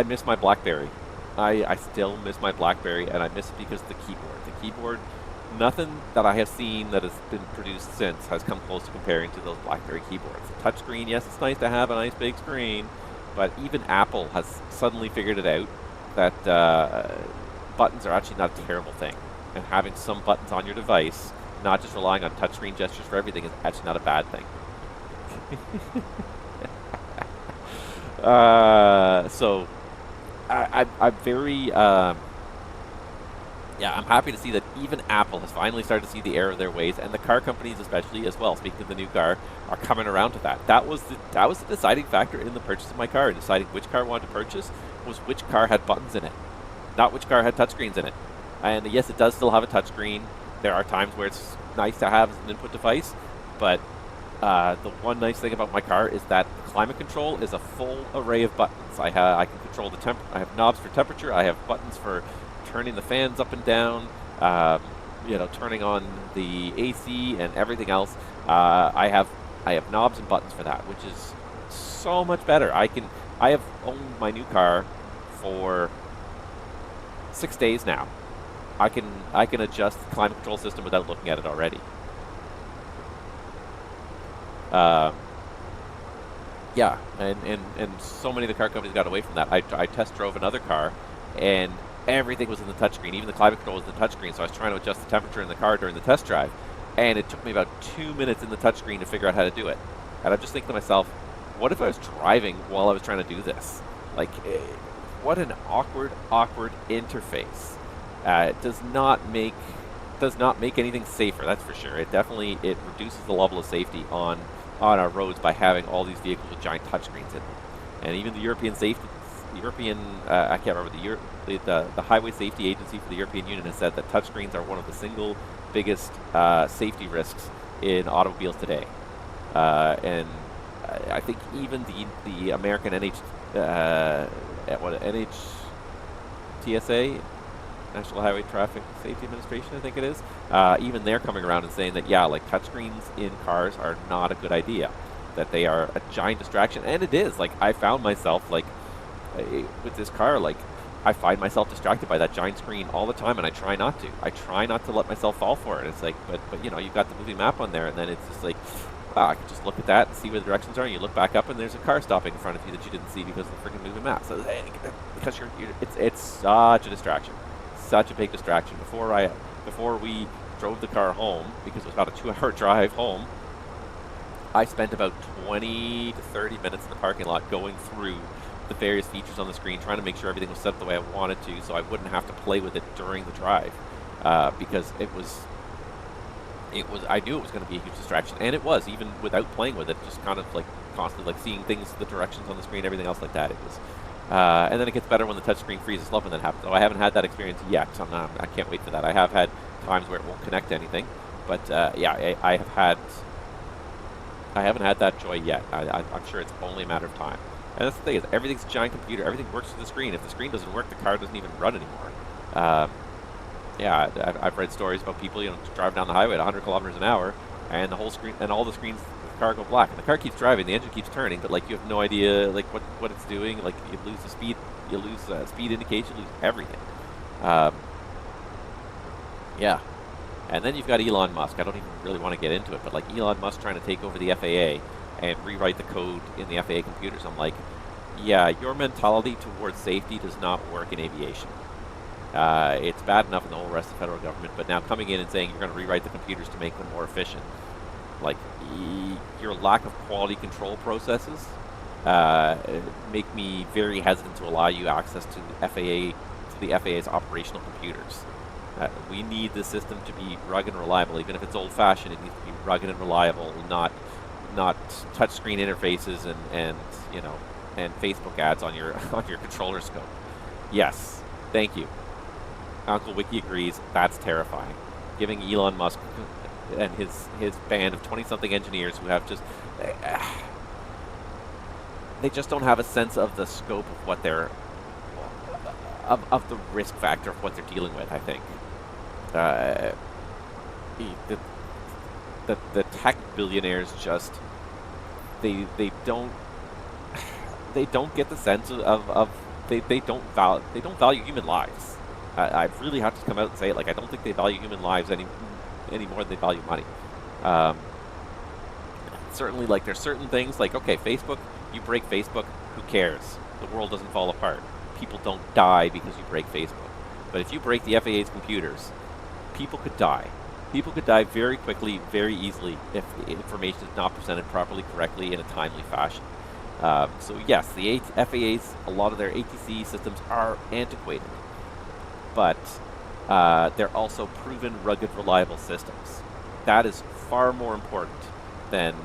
miss my BlackBerry. I still miss my BlackBerry, and I miss it because of the keyboard. The keyboard, nothing that I have seen that has been produced since has come close to comparing to those BlackBerry keyboards. The touchscreen, yes, it's nice to have a nice big screen, but even Apple has suddenly figured it out that buttons are actually not a terrible thing. And having some buttons on your device, not just relying on touchscreen gestures for everything, is actually not a bad thing. So I'm very I'm happy to see that even Apple has finally started to see the error of their ways, and the car companies especially as well, speaking of the new car, are coming around to that. That was the deciding factor in the purchase of my car, and deciding which car I wanted to purchase was which car had buttons in it, not which car had touchscreens in it. And yes, it does still have a touchscreen. There are times where it's nice to have as an input device, but the one nice thing about my car is that climate control is a full array of buttons. I can control the temp. I have knobs for temperature. I have buttons for turning the fans up and down. Turning on the AC and everything else. I have knobs and buttons for that, which is so much better. I have owned my new car for 6 days now. I can adjust the climate control system without looking at it already. Yeah, and so many of the car companies got away from that. I test drove another car, and everything was in the touchscreen. Even the climate control was in the touchscreen, so I was trying to adjust the temperature in the car during the test drive, and it took me about 2 minutes in the touchscreen to figure out how to do it. And I'm just thinking to myself, what if I was driving while I was trying to do this? Like, what an awkward interface. It does not make anything safer, that's for sure. It reduces the level of safety on our roads by having all these vehicles with giant touchscreens in them. And even the I can't remember, the Highway Safety Agency for the European Union has said that touchscreens are one of the single biggest safety risks in automobiles today. And I think even the American NHTSA, National Highway Traffic Safety Administration, I think it is. Even they're coming around and saying that, yeah, like, touchscreens in cars are not a good idea. That they are a giant distraction. And it is. Like, I found myself, like, with this car, like, I find myself distracted by that giant screen all the time, and I try not to. I try not to let myself fall for it. It's like, but you've got the moving map on there, and then it's just like, wow, I can just look at that and see where the directions are, and you look back up, and there's a car stopping in front of you that you didn't see because of the freaking moving map. So, because it's such a distraction. Such a big distraction. Before we drove the car home, because it was about a 2-hour drive home, I spent about 20 to 30 minutes in the parking lot going through the various features on the screen, trying to make sure everything was set up the way I wanted to, so I wouldn't have to play with it during the drive, because I knew it was going to be a huge distraction, and it was, even without playing with it, just kind of like constantly like seeing things, the directions on the screen, everything else like that. It was. And then it gets better when the touchscreen freezes. Love when that happens. So I haven't had that experience yet. I can't wait for that. I have had times where it won't connect to anything, but I haven't had that joy yet. I'm sure it's only a matter of time. And that's the thing, is everything's a giant computer. Everything works through the screen. If the screen doesn't work, the car doesn't even run anymore. I've read stories about people driving down the highway at 100 kilometers an hour, and the whole screen and all the screens of the car go black, and the car keeps driving, the engine keeps turning, but like you have no idea like what it's doing. Like you lose the speed, you lose speed indication, you lose everything. And then you've got Elon Musk. I don't even really want to get into it, but like Elon Musk trying to take over the FAA and rewrite the code in the FAA computers. I'm like, yeah, your mentality towards safety does not work in aviation. It's bad enough in the whole rest of the federal government, but now coming in and saying you're going to rewrite the computers to make them more efficient, like your lack of quality control processes make me very hesitant to allow you access to FAA for the FAA's operational computers. We need the system to be rugged and reliable. Even if it's old-fashioned, it needs to be rugged and reliable, not touchscreen interfaces and you know, and Facebook ads on your on your controller scope. Yes, thank you. Uncle Wiki agrees. That's terrifying. Giving Elon Musk and his band of 20-something engineers who have just they just don't have a sense of the scope of what they're of the risk factor of what they're dealing with. I think the tech billionaires just they don't get the sense of they don't value human lives. I really have to come out and say it. Like, I don't think they value human lives any more than they value money. Certainly, like, there's certain things like, okay, Facebook, you break Facebook, who cares? The world doesn't fall apart. People don't die because you break Facebook. But if you break the FAA's computers, people could die. People could die very quickly, very easily, if the information is not presented properly, correctly, in a timely fashion. So yes, the FAA's, a lot of their ATC systems are antiquated, but they're also proven, rugged, reliable systems. That is far more important than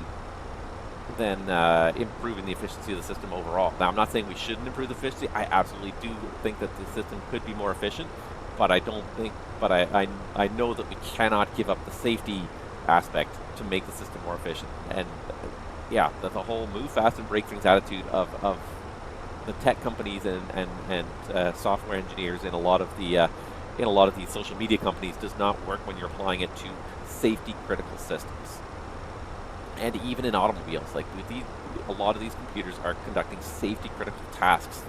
improving the efficiency of the system overall. Now, I'm not saying we shouldn't improve the efficiency. I absolutely do think that the system could be more efficient, but I don't think. But I know that we cannot give up the safety aspect to make the system more efficient. And yeah, the whole move fast and break things attitude of the tech companies and software engineers in a lot of these social media companies does not work when you're applying it to safety critical systems. And even in automobiles, like a lot of these computers are conducting safety critical tasks.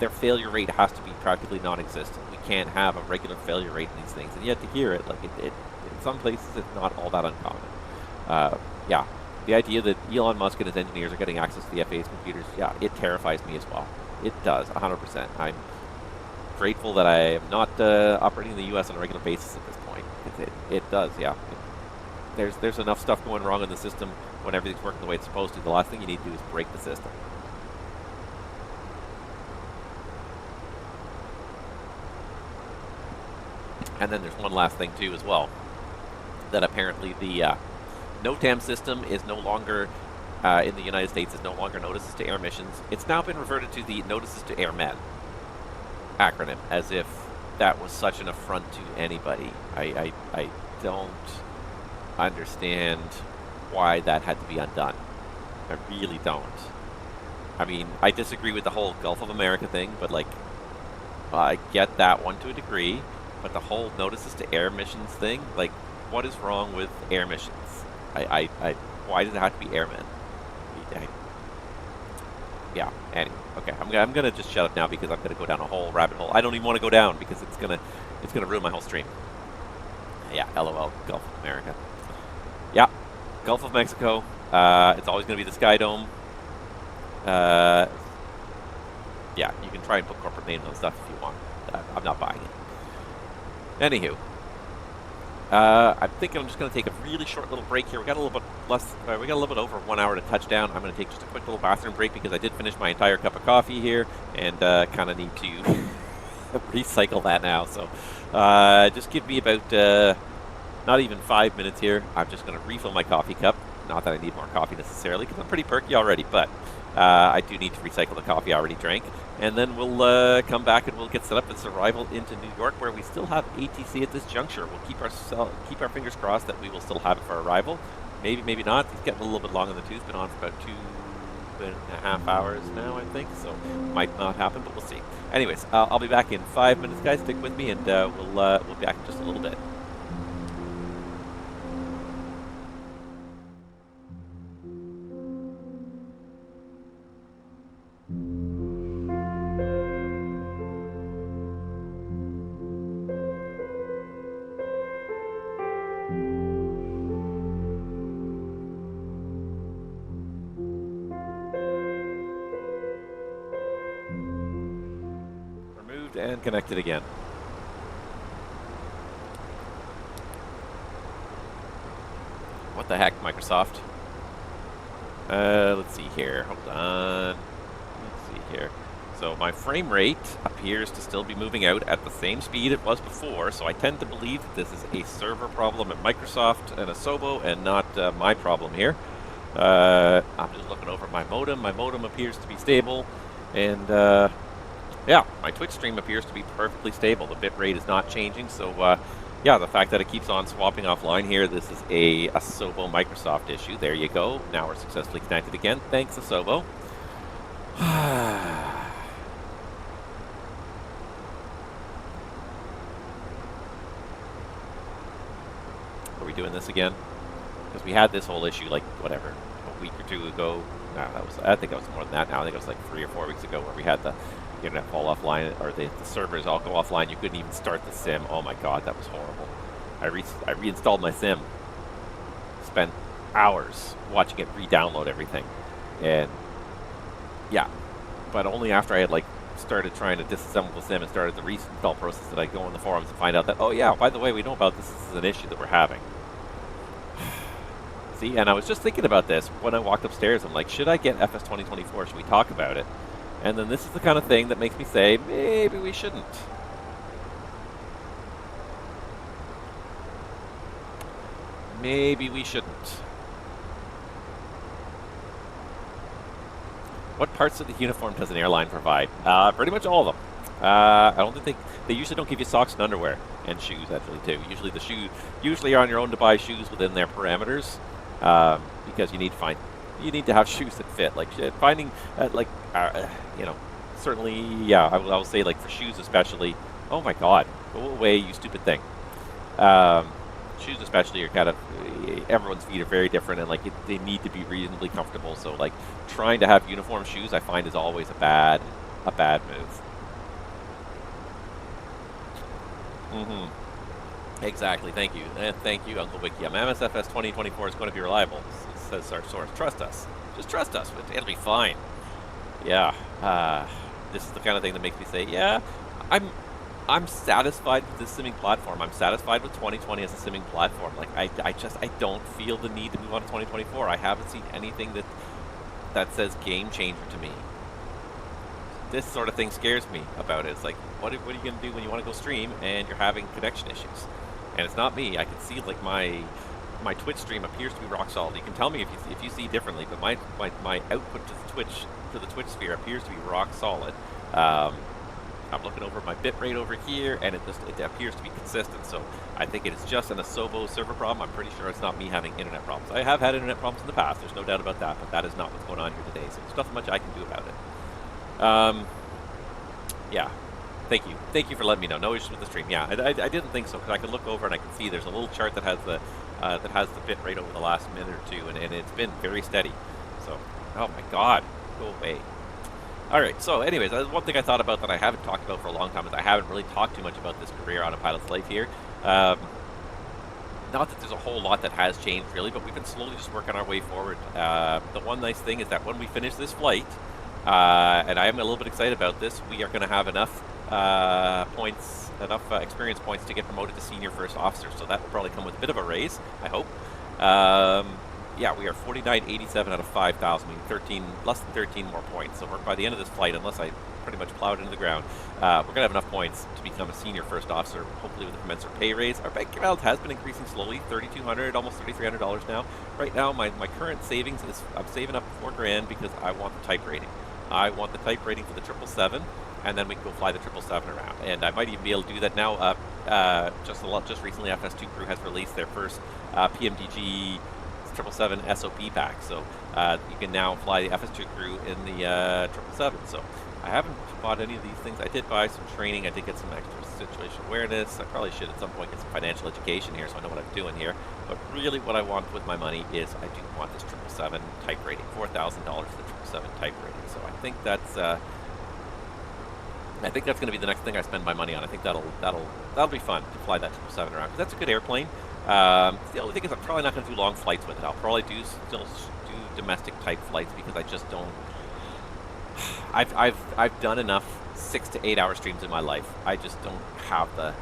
Their failure rate has to be practically non-existent. We can't have a regular failure rate in these things, and yet to hear it, like it in some places, it's not all that uncommon. Yeah, the idea that Elon Musk and his engineers are getting access to the FAA's computers, yeah, it terrifies me as well. It does, 100%. I'm grateful that I am not operating in the U.S. on a regular basis at this point. It does, yeah. There's enough stuff going wrong in the system when everything's working the way it's supposed to. The last thing you need to do is break the system. And then there's one last thing too as well, that apparently the NOTAM system is no longer, in the United States, is no longer notices to air missions. It's now been reverted to the notices to airmen acronym, as if that was such an affront to anybody. I don't understand why that had to be undone. I really don't. I mean, I disagree with the whole Gulf of America thing, but like, I get that one to a degree, but the whole notices to air missions thing, like, what is wrong with air missions? Why does it have to be airmen? Yeah, anyway, okay, I'm gonna just shut up now because I'm gonna go down a whole rabbit hole. I don't even want to go down because it's gonna ruin my whole stream. Yeah, LOL, Gulf of America. Yeah, Gulf of Mexico. It's always gonna be the Sky Dome. Yeah, you can try and put corporate names on stuff if you want. I'm not buying it. Anywho, I'm thinking I'm just going to take a really short little break here. We got a little bit less. We got a little bit over 1 hour to touchdown. I'm going to take just a quick little bathroom break because I did finish my entire cup of coffee here and kind of need to recycle that now. So just give me about not even 5 minutes here. I'm just going to refill my coffee cup. Not that I need more coffee necessarily because I'm pretty perky already, but I do need to recycle the coffee I already drank. And then we'll come back and we'll get set up its arrival into New York, where we still have ATC at this juncture. We'll keep our fingers crossed that we will still have it for arrival. Maybe, maybe not. It's getting a little bit long in the tooth. Been on for about 2.5 hours now, I think. So might not happen, but we'll see. Anyways, I'll be back in 5 minutes, guys. Stick with me, and we'll be back in just a little bit. And connected again. What the heck, Microsoft? Let's see here. Hold on. Let's see here. So my frame rate appears to still be moving out at the same speed it was before, so I tend to believe that this is a server problem at Microsoft and Asobo and not my problem here. I'm just looking over my modem. My modem appears to be stable, and yeah, my Twitch stream appears to be perfectly stable. The bitrate is not changing, so yeah, the fact that it keeps on swapping offline here, this is a Asobo Microsoft issue. There you go. Now we're successfully connected again. Thanks, Asobo. Are we doing this again? Because we had this whole issue like, whatever, a week or two ago. No, I think that was more than that now. I think it was like 3 or 4 weeks ago where we had the internet fall offline, or the servers all go offline. You couldn't even start the sim. Oh my god, that was horrible. I reinstalled my sim. Spent hours watching it re-download everything. And yeah, but only after I had like started trying to disassemble the sim and started the reinstall process did I go in the forums and find out that, oh yeah, by the way, we know about this. This is an issue that we're having. See, and I was just thinking about this when I walked upstairs. I'm like, should I get FS 2024? Should we talk about it? And then this is the kind of thing that makes me say, maybe we shouldn't. Maybe we shouldn't. What parts of the uniform does an airline provide? Pretty much all of them. I don't think they usually don't give you socks and underwear and shoes actually too. Usually the shoe, usually you're on your own to buy shoes within their parameters, because you need to have shoes that fit. Like finding you know, certainly, yeah, I will say like for shoes especially. Oh my God, go away, you stupid thing. Shoes especially are kind of, everyone's feet are very different, and like they need to be reasonably comfortable. So like trying to have uniform shoes, I find is always a bad move. Exactly. Thank you. Thank you, Uncle Wiki. MSFS 2024 is going to be reliable, says our source. Trust us. Just trust us. It'll be fine. Yeah. This is the kind of thing that makes me say, yeah, I'm satisfied with this simming platform. I'm satisfied with 2020 as a simming platform. Like I don't feel the need to move on to 2024. I haven't seen anything that says game changer to me. This sort of thing scares me about it. It's like, what are you going to do when you want to go stream and you're having connection issues? And it's not me. I can see like my Twitch stream appears to be rock solid. You can tell me if you see differently, but my output to the Twitch sphere appears to be rock solid. I'm looking over my bitrate over here, and it appears to be consistent. So I think it is just an Asobo server problem. I'm pretty sure it's not me having internet problems. I have had internet problems in the past. There's no doubt about that, but that is not what's going on here today. So there's nothing much I can do about it. Yeah. Thank you for letting me know. No issues with the stream. Yeah, I didn't think so, because I could look over and I can see there's a little chart that has the bit rate over the last minute or two, and it's been very steady. So, oh my God, go away. All right. So, anyways, one thing I thought about that I haven't talked about for a long time is I haven't really talked too much about this career on a pilot's life here. Not that there's a whole lot that has changed really, but we've been slowly just working our way forward. The one nice thing is that when we finish this flight, and I am a little bit excited about this, we are going to have enough experience points to get promoted to senior first officer. So that will probably come with a bit of a raise, I hope. Yeah, we are 4987 out of 5,000, meaning less than 13 more points. So by the end of this flight, unless I pretty much plowed into the ground, we're going to have enough points to become a senior first officer, hopefully with a commensurate pay raise. Our bank balance has been increasing slowly, $3,200, almost $3,300 now. Right now, my current savings is, I'm saving up $4,000 because I want the type rating. I want the type rating for the 777, and then we can go fly the 777 around. And I might even be able to do that now. Just recently, FS2 Crew has released their first PMDG 777 SOP pack. So you can now fly the FS2 Crew in the 777. So I haven't bought any of these things. I did buy some training. I did get some extra situational awareness. I probably should at some point get some financial education here so I know what I'm doing here. But really what I want with my money is I do want this 777 type rating, $4,000 for the 777 type rating. So I think that's going to be the next thing I spend my money on. I think that'll be fun to fly that 777 around, because that's a good airplane. The only thing is I'm probably not going to do long flights with it. I'll probably still do domestic type flights, because I just don't. I've done enough 6 to 8 hour streams in my life. I just don't have the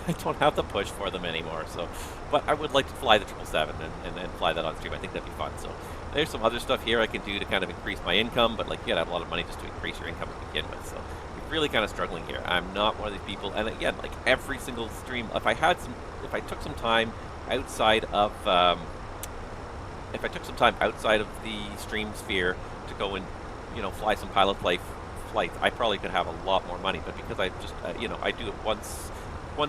I don't have the push for them anymore. So, but I would like to fly the 777 and fly that on stream. I think that'd be fun. So there's some other stuff here I can do to kind of increase my income, but like you gotta have a lot of money just to increase your income to begin with. So we're really kind of struggling here. I'm not one of these people, and again, like every single stream, if I took some time outside of the stream sphere to go and, you know, fly some pilot flights, I probably could have a lot more money. But because I just, you know, I do it once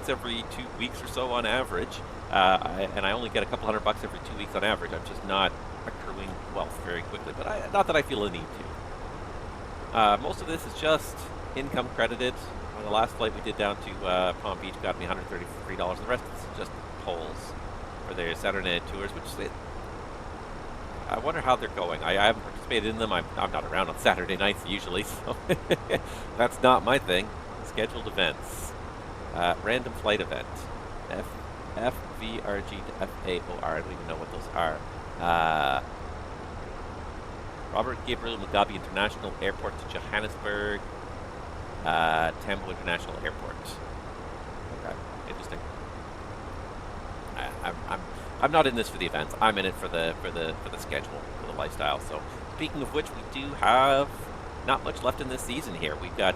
every 2 weeks or so on average, and I only get a couple $100 every 2 weeks on average, I'm just not accruing wealth very quickly. But not that I feel a need to. Most of this is just income credited. On the last flight we did down to Palm Beach got me $133. The rest is just polls for their Saturday night tours, which I wonder how they're going. I haven't participated in them. I'm not around on Saturday nights usually, so that's not my thing. Scheduled events. Random flight event. FVRG to FAOR. I don't even know what those are. Robert Gabriel Mugabe International Airport to Johannesburg. Tambo International Airport. Okay, interesting. I'm not in this for the events. I'm in it for the schedule, for the lifestyle. So, speaking of which, we do have not much left in this season here. We've got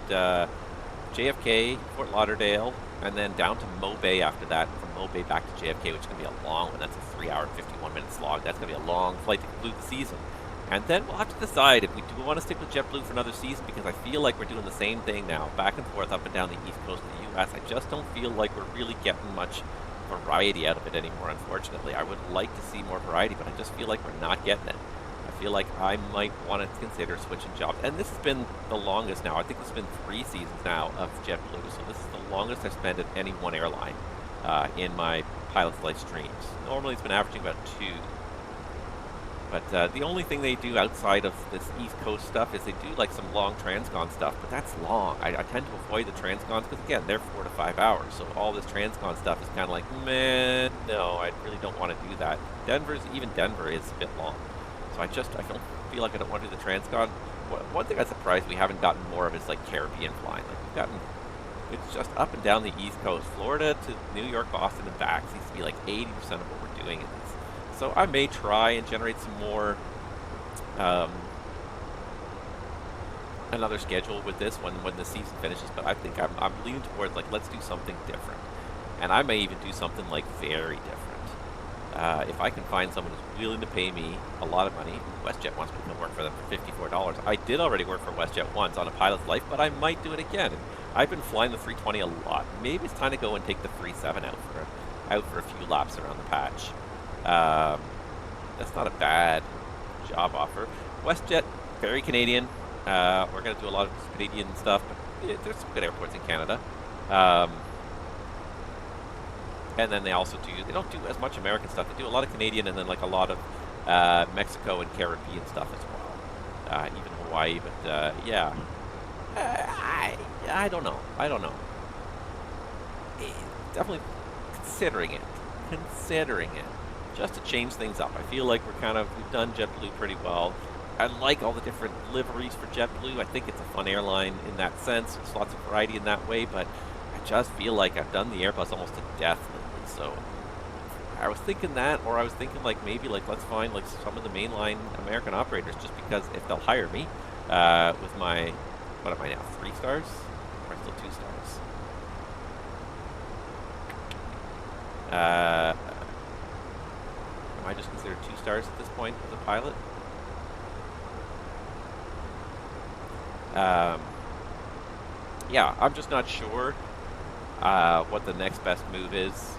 JFK, Fort Lauderdale, and then down to Mobay after that. From Mobay back to JFK, which is going to be a long one. That's a 3 hour and 51 minute slog. That's going to be a long flight to conclude the season. And then we'll have to decide if we do want to stick with JetBlue for another season, because I feel like we're doing the same thing now, back and forth up and down the east coast of the U.S. I just don't feel like we're really getting much variety out of it anymore, unfortunately. I would like to see more variety, but I just feel like we're not getting it. I feel like I might want to consider switching jobs. And this has been the longest now. I think this has been 3 seasons now of JetBlue, so this is the longest I've spent at any one airline in my pilot flight streams. Normally it's been averaging about 2. But the only thing they do outside of this East Coast stuff is they do like some long transcon stuff, but that's long. I tend to avoid the transcons because, again, they're 4 to 5 hours. So all this transcon stuff is kind of like, man, no, I really don't want to do that. Even Denver is a bit long. So I don't feel like I don't want to do the transcon. One thing I'm surprised we haven't gotten more of is like Caribbean flying. Like we've gotten, it's just up and down the East Coast. Florida to New York, Boston, and back seems to be like 80% of what we're doing in this. So I may try and generate some more, another schedule with this when the season finishes, but I think I'm leaning towards like, let's do something different. And I may even do something like very different. If I can find someone who's willing to pay me a lot of money. WestJet wants me to work for them for $54. I did already work for WestJet once on a pilot's life, but I might do it again. I've been flying the 320 a lot. Maybe it's time to go and take the 37 out for a few laps around the patch. That's not a bad job offer. WestJet, very Canadian. We're going to do a lot of Canadian stuff, but yeah, there's some good airports in Canada. And then they don't do as much American stuff. They do a lot of Canadian and then like a lot of Mexico and Caribbean stuff as well. Even Hawaii, but yeah. I don't know. Definitely considering it. Just to change things up. I feel like we've done JetBlue pretty well. I like all the different liveries for JetBlue. I think it's a fun airline in that sense. There's lots of variety in that way, but I just feel like I've done the Airbus almost to death lately. So I was thinking that, or I was thinking like maybe like let's find like some of the mainline American operators, just because if they'll hire me with my, what am I now, 3 stars? Or still 2 stars? Am I just considered 2 stars at this point as a pilot? Yeah, I'm just not sure what the next best move is.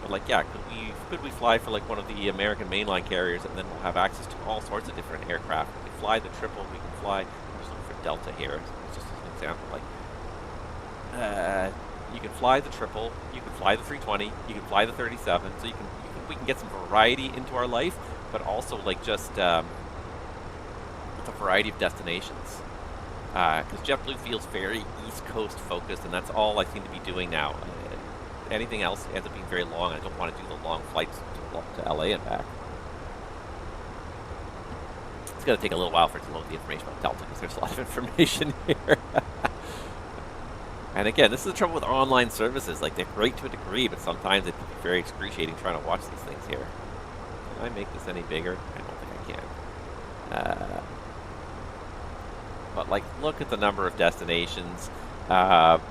But like, yeah, could we fly for like one of the American mainline carriers, and then we'll have access to all sorts of different aircraft. We can fly the triple. We can fly. I'm just looking for Delta here. It's just an example. Like, you can fly the triple. You can fly the 320. You can fly the 37. So we can get some variety into our life, but also like just with a variety of destinations. Because JetBlue feels very East Coast focused, and that's all I seem to be doing now. Anything else ends up being very long. I don't want to do the long flights to LA and back. It's going to take a little while for it to load the information about Delta, because there's a lot of information here. And again, this is the trouble with online services. Like, they're great to a degree, but sometimes it can be very excruciating trying to watch these things here. Can I make this any bigger? I don't think I can. But like, look at the number of destinations.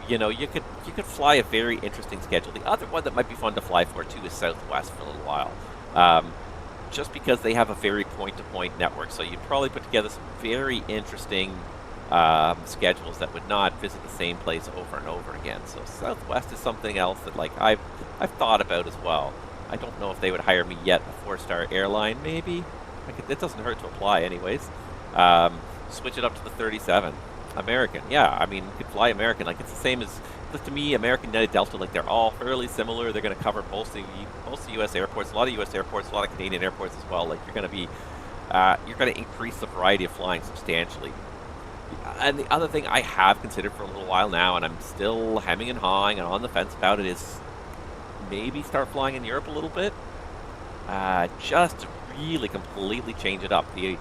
You know, you could fly a very interesting schedule. The other one that might be fun to fly for too is Southwest for a little while. Just because they have a very point-to-point network, so you'd probably put together some very interesting schedules that would not visit the same place over and over again. So Southwest is something else that like I've thought about as well. I don't know if they would hire me yet. A 4-star airline, maybe. It doesn't hurt to apply, anyways. Switch it up to the 37. American, yeah. I mean, you could fly American. Like, it's the same as, to me, American, United, Delta. Like, they're all fairly similar. They're going to cover most of the U.S. airports, a lot of U.S. airports, a lot of Canadian airports as well. Like, you're going to be, you're going to increase the variety of flying substantially. And the other thing I have considered for a little while now, and I'm still hemming and hawing and on the fence about it, is maybe start flying in Europe a little bit. Just to really completely change it up. The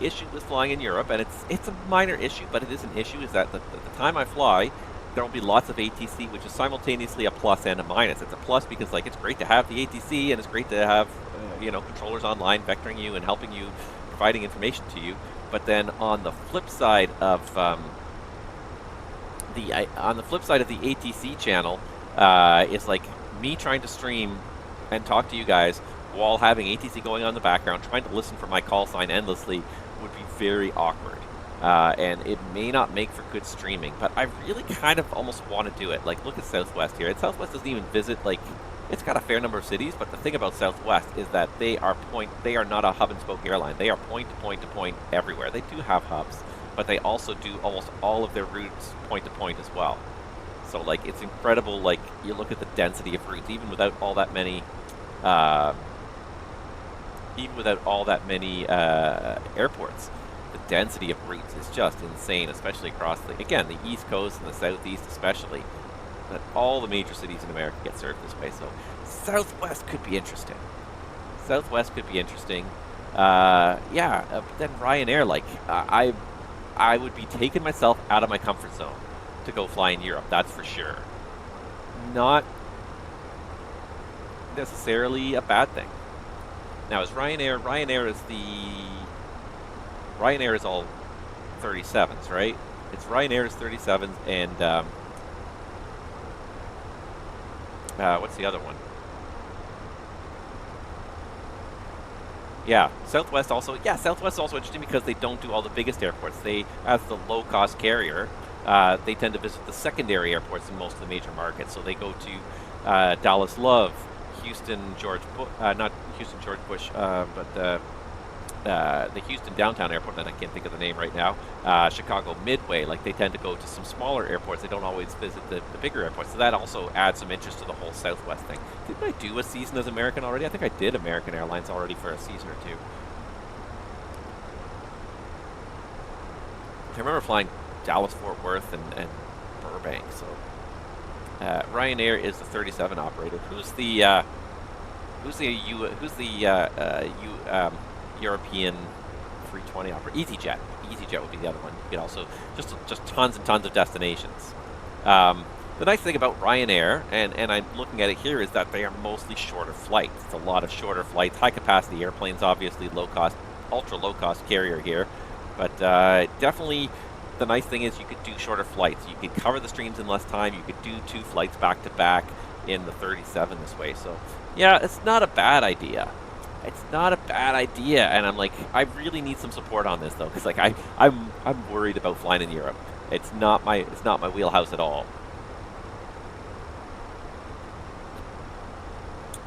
issue with flying in Europe, and it's a minor issue, but it is an issue, is that the time I fly, there will be lots of ATC, which is simultaneously a plus and a minus. It's a plus because, like, it's great to have the ATC, and it's great to have you know, controllers online vectoring you and helping you, providing information to you. But then on the flip side of the ATC channel, is like me trying to stream and talk to you guys while having ATC going on in the background, trying to listen for my call sign endlessly would be very awkward. And it may not make for good streaming, but I really kind of almost want to do it. Like, look at Southwest here. And Southwest doesn't even visit, like, it's got a fair number of cities, but the thing about Southwest is that they are not a hub and spoke airline. They are point to point to point everywhere. They do have hubs, but they also do almost all of their routes point to point as well. So, like, it's incredible. Like, you look at the density of routes, even without all that many airports, the density of routes is just insane, especially across the East Coast and the Southeast especially. But all the major cities in America get served this way, so Southwest could be interesting. But then Ryanair, like, I would be taking myself out of my comfort zone to go fly in Europe, that's for sure. Not necessarily a bad thing. Now, is Ryanair is all 37s, right? It's Ryanair's 37s and what's the other one? Yeah, Southwest also. Yeah, Southwest is also interesting because they don't do all the biggest airports. They, as the low-cost carrier, they tend to visit the secondary airports in most of the major markets. So they go to Dallas Love, Houston George Bush, but the Houston downtown airport, and I can't think of the name right now, Chicago Midway. Like, they tend to go to some smaller airports. They don't always visit the bigger airports. So that also adds some interest to the whole Southwest thing. Didn't I do a season as American already? I think I did American Airlines already for a season or two. I remember flying Dallas, Fort Worth, and Burbank. So Ryanair is the 37 operator. Who's the European 320 operator? EasyJet. EasyJet would be the other one. You could also just tons and tons of destinations. The nice thing about Ryanair, and I'm looking at it here, is that they are mostly shorter flights. It's a lot of shorter flights, high capacity airplanes, obviously low cost, ultra low cost carrier here, but definitely. The nice thing is you could do shorter flights. You could cover the streams in less time. You could do 2 flights back to back in the 37 this way. So, yeah, it's not a bad idea. And I'm like, I really need some support on this though, because like I'm worried about flying in Europe. It's not my wheelhouse at all.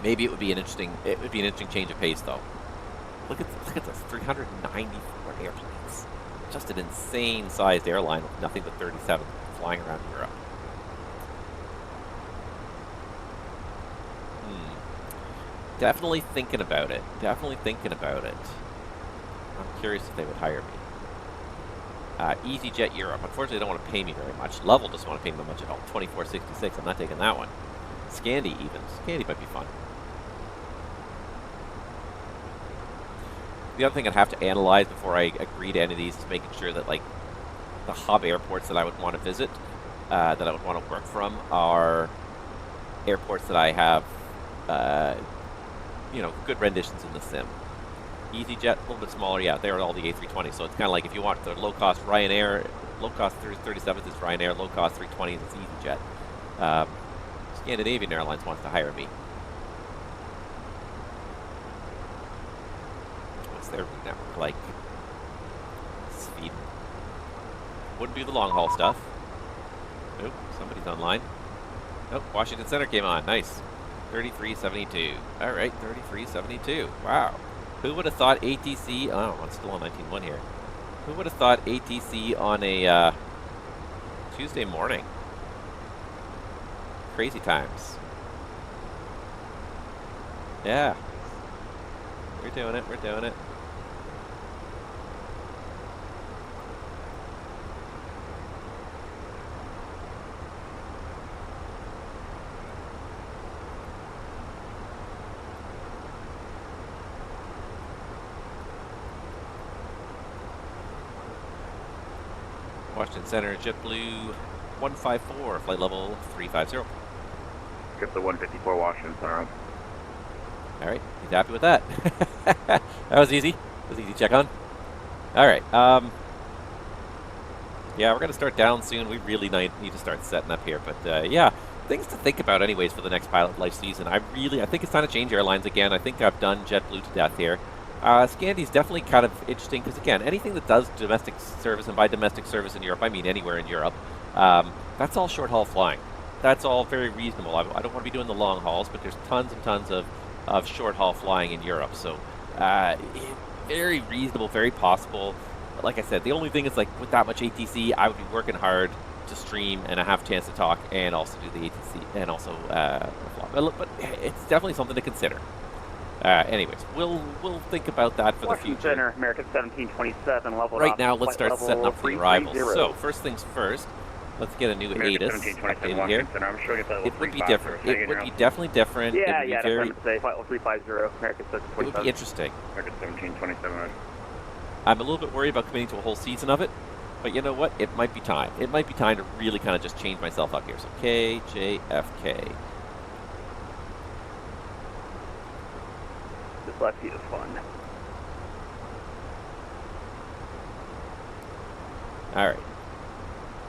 Maybe it would be an interesting change of pace though. Look at this 394 airplanes. Just an insane sized airline with nothing but 37 flying around Europe. Definitely thinking about it. I'm curious if they would hire me. EasyJet Europe. Unfortunately, they don't want to pay me very much. Level doesn't want to pay me much at all. $24.66. I'm not taking that one. Scandi even. Scandi might be fun. The other thing I'd have to analyze before I agree to any of these is making sure that, like, the hub airports that I would want to visit, that I would want to work from, are airports that I have, you know, good renditions in the sim. EasyJet, a little bit smaller, yeah, they're all the A320. So it's kind of like if you want the low-cost Ryanair, low-cost 37th is Ryanair, low-cost 320 is EasyJet. Scandinavian Airlines wants to hire me. What's their route network like? Sweden. Wouldn't do the long-haul stuff. Nope, somebody's online. Nope, Washington Center came on. Nice. 3372. All right, 3372. Wow. Who would have thought ATC? Oh, I'm still on 19.1 here. Who would have thought ATC on a Tuesday morning? Crazy times. Yeah. We're doing it. We're doing it. Washington Center, JetBlue 154, flight level 350. Get the 154 Washington Center. All right, he's happy with that. That was easy. That was easy check on. All right. Yeah, we're going to start down soon. We really need to start setting up here. But yeah, things to think about anyways for the next pilot life season. I think it's time to change airlines again. I think I've done JetBlue to death here. Scandy's definitely kind of interesting because, again, anything that does domestic service, and by domestic service in Europe, I mean anywhere in Europe, that's all short-haul flying. That's all very reasonable. I don't want to be doing the long hauls, but there's tons and tons of short-haul flying in Europe. So very reasonable, very possible. But like I said, the only thing is, like, with that much ATC, I would be working hard to stream and I have a chance to talk and also do the ATC and also fly. But it's definitely something to consider. Anyways, we'll think about that for Washington the future. Center, American 1727, level Right now, let's start setting up the arrivals. So, first things first, let's get a new American ATIS 1727 updated here. Washington Center. I'm sure you It would be different. It would be definitely different. Yeah, it would yeah, be very, that's what I'm saying. Flight 350, American 1727. it would be interesting. American 1727. I'm a little bit worried about committing to a whole season of it, but you know what? It might be time. It might be time to really kind of just change myself up here. So, KJFK. Dyslexia is fun. All right.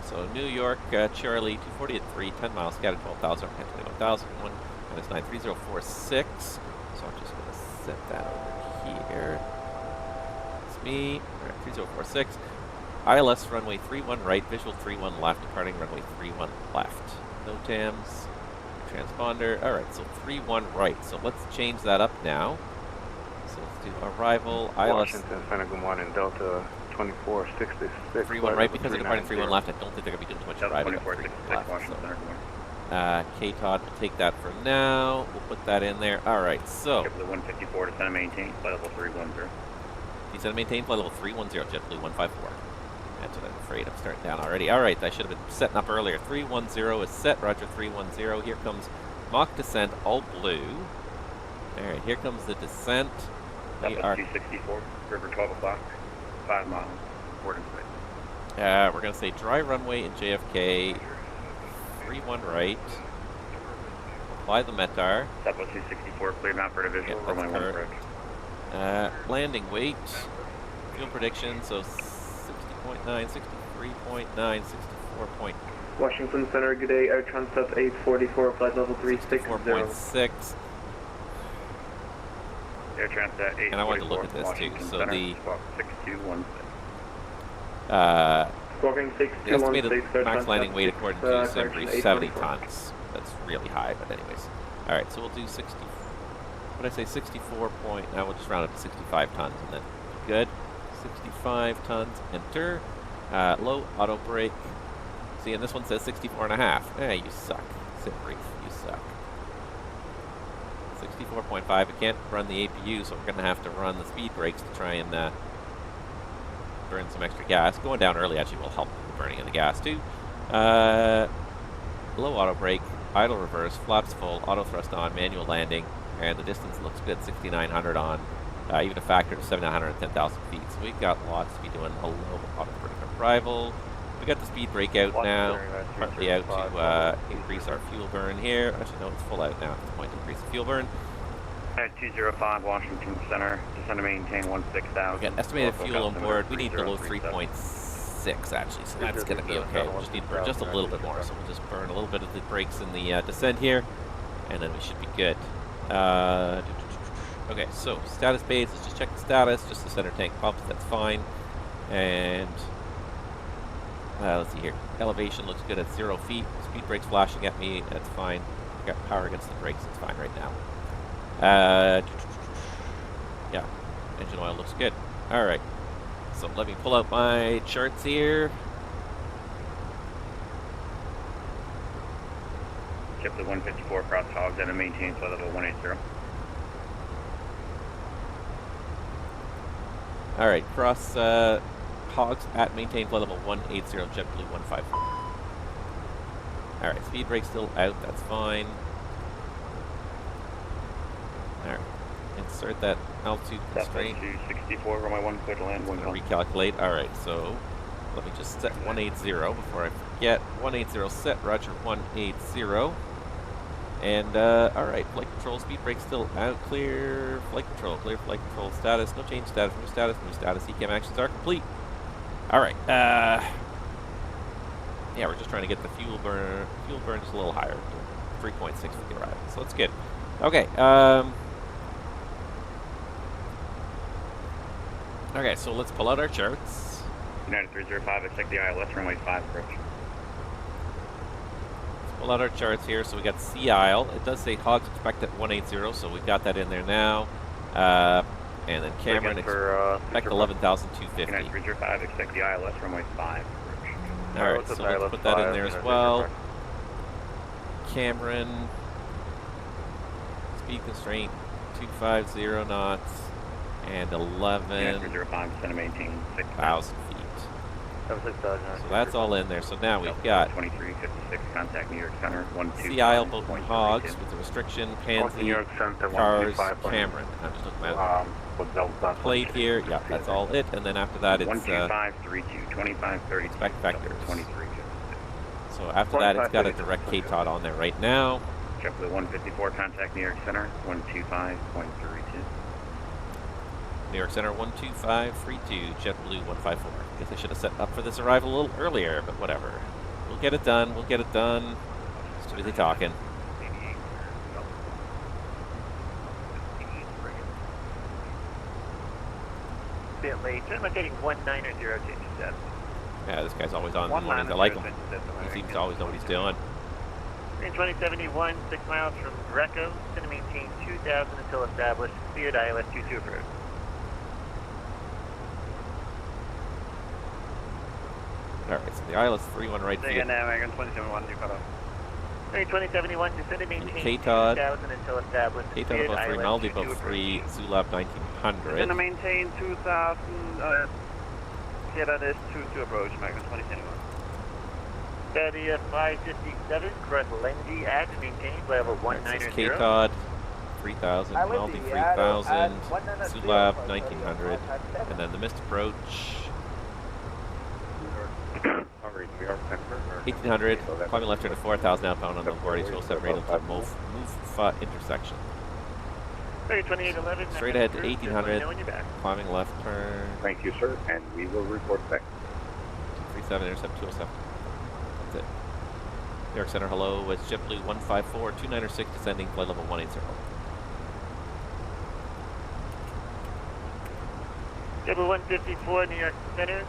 So New York, Charlie, 240 at 3, 10 miles, scattered 12,000, 21,000, 1 minus 93046. So I'm just going to set that over here. That's me. All right, 3046. ILS runway 31 right, visual 31 left, departing runway 31 left. No TAMs, transponder. All right, so 31 right. So let's change that up now. So let's do arrival, ILS. Washington Center, good morning, Delta 2466. 31 right, because they're departing 31 left. I don't think they're going to be doing too much driving. 2466 Washington Center, good morning. K-Todd will take that for now. We'll put that in there. All right, so. JetBlue 154 to center maintain, flight level 310. Descend and maintain, flight level 310, JetBlue 154. That's what I'm afraid. I'm starting down already. All right, I should have been setting up earlier. 310 is set. Roger, 310. Here comes mock descent, all blue. All right, here comes the descent. We are 264, river 12 o'clock, 5 miles, boarding space. we're going to say dry runway in JFK, 31 right. Apply the METAR. Southwest 264, clear map for visual, Yeah, runway 1 that's approach. Landing weight, fuel prediction, so 60.9, 63.9, 64.9. Washington Center, good day, Air Transat 844, flight level 360. 4.6. Air Transat 844, And I wanted to look at this too. Washington So Center, the squawk 6216. Squawking the 6216, estimated max landing weight according to correction, Simbrief, 70 824. tons. That's really high, but anyways. All right, so we'll do 60. What did I say? 64 point. Now we'll just round up to 65 tons, and then good. 65 tons. Enter. Low auto brake. See, and this one says 64.5. Hey, you suck. Simbrief, you suck. 64.5. I can't run the APU, so we're going to have to run the speed brakes to try and burn some extra gas. Going down early actually will help with the burning of the gas too. Low auto brake, idle reverse, flaps full, auto thrust on, manual landing, and the distance looks good. 6,900 on, even a factor of 7,900 at 10,000 feet. So we've got lots to be doing. A low auto brake arrival. We got the speed brake out now, partly out to increase our fuel burn here. Actually, no, it's full out now at this point to increase the fuel burn. 205 Washington Center, descend to maintain 16,000. We got estimated fuel on board. We need below 3.6 actually, so that's going to be okay. We'll just need to burn just a little bit more, so we'll just burn a little bit of the brakes in the descent here, and then we should be good. Okay, so status base, let's just check the status, just the center tank pumps, that's fine. And let's see here, elevation looks good at 0 feet, speed brakes flashing at me, that's fine. Got power against the brakes, it's fine right now. Yeah, engine oil looks good. Alright, so let me pull out my charts here. Ship the 154 across hogs and maintain flight level 180. Alright, cross hogs at maintain flight level 180, JetBlue 154. Alright, speed brake still out, that's fine. Alright, insert that altitude constraint. 264, runway 1 clear to land, 1 recalculate. Alright, so let me just set 180 before I forget. 180 set, roger 180. And, alright, flight control, speed brake still out, clear flight control, status, no change status, new status, ECAM actions are complete. Alright, yeah, we're just trying to get the fuel burn just a little higher, 3.6 for the arrival, so that's good. Okay, okay, so let's pull out our charts. United 305, expect the ILS, runway 5 approach. Pull out our charts here. So we got Sea Isle. It does say hogs expect at 180, so we've got that in there now. And then Cameron expect 11,250. United 305, expect the ILS, runway 5 approach. Alright, so let's put that in there as well. Cameron, speed constraint 250 knots and 11,000 feet. So that's all in there. So now we've got 2356, contact New York Center, 125. Sea Isle, boat and hogs with the restriction, Pansy, Cars, Cameron. I'm just looking at the plate here. Yeah, that's all it. And then after that, it's 12532, 2532, spec vectors. 2356. So after that, it's got a direct KTOD on there right now. Check for the 154, contact New York Center, 125.32. New York Center 12532, JetBlue 154. Guess I should have set up for this arrival a little earlier, but whatever. We'll get it done. We'll get it done. Just too busy talking. Bit late. I'm getting 190 to intercept. Yeah, this guy's always on the mornings. I like him. He seems to always know what he's doing. In 2071, 6 miles from Greco, going to maintain 2,000 until established. Cleared ILS 22 approach. Alright, so the ILS 31 right field. American 2071, you cut off. 2071, descend to maintain KTOD, 2,000 until established. KTOD above 3, Maldi above 3, Zulab 1900. Descend to maintain 2,000, yeah, that is 2 approach, American 2071. Steady 557, cross Lendy at maintain level 190. KTOD 3000, Maldi 3000, Zulab 1900, and then the missed approach 1800, climbing left turn to 4000 outbound on the Gordy 207 radar to Mufa intersection. 2811. Straight ahead to 1800, climbing left turn. Thank you, sir, and we will report back. 237, intercept 207. That's it. New York Center, hello, it's JetBlue 154, 296, descending, flight level 180. JetBlue 154, New York Center.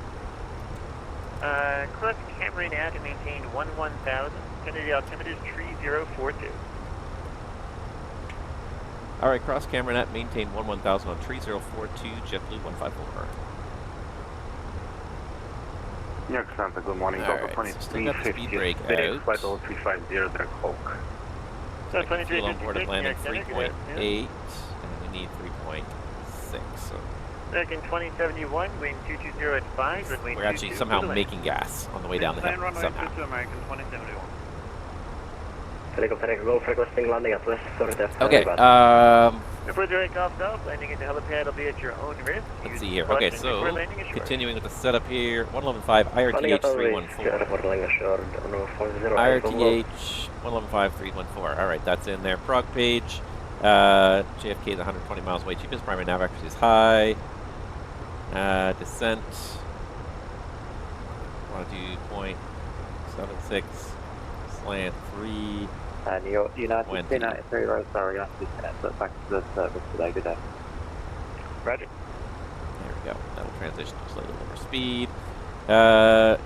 Cross Cameron out to maintain 11,000. Kennedy altimeter is 3042. Alright, cross Cameron at maintain 11,000 on 3042, JetBlue 154. New York Santa, good morning. Alright, so still got the speed brake out. Flight level 350, there, Coke. So Fuel on board at landing 3.8, and we need 3.6, so... American 2071, wind 220 at 5. We're actually somehow making gas on the way down the hill, somehow. American 2071. Helicopter Echo Golf requesting landing at West Sorted. Okay, Before the takeoff off, landing at the helipad will be at your own risk. let's see here. Okay, so continuing with the setup here, 111.5 IRTH 314. IRTH 111.5 314. All right, that's in there. Prog page. JFK is 120 miles away. Cheapest primary nav accuracy is high. Descent. Want to do 0.76. Slant 3. And United United 3 road, sorry, you'll have to disconnect, but back to the service today, good day. Roger. There we go. That'll transition to slightly lower speed. And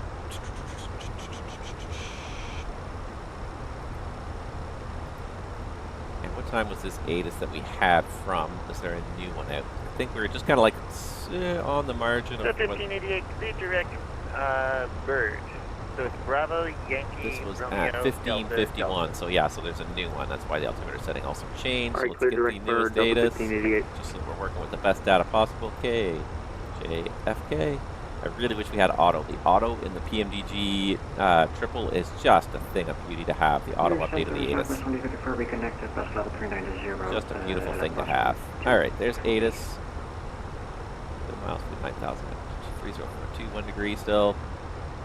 what time was this ATIS that we had from? Was there a new one out? I think we were just kind of like on the margin of 1588, clear direct bird. So it's Bravo, Yankee, this was Romeo, at 1551, so yeah, so there's a new one. That's why the altimeter setting also changed. So let's get the newest data, just so we're working with the best data possible. KJFK. I really wish we had auto. The auto in the PMDG triple is just a thing of beauty to have. The auto update of the ATIS. Just a beautiful thing to have. Alright, there's ATIS. 7 miles, 9,000. 3042, 1 degree still.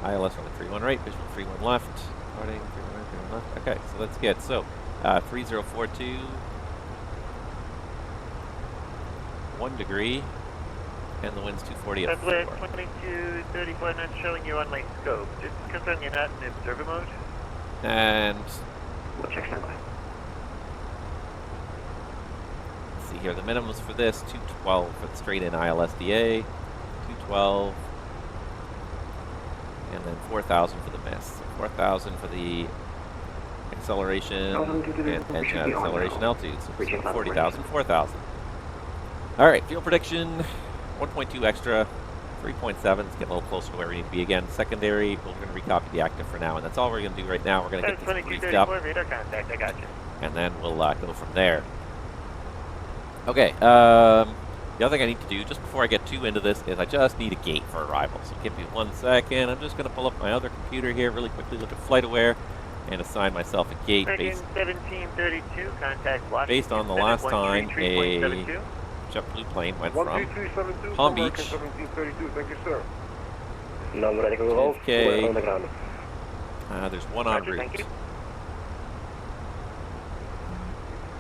ILS running 31 right, visual 31 left. Starting 31 right, 31 left. Okay, so that's good. So 3042. 1 degree. And the wind's 240 at 4. That's 2234, not showing you on my scope. Just confirm you're not in observer mode. And We'll check standby. let's see here, the minimums for this, 212 for the straight in ILSDA, 212, and then 4,000 for the miss. So 4,000 for the acceleration and engine at acceleration altitude. So 40,000, 4,000. Alright, fuel prediction. 1.2 extra, 3.7, it's getting a little closer to where we need to be again. Secondary, we're going to recopy the active for now, and that's all we're going to do right now. We're going to get this briefed up, radar contact, I got you. and then we'll go from there. Okay, the other thing I need to do, just before I get too into this, is I just need a gate for arrival. So give me 1 second. I'm just going to pull up my other computer here really quickly, look at FlightAware, and assign myself a gate based 1732, contact based on the last time a JetBlue plane went from Palm Beach, JFK, there's one en route.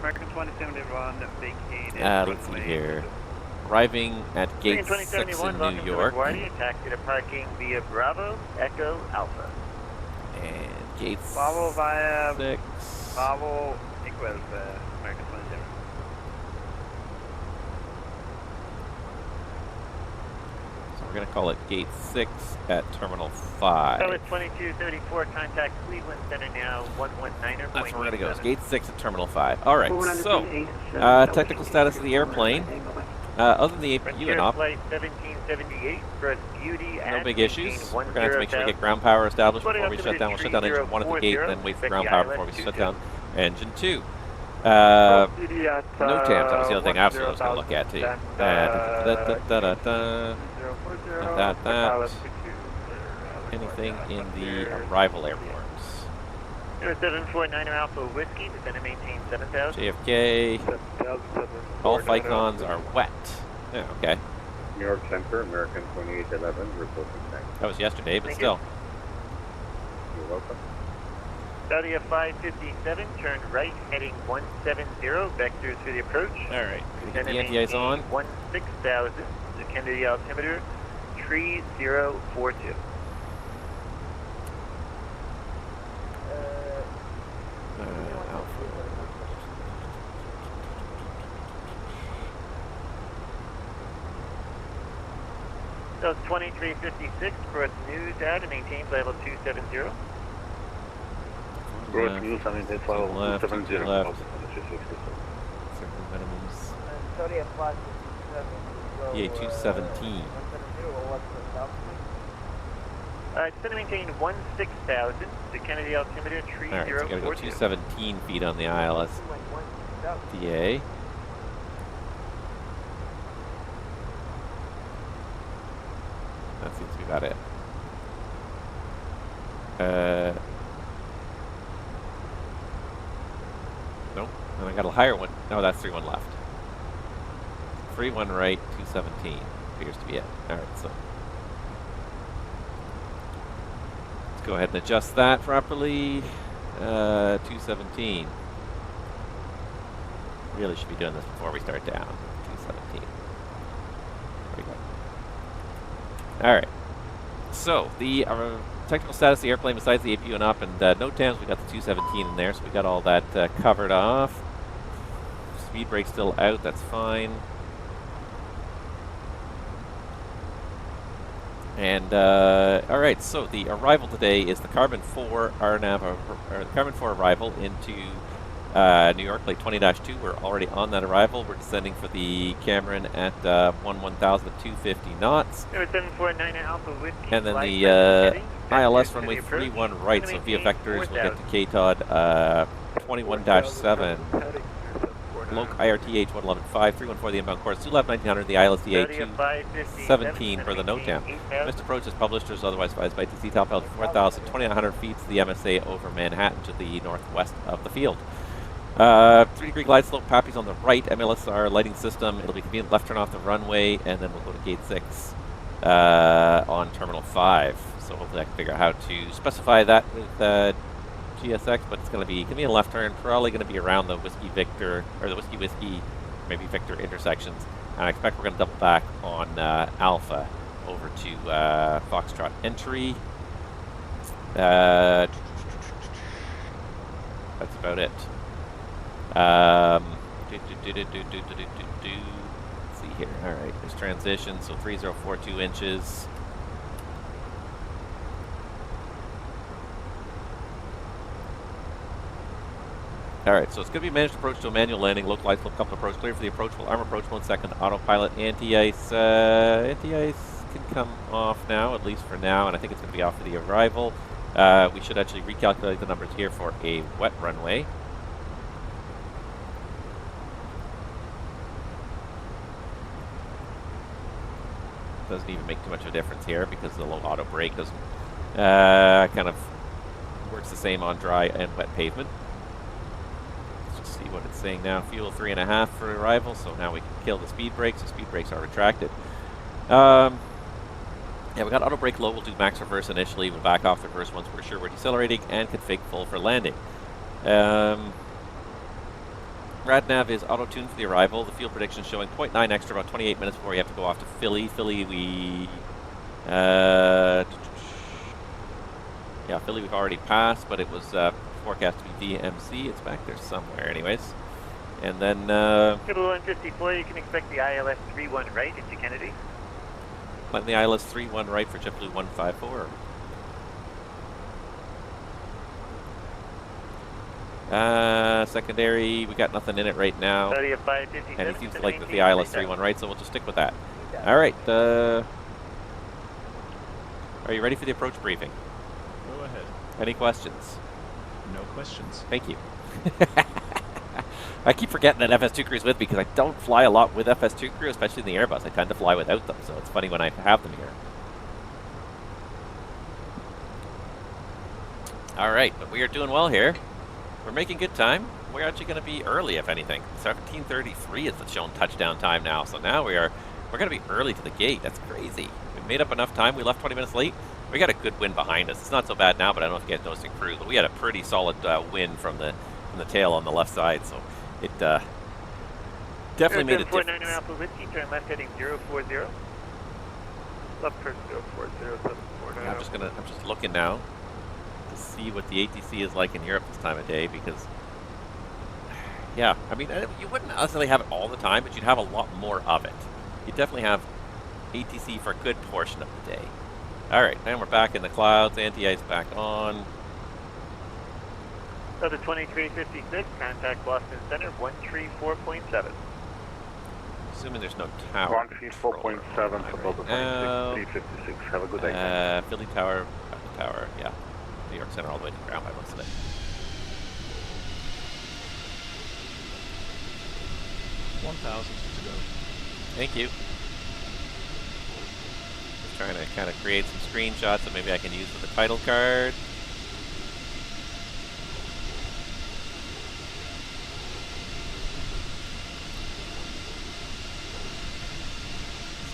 American 2071, vacated. Let's see here. Arriving at gate 6 in New York. Taxi to parking via Bravo, Echo, Alpha. And gate Bravo via 6. Bravo equals American 27. So we're going to call it gate 6 at Terminal 5. So it's 2234, contact Cleveland Center now, 119er. That's where we're going to go. It's gate 6 at Terminal 5. Alright, so, technical status of the airplane. Other than the APU and up, Flight 1778, First Beauty, no big issues. We're going to have to make sure we get ground power established before we shut down. We'll shut down engine 1 at the gate and then wait for ground power before we shut down engine 2. No TAMs, that was the other thing I was going to look at too. Anything in the arrival airports? 749er Alpha Whiskey, descend and maintain 7000. JFK, all Ficons are wet. Yeah, okay. New York Center, American 2811, reporting thanks. That was yesterday, but still. You're welcome. Saudi 557, turn right, heading 170, vectors through the approach. Alright, get the Descend and anti-ice on. 16,000, the Kennedy altimeter, 3042. So 2356 for its news out and maintains level 270. Road news, I mean, that's level left, 270. left. Certain minimums. EA 217. It's going to maintain 16,000. The Kennedy altimeter 3042. Alright, so we gotta go 217 feet on the ILS DA. That seems to be about it. And I got a higher one. No, that's 3-1 left. 3-1 right, 217 appears to be it. Alright, so let's go ahead and adjust that properly. 217. Really should be doing this before we start down. 217. There we go. Alright. So, the technical status of the airplane besides the APU and up and note downs, we got the 217 in there, so we got all that covered off. Speed brake still out, that's fine. And, alright, so the arrival today is the Carbon 4 RNAV, or the Carbon 4 arrival into New York, Plate 20-2. We're already on that arrival. We're descending for the Cameron at 1000 at 250 knots. Number 749 Alpha Whiskey. And then the ILS runway 31 right, so via vectors we'll get to KTOD 21-7. Loc IRTH 1115, 314 the inbound course, Sulab 1900, the ILS DA 217 for the note down. Missed approach is published or is otherwise advised by TC top altitude 4,000, 2,900 feet to the MSA over Manhattan to the northwest of the field. 3-degree glide slope, Pappy's on the right, MLSR lighting system, it'll be convenient left turn off the runway, and then we'll go to gate 6 on terminal 5. So hopefully I can figure out how to specify that with GSX, but it's going to be a left turn, probably going to be around the Whiskey Victor, or the Whiskey Whiskey, maybe Victor intersections, and I expect we're going to double back on Alpha over to Foxtrot entry. That's about it. Let's see here. All right, there's transition, so 3042 inches. Alright, so it's going to be managed approach to a manual landing, localized slope couple approach, clear for the approach, full arm approach, 1 second, autopilot, anti-ice. Anti-ice can come off now, at least for now, and I think it's going to be off for the arrival. We should actually recalculate the numbers here for a wet runway. Doesn't even make too much of a difference here because the low auto brake doesn't kind of works the same on dry and wet pavement. See what it's saying now. Fuel 3.5 for arrival, so now we can kill the speed brakes. The speed brakes are retracted. Yeah, we got auto brake low. We'll do max reverse initially. We'll back off the reverse once we're sure we're decelerating and config full for landing. RadNav is auto tuned for the arrival. The fuel prediction is showing 0.9 extra, about 28 minutes before we have to go off to Philly. Philly, Philly we've already passed, but it was forecast to be VMC. It's back there somewhere anyways. And then Table 154, you can expect the ILS 31 right into Kennedy. letting the ILS 31 right for JetBlue 154. Secondary, we got nothing in it right now. And it seems to like the ILS 31 right, so we'll just stick with that. Alright, are you ready for the approach briefing? Go ahead. Any questions? No questions. Thank you. I keep forgetting that FS2 crew is with me because I don't fly a lot with FS2 crew, especially in the Airbus. I tend to fly without them, so it's funny when I have them here. Alright, but we are doing well here. We're making good time. We're actually going to be early, if anything. 17:33 is the shown touchdown time now, so now we're going to be early to the gate. That's crazy. We made up enough time. We left 20 minutes late. We got a good wind behind us. It's not so bad now, but I don't know if you guys noticed in cruise, but we had a pretty solid wind from the tail on the left side, so it definitely made a difference. Alpha Whiskey, turn left heading 040. Left turn 040. I'm just looking now to see what the ATC is like in Europe this time of day, because yeah, I mean, you wouldn't necessarily have it all the time, but you'd have a lot more of it. You'd definitely have ATC for a good portion of the day. Alright, now we're back in the clouds, anti-ice back on. So the 2356, contact Boston Center, 134.7. Assuming there's no tower. 134.7 for both the 2356. Have a good day. Philly Tower, yeah. New York Center all the way to the ground by most of it. $1,000 to go. Thank you. Just trying to kind of create some screenshots that maybe I can use with the title card.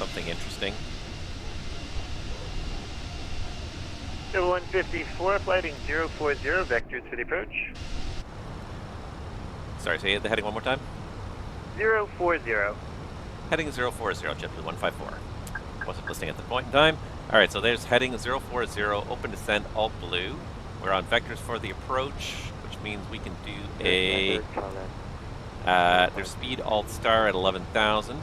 something interesting. 154, flighting 040, vectors for the approach. Sorry, say the heading one more time. 040. Heading 040, JetBlue 154. Wasn't listening at the point in time. All right, so there's heading 040, open descent, alt blue. We're on vectors for the approach, which means we can do a their speed alt star at 11,000.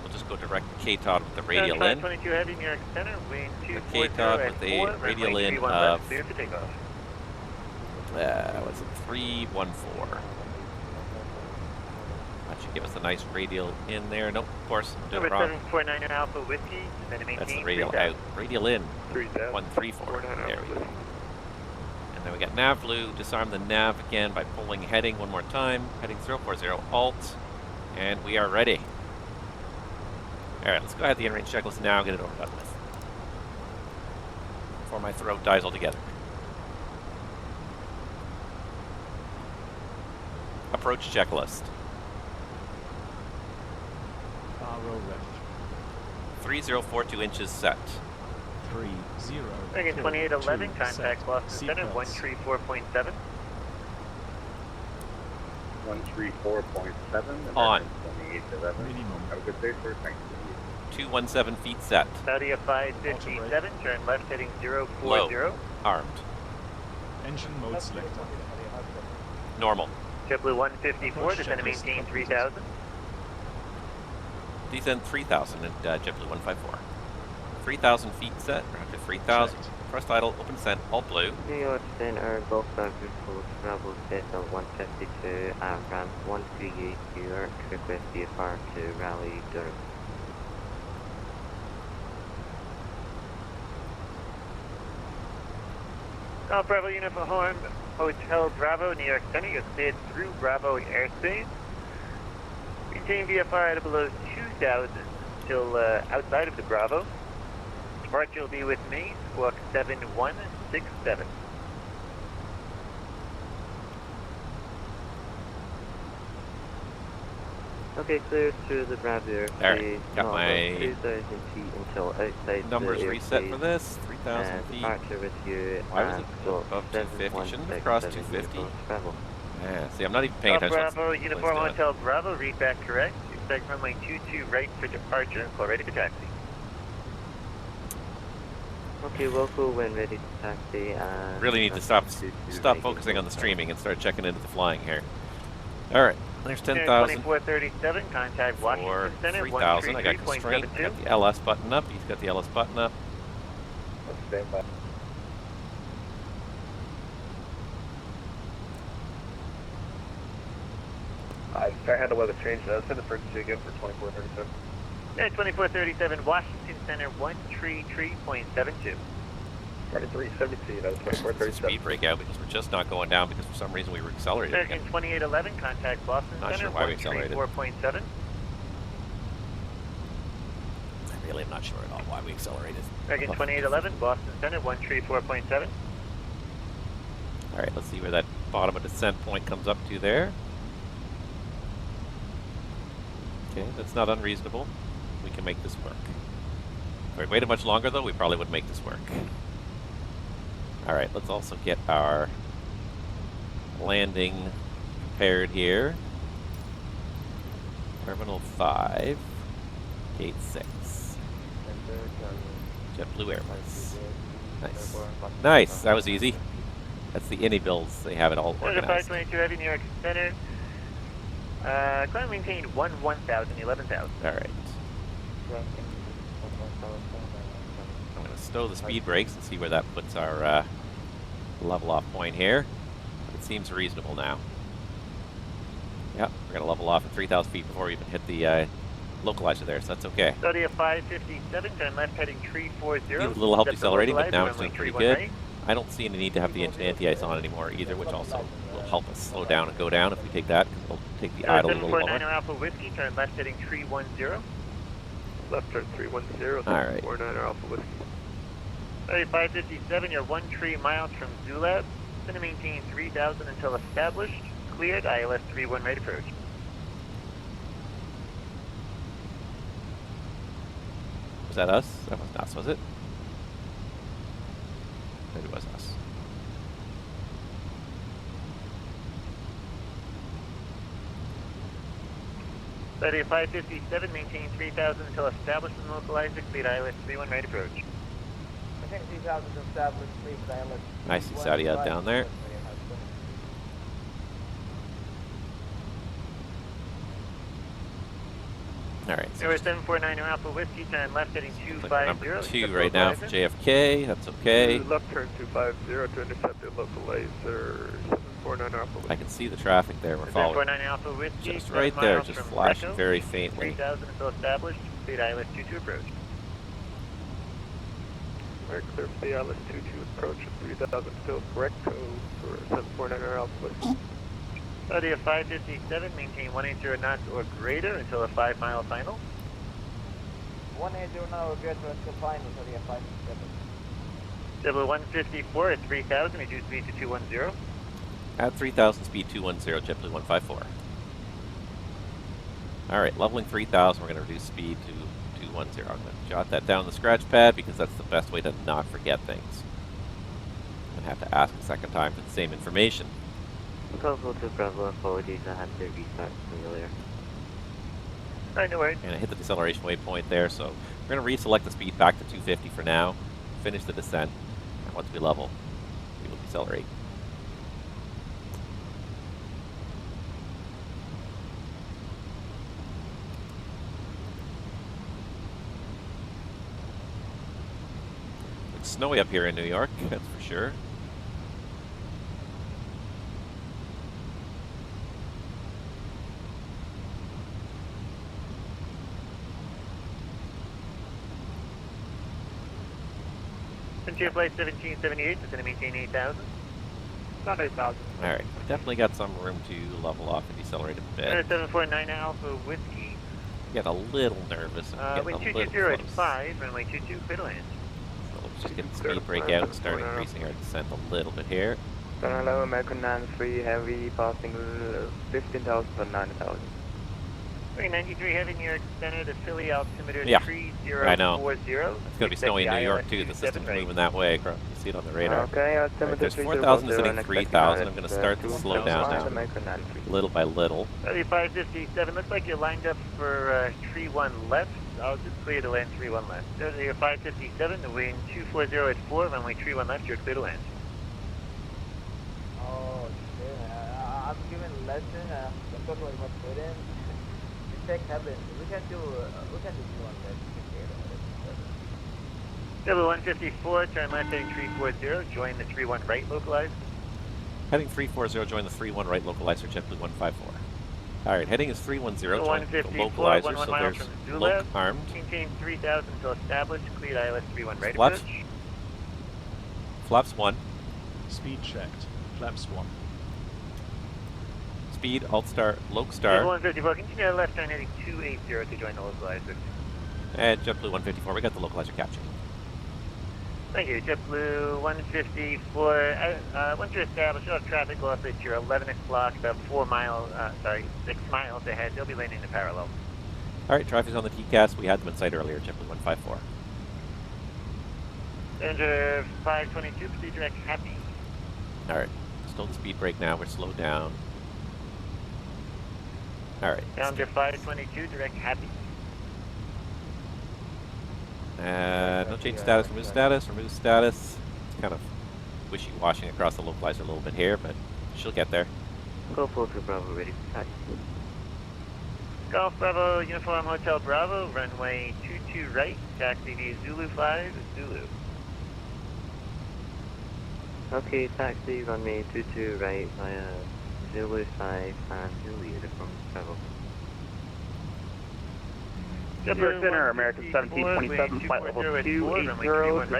We'll just go direct KTOD with the radial in. 22 heavy, New York Center, wind 240 KTOD with a radial in of clear for takeoff. what's it, 314. That should give us a nice radial in there. Nope, of course, I'm doing it Number wrong. 749 Alpha Whiskey, then maintain That's the radial out. Radial in, 134. There we go. And then we got nav blue, disarm the nav again by pulling heading one more time. Heading 040 alt, and we are ready. All right, let's go ahead to the in-range checklist now and get it over done with. Before my throat dies altogether. Approach checklist. Roll left. 3042 inches set. 30. Again, 2811, contact set. Boston Center, Sequence. 134.7. 134.7. On. 2811. Minimum. Have a good day, sir. Thank you. 217 feet set. Saudi 557, turn left heading 040. Low. Armed. Engine mode selector. Normal. JetBlue 154, descend and maintain 3000. Descend 3,000 at JetBlue 154. 3,000 feet set. We're up to 3,000. Checked. Thrust idle, open descent, all blue. New York Center, Golf Bravo, Bravo Cessna 152, ramp 138 New York, request VFR to Rally Durham. Golf Bravo Uniform, Hotel Bravo, New York Center, you'll stay through Bravo airspace. Retain VFR at below 2,000 till outside of the Bravo. Departure will be with me, squawk 7167. Okay, clear through the Bravo airspace. Got my 2,000 feet until outside numbers the reset airspace. for this. 3,000 feet. Departure with you. Why was it above 250? Shouldn't have crossed 250. Yeah, see, I'm not even paying attention. Bravo, Uniform Hotel Bravo, read back correct. Expect runway 22 right for departure. Call ready for taxi. Okay, local when ready to taxi. Really need to stop focusing on the streaming and start checking into the flying here. All right, there's 10,000. 2437, contact Washington Center, 3,000. I got constraint. I got the LS button up. He's got the LS button up. Stand by. I had the weather change. I'll send the frequency again for 2437. Yeah, 2437, Washington Center, 133.72. 2372, that was 2437. Speed breakout because we're just not going down because for some reason we were accelerated American again. 2811, contact Boston Not Center, sure why we accelerated. 134.7. I really am not sure at all why we accelerated. American 2811, Boston Center, 134.7. All right, let's see where that bottom of descent point comes up to there. Okay, that's not unreasonable. We can make this work. If we waited much longer, though, we probably would make this work. All right, let's also get our landing prepared here. Terminal 5, Gate 6. JetBlue Airways. Nice. Nice, that was easy. That's the INI builds. They have it all organized. 522 Heavy, New York Center. Climb maintained 1,000, 11,000. All right. I'm going to stow the speed brakes and see where that puts our level off point here. It seems reasonable now. Yep, we're going to level off at 3,000 feet before we even hit the localizer there, so that's okay. Saudi 557, turn left heading 340. Needs a little help decelerating, but now it's runway doing pretty 31 good. right. I don't see any need to have the engine anti-ice on anymore either, which also will help us slow down and go down if we take that, because we'll take the idle a little 749 lower. Alpha Whiskey, turn left heading 310. Left turn 310, All right. 49 Alpha Whiskey. Saudi 557, you're 13 miles from Zulab. Going to maintain 3,000 until established. Cleared, ILS 31 right approach. that us? That was us, was it? Maybe it was us. Study 557, maintain 3000 until established and localized. Complete ILS 31 right approach. Maintain 3000 established, please ILS. I see Saudi out down there. Alright. So 749 Alpha Whiskey, time left heading 250. Number 2 right now for JFK, that's okay. Left turn 250 to intercept the local laser 749 Alpha Whiskey. I can see the traffic there, we're following. 749 Alpha Whiskey, Just right there, just flashing very faintly. 3000 until established. Complete ILS 22 approach. Very clear for the ILS 22 approach at 3000 still correct code for 749 Alpha Whiskey. Study of 557, maintain 180 knots or greater until a 5 mile final. 180 knots or greater until final, study of 557. Double 154 at 3000, reduce speed to 210. At 3000, speed 210, JetBlue 154. Alright, leveling 3000, we're going to reduce speed to 210. I'm going to jot that down on the scratch pad because that's the best way to not forget things. I'm going to have to ask a second time for the same information. Bravo to Bravo, apologies, I had to restart earlier. Alright, no worries. And I hit the deceleration waypoint there, so we're going to reselect the speed back to 250 for now, finish the descent, and once we level, we will decelerate. It's snowy up here in New York, that's for sure. Frontier Flight 1778 is going to maintain 8000. Not 8,000. Alright, definitely got some room to level off and decelerate a bit. 749 Alpha Whiskey. Get a little nervous and Wind getting a little 220 at close. 5, runway 22, clear to land. So let's just get the speed break out and start increasing our descent a little bit here. Hello, American 93 Heavy, passing 15,000 to 9,000. 93 Heavy, New York Center to Philly, altimeter Yeah, 3040. I know. It's going to be snowy in New York too. The system's moving that way. You see it on the radar. Okay, Right, there's 4,000 descending 3,000. I'm going to start to slow down now, little by little. 557, looks like you're lined up for tree 1 left. I'll just clear to land 3-1 left. You're 557, the wind 240 at 4, runway 3-1 left, you're clear to land. Oh, shit. I'm giving lesson. I'm talking about what's good in. Check heaven. We can do 2-1 left. Double 154, turn left heading 340, join the 3-1 right localized. Heading 340, join the 3-1 right localizer, JetBlue 154. Alright, heading is 310, join the localizer, so there's loc armed. Maintain 3000 until established, cleared ILS 31 right Flaps. approach. Flaps 1. Speed checked. Flaps 1. Speed, alt star, loc Double star. 154, continue to left turn heading 280 to join the localizer. And JetBlue 154, we got the localizer captured. Thank you, JetBlue 154. Once you're established, you'll have traffic off at your 11 o'clock, about 6 miles ahead. They'll be landing in parallel. Alright, traffic's on the TCAS. We had them in sight earlier, JetBlue 154. Passenger 522, proceed direct, happy. Alright, still the speed break now, we're slowed down. Alright. Passenger 522, direct, happy. No change status, remove status, remove status. It's kind of wishy-washy across the localizer a little bit here, but she'll get there. Golf to Bravo, ready for taxi. Golf Bravo, Uniform Hotel Bravo, runway 22 right, taxi via Zulu 5, Zulu. Okay, taxi, runway 22 right via Zulu 5 and Zulu Uniform Bravo. New York Center, American 1727, flight level 280,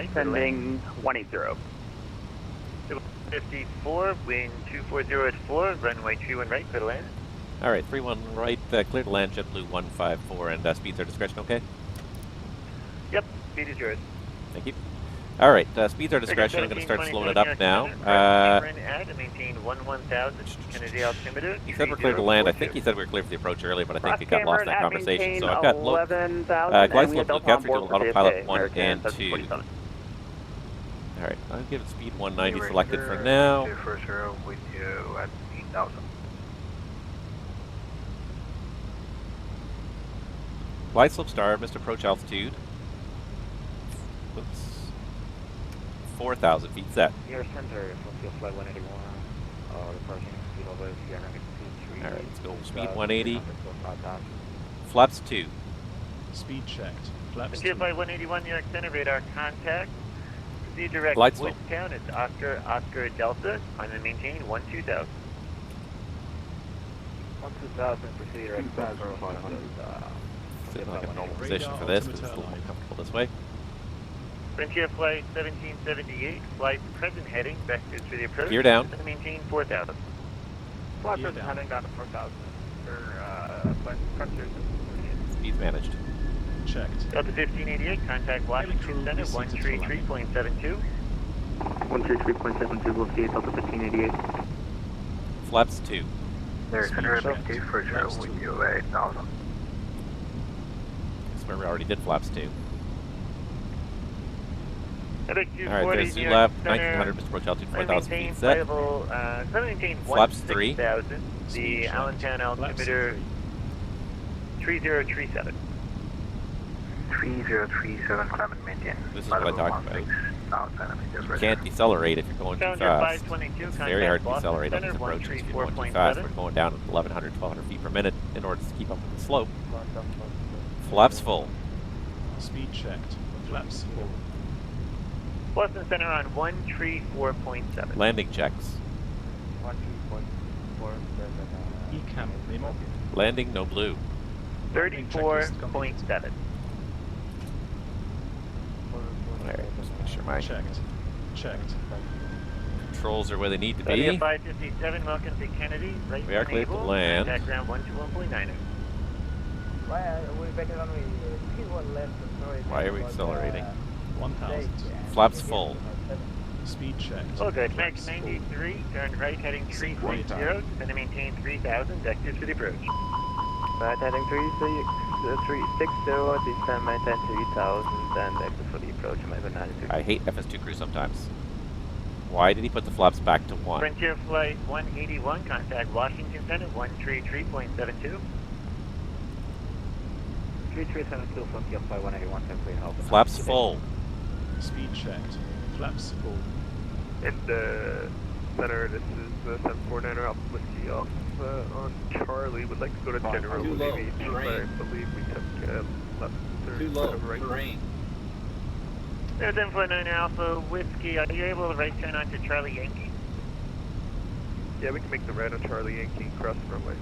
descending 180. 54, wind 240 at 4, runway 31 right, clear to land. Alright, 3-1 right, clear to land, JetBlue 154, and speeds are discretion okay? Yep, speed is yours. Thank you. All right, speeds our discretion. I'm going to start slowing it up now. Maintain 11,000. Kennedy altimeter. He said we're clear to land. I think he said we were clear for the approach earlier, but I think we got lost in that conversation. So I've got glide slope to look after autopilot 1 and 2. All right, I'll give it speed 190 selected for now. First zero with you at 8,000. Glide slope star, missed approach altitude. Oops. 4,000 feet set. Your center, fuel flight 181. Departing speed over 303. All right, let's go speed 180. Flaps 2. Speed checked. Flaps Fuel 2. flight 181, New York Center, radar contact. Proceed direct Glide slope. Woodstown, it's Oscar Delta. I'm going to maintain 12,000. 12,000, proceed direct. Sitting like a normal position for this, but it's a little more comfortable this way. Frontier Flight 1778, flight present heading, vectors for the approach. Gear down. And maintain 4,000. Flight Gear present down. heading down to 4,000. Flight Frontier. Speed's managed. Checked. Delta 1588, contact Washington Center, 133.72. 133.72, we'll see Delta 1588. Flaps 2. There, Speed Center checked. 50 for zero Flaps with 2. you at 8,000. That's where we already did flaps 2. FX All right, there's Zulab, 1900, Mr. Approach altitude 4,000 feet set. Flaps 3. 6,000. Speed The checked. Allentown Flaps altimeter 3037. 3037, climb and maintain. This is what I talked about. 6,000 meters You right can't decelerate if you're going too Challenger fast. 522, It's very hard to contact decelerate on Boston these Center, approaches if you're going too fast. We're going down at 1,100, 1,200 feet per minute in order to keep up with the slope. Flaps full. Speed checked. Flaps full. Boston Center on 134.7. Landing checks. 13.47. ECAM Nemo. Landing, no blue. 34.7. Alright, just make sure my Checked. Checked. controls are where they need to Audio be. 557, welcome to Kennedy. Right We are clear to enable, land. contact ground 121.9. Why are we back on speed 1 left? Sorry. Why are we accelerating? 1,000. Flaps full. Speed checked. Oh, good. Flaps Max full. 93, turn right heading 340, going to maintain 3,000, vectors for the approach. Right heading 360, descend maintain 3,000, and exit for the approach, Mega 93. I hate FS2 crew sometimes. Why did he put the flaps back to 1? Frontier Flight 181, contact Washington Center, 133.72. 3372, Frontier Flight 181, temporary help. Flaps full. Speed checked. Flaps full. And Center, this is 749er Alpha Whiskey off on Charlie. Would like to go to General Aviation, but I believe we took left or right. There's 749 Alpha Whiskey. Are you able to right turn onto Charlie Yankee? Yeah, we can make the right on Charlie Yankee cross the runway.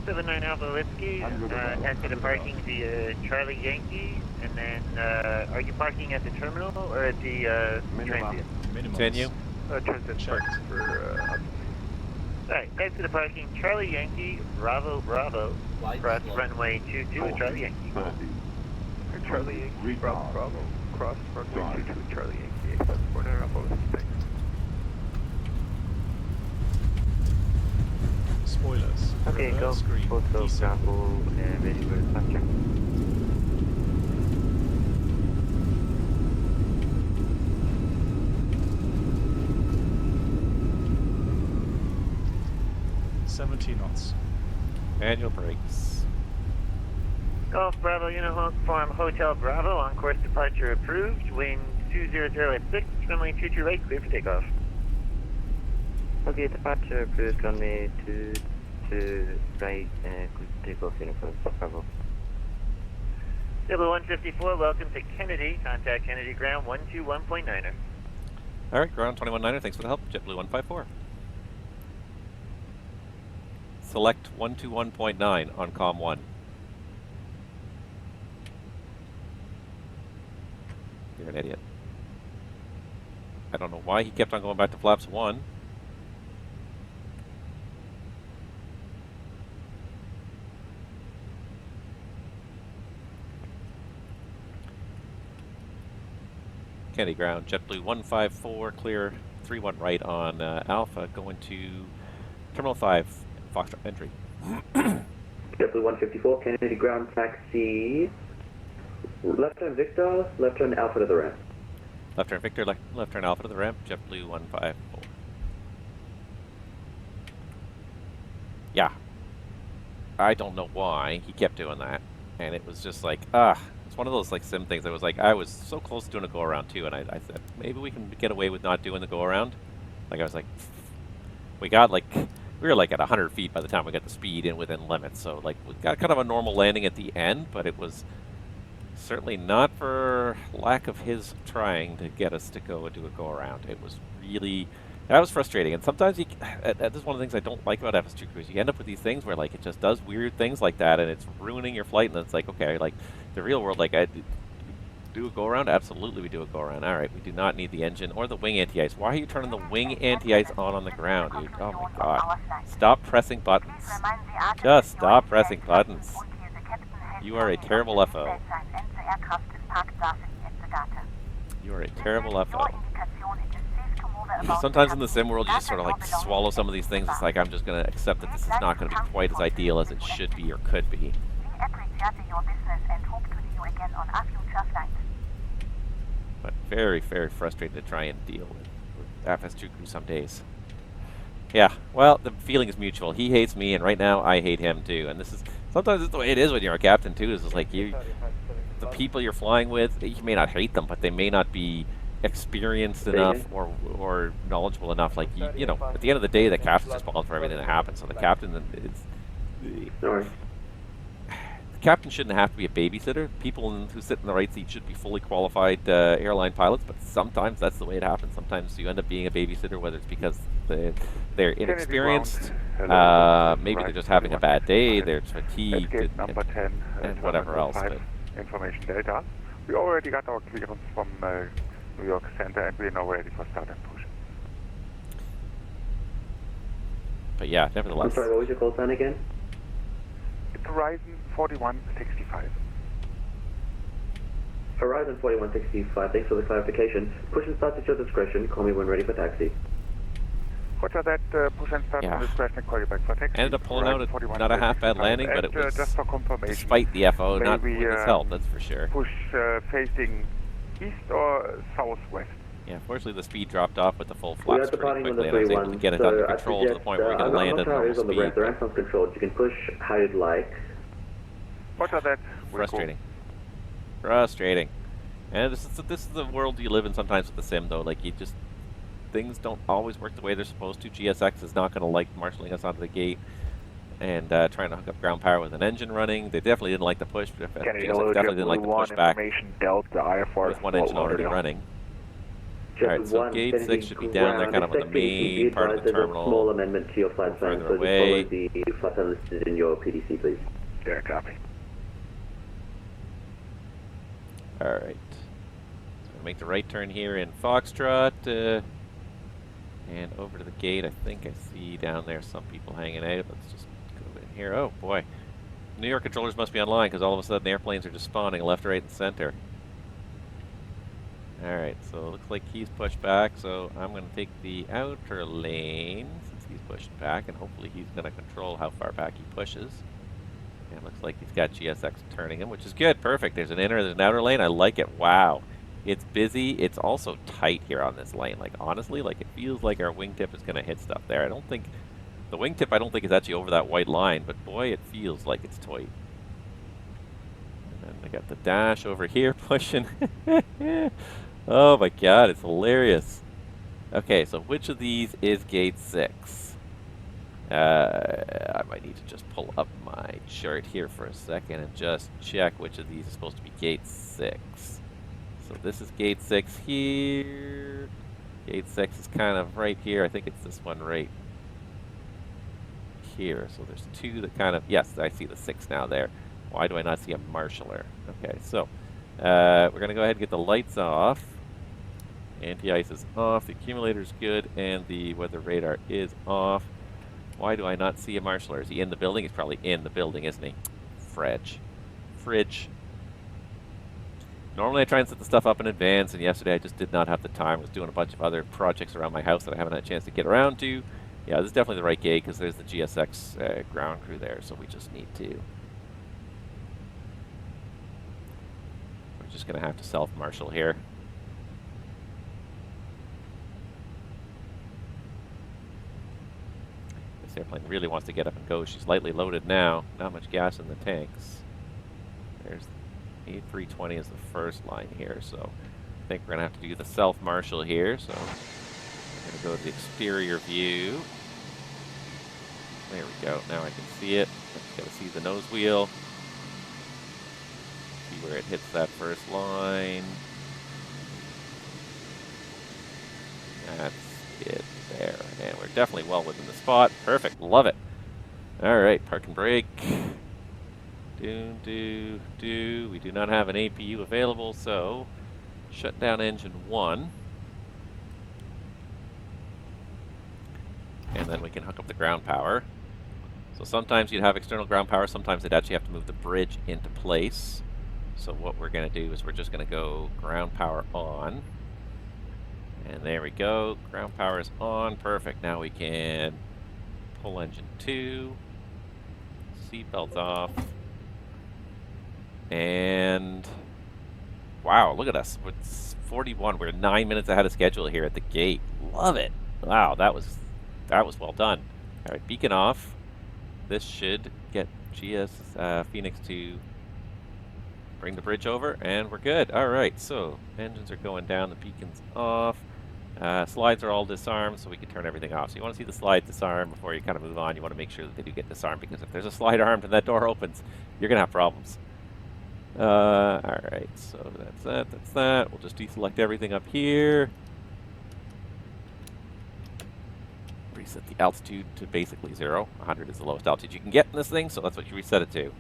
79 Alpha Whiskey, enter the parking via Charlie Yankee, and then are you parking at the terminal or at the transient? Continue. Transit Checked. parking for Alright, back to the parking. Charlie Yankee, Bravo, Bravo, cross runway 22 at Charlie Yankee. Charlie Yankee, Bravo, Bravo, cross runway 22 Charlie Yankee, 749er Alpha Whiskey, thanks. Spoilers. Okay, Reverse go. screen. Photo, Descent. Bravo, ready for departure. knots. Manual brakes. Golf Bravo, Uniform Hotel Bravo, on course departure approved. Wind 200 at 6, runway 22 right, clear for takeoff. Okay, departure approved, runway 22 right, clear for takeoff, Uniform Bravo. Table 154, welcome to Kennedy. Contact Kennedy ground 121.9er. All right, ground 219er, thanks for the help. JetBlue 154. Select 121.9 on COM 1. You're an idiot. I don't know why he kept on going back to flaps 1. Kennedy ground. JetBlue 154, clear 31 right on Alpha, going to Terminal 5, Foxtrot entry. JetBlue 154, Kennedy ground, taxi. Left turn Victor, left turn Alpha to the ramp. Left turn Victor, left turn Alpha to the ramp, JetBlue 154. Yeah. I don't know why he kept doing that. And it was just like, it's one of those like sim things. I was like, I was so close to doing a go around too, and I said, maybe we can get away with not doing the go around. Like I was like, we were like at 100 feet by the time we got the speed in within limits. So like we got kind of a normal landing at the end, but it was certainly not for lack of his trying to get us to go and do a go around. It was really, that was frustrating. And sometimes this is one of the things I don't like about FS2 Cruise. You end up with these things where like it just does weird things like that, and it's ruining your flight. And it's like, okay, like the real world, like I do a go around. Absolutely, we do a go around. All right, we do not need the engine or the wing anti-ice. Why are you turning the wing anti-ice on the ground, dude? Oh my god! Stop pressing buttons. Just stop pressing buttons. You are a terrible FO. You are a terrible FO. Sometimes in the sim world, you just sort of like swallow some of these things. It's like, I'm just going to accept that this is not going to be quite as ideal as it should be or could be. But very, very frustrating to try and deal with FS2 Crew some days. Yeah, well, the feeling is mutual. He hates me, and right now I hate him too. And this is sometimes it's the way it is when you're a captain too. Is like the people you're flying with, you may not hate them, but they may not be experienced enough or knowledgeable enough. Like you know, at the end of the day, the captain's responsible for everything that happens. So the captain is. The captain shouldn't have to be a babysitter. People who sit in the right seat should be fully qualified airline pilots, but sometimes that's the way it happens. Sometimes you end up being a babysitter, whether it's because they're inexperienced, maybe they're just having a bad day, they're fatigued, and whatever else. But information Delta. We already got our clearance from New York Center, and we're now ready for start and push. But yeah, nevertheless. I'm sorry, what was your call sign again? Horizon 4165. Horizon 4165, thanks for the clarification. Push and start at your discretion. Call me when ready for taxi. Roger that, push and start at discretion and call you back for taxi. Ended up pulling out not a half bad landing, but it was just for confirmation, despite the FO, not with his help, that's for sure. Push facing east or southwest? Yeah, fortunately the speed dropped off with the full flaps pretty quickly, and I was able to get it so under control to the point where we could land at normal speed. The ramp sounds controlled. You can push how you'd like. Roger that. Frustrating. Frustrating. And this is the world you live in sometimes with the sim, though. Like, things don't always work the way they're supposed to. GSX is not going to like marshalling us onto the gate and trying to hook up ground power with an engine running. They definitely didn't like the push. GSX definitely didn't like the push back with one engine already running. Alright, so gate 6 should be down there, kind of on the main part of the terminal. Small amendment to your flight plan, further away. The flight plan listed in your PDC, please. Yeah, copy. Alright. So make the right turn here in Foxtrot. And over to the gate. I think I see down there some people hanging out. Let's just go in here. Oh boy. New York controllers must be online because all of a sudden airplanes are just spawning left, right, and center. Alright, so it looks like he's pushed back, so I'm going to take the outer lane since he's pushing back, and hopefully he's going to control how far back he pushes. And it looks like he's got GSX turning him, which is good. Perfect. There's an inner, there's an outer lane. I like it. Wow. It's busy. It's also tight here on this lane. Like, honestly, like, it feels like our wingtip is going to hit stuff there. The wingtip I don't think is actually over that white line, but boy, it feels like it's tight. And then I got the dash over here pushing. Oh my god, it's hilarious. Okay, so which of these is gate 6? I might need to just pull up my chart here for a second and just check which of these is supposed to be gate 6. So this is gate 6 here. Gate 6 is kind of right here. I think it's this one right here. So there's two that kind of, yes, I see the 6 now there. Why do I not see a marshaller? Okay, so we're going to go ahead and get the lights off. Anti-ice is off, the accumulator is good, and the weather radar is off. Why do I not see a marshaller? Is he in the building? He's probably in the building, isn't he? Fridge. Normally I try and set the stuff up in advance, and yesterday I just did not have the time. I was doing a bunch of other projects around my house that I haven't had a chance to get around to. Yeah, this is definitely the right gate because there's the GSX ground crew there, so we just need to... We're just going to have to self-marshal here. This airplane really wants to get up and go. She's lightly loaded now. Not much gas in the tanks. There's A320 is the first line here, so I think we're going to have to do the self-marshal here. So we're going to go to the exterior view. There we go. Now I can see it. Just got to see the nose wheel. See where it hits that first line. That's it there. And we're definitely well within the spot. Perfect. Love it. All right. Park and brake. We do not have an APU available, so shut down engine 1. And then we can hook up the ground power. So sometimes you'd have external ground power, sometimes they'd actually have to move the bridge into place. So what we're going to do is we're just going to go ground power on. And there we go. Ground power is on. Perfect. Now we can pull engine 2. Seatbelts off. And wow, look at us. It's 41. We're 9 minutes ahead of schedule here at the gate. Love it. Wow, that was well done. All right, beacon off. This should get Fenix to bring the bridge over, and we're good. All right, so engines are going down, the beacon's off. Slides are all disarmed, so we can turn everything off. So you want to see the slide disarm before you kind of move on. You want to make sure that they do get disarmed, because if there's a slide armed and that door opens, you're going to have problems. All right, so that's that. We'll just deselect everything up here. Reset the altitude to basically 0. 100 is the lowest altitude you can get in this thing, so that's what you reset it to.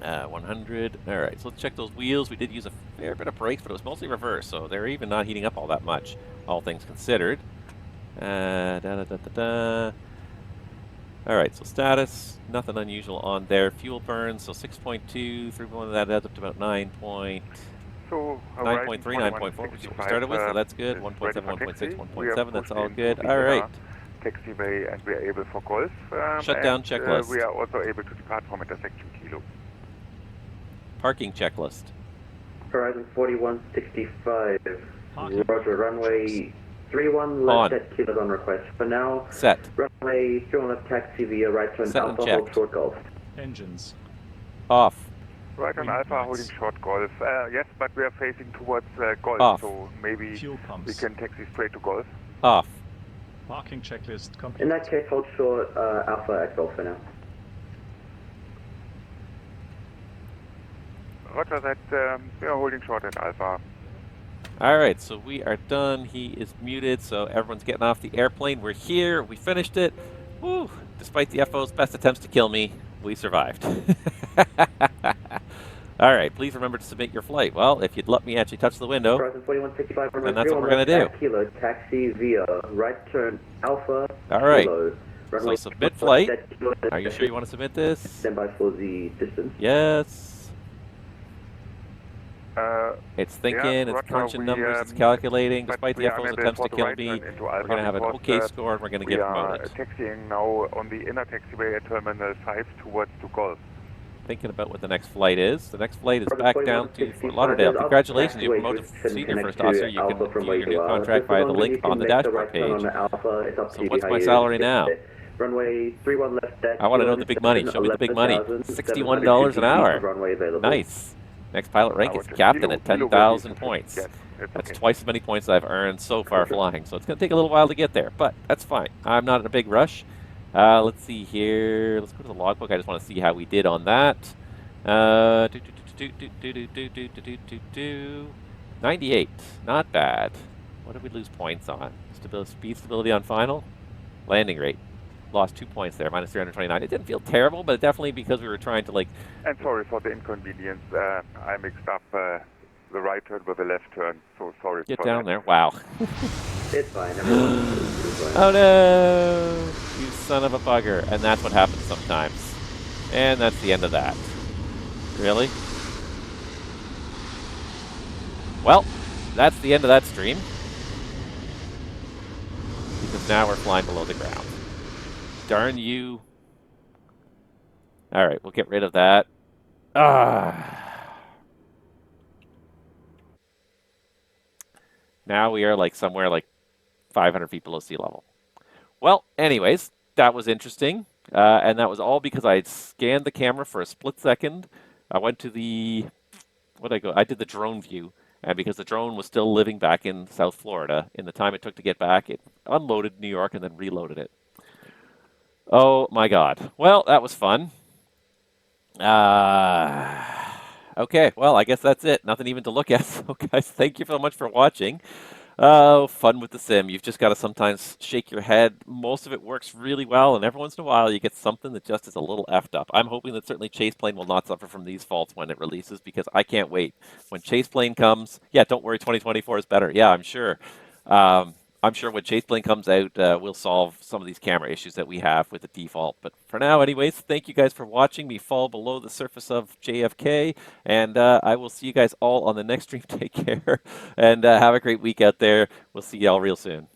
100. All right, so let's check those wheels. We did use a fair bit of brakes, but it was mostly reverse, so they're even not heating up all that much, all things considered. All right, so status, nothing unusual on there. Fuel burn, so 6.2, 3.1, that adds up to about 9.3, 9.4, which we started with, so that's good. 1.7, 1.6, 1.7, that's all good. All right. Taxiway, and we are able for golf. Shutdown checklist. We are also able to depart from intersection Kilo. Parking checklist. Horizon 4165. Roger, runway 31 left at Kilo's on request. For now, set. Runway 31 left taxi via right turn set Alpha, hold short golf. Engines. Off. Right on Alpha, holding short golf. Yes, but we are facing towards golf, off. So maybe we can taxi straight to golf. Off. Parking checklist complete. In that case, hold short Alpha at golf for now. Roger that, we are holding short at Alpha. All right, so we are done. He is muted, so everyone's getting off the airplane. We're here. We finished it. Woo! Despite the FO's best attempts to kill me, we survived. All right, please remember to submit your flight. Well, if you'd let me actually touch the window, then that's what we're going to do. Kilo, taxi via right turn Alpha. All right. Kilo. So submit flight. Are you sure you want to submit this? Stand by for the distance. Yes. It's thinking, yeah, it's crunching numbers, it's calculating. Despite the FO's attempts to kill me, we're going to have an okay score and we're going to get promoted. We are taxiing now on the inner taxiway at Terminal 5 towards to golf. Thinking about what the next flight is. The next flight is back down to Fort Lauderdale. Congratulations, you're promoted to Senior First Officer. You can view your new contract via the link on the dashboard page. So what's my salary now? Runway 31 left deck. I want to know the big money. Show me the big money. $61 an hour. Nice. Next pilot rank is captain at 10,000 points. That's twice as many points I've earned so far flying. So it's going to take a little while to get there, but that's fine. I'm not in a big rush. Let's see here. Let's go to the logbook. I just want to see how we did on that. 98. Not bad. What did we lose points on? Speed stability on final? Landing rate. Lost 2 points there, minus 329. It didn't feel terrible, but definitely because we were trying to, like... And sorry for the inconvenience. I mixed up the right turn with the left turn, so sorry. Get down there. Wow. It's fine. Oh no! You son of a bugger. And that's what happens sometimes. And that's the end of that. Really? Well, that's the end of that stream. Because now we're flying below the ground. Darn you. All right, we'll get rid of that. Now we are like somewhere like 500 feet below sea level. Well, anyways, that was interesting. And that was all because I had scanned the camera for a split second. I went to the, I did the drone view. And because the drone was still living back in South Florida, in the time it took to get back, it unloaded New York and then reloaded it. Oh my God. Well, that was fun. Okay, well, I guess that's it. Nothing even to look at. So, guys, thank you so much for watching. Oh, fun with the sim. You've just got to sometimes shake your head. Most of it works really well, and every once in a while you get something that just is a little effed up. I'm hoping that certainly Chase Plane will not suffer from these faults when it releases, because I can't wait. When Chase Plane comes, yeah, don't worry, 2024 is better. Yeah, I'm sure. I'm sure when Chase Plane comes out, we'll solve some of these camera issues that we have with the default. But for now, anyways, thank you guys for watching me fall below the surface of JFK. And I will see you guys all on the next stream. Take care. And have a great week out there. We'll see you all real soon.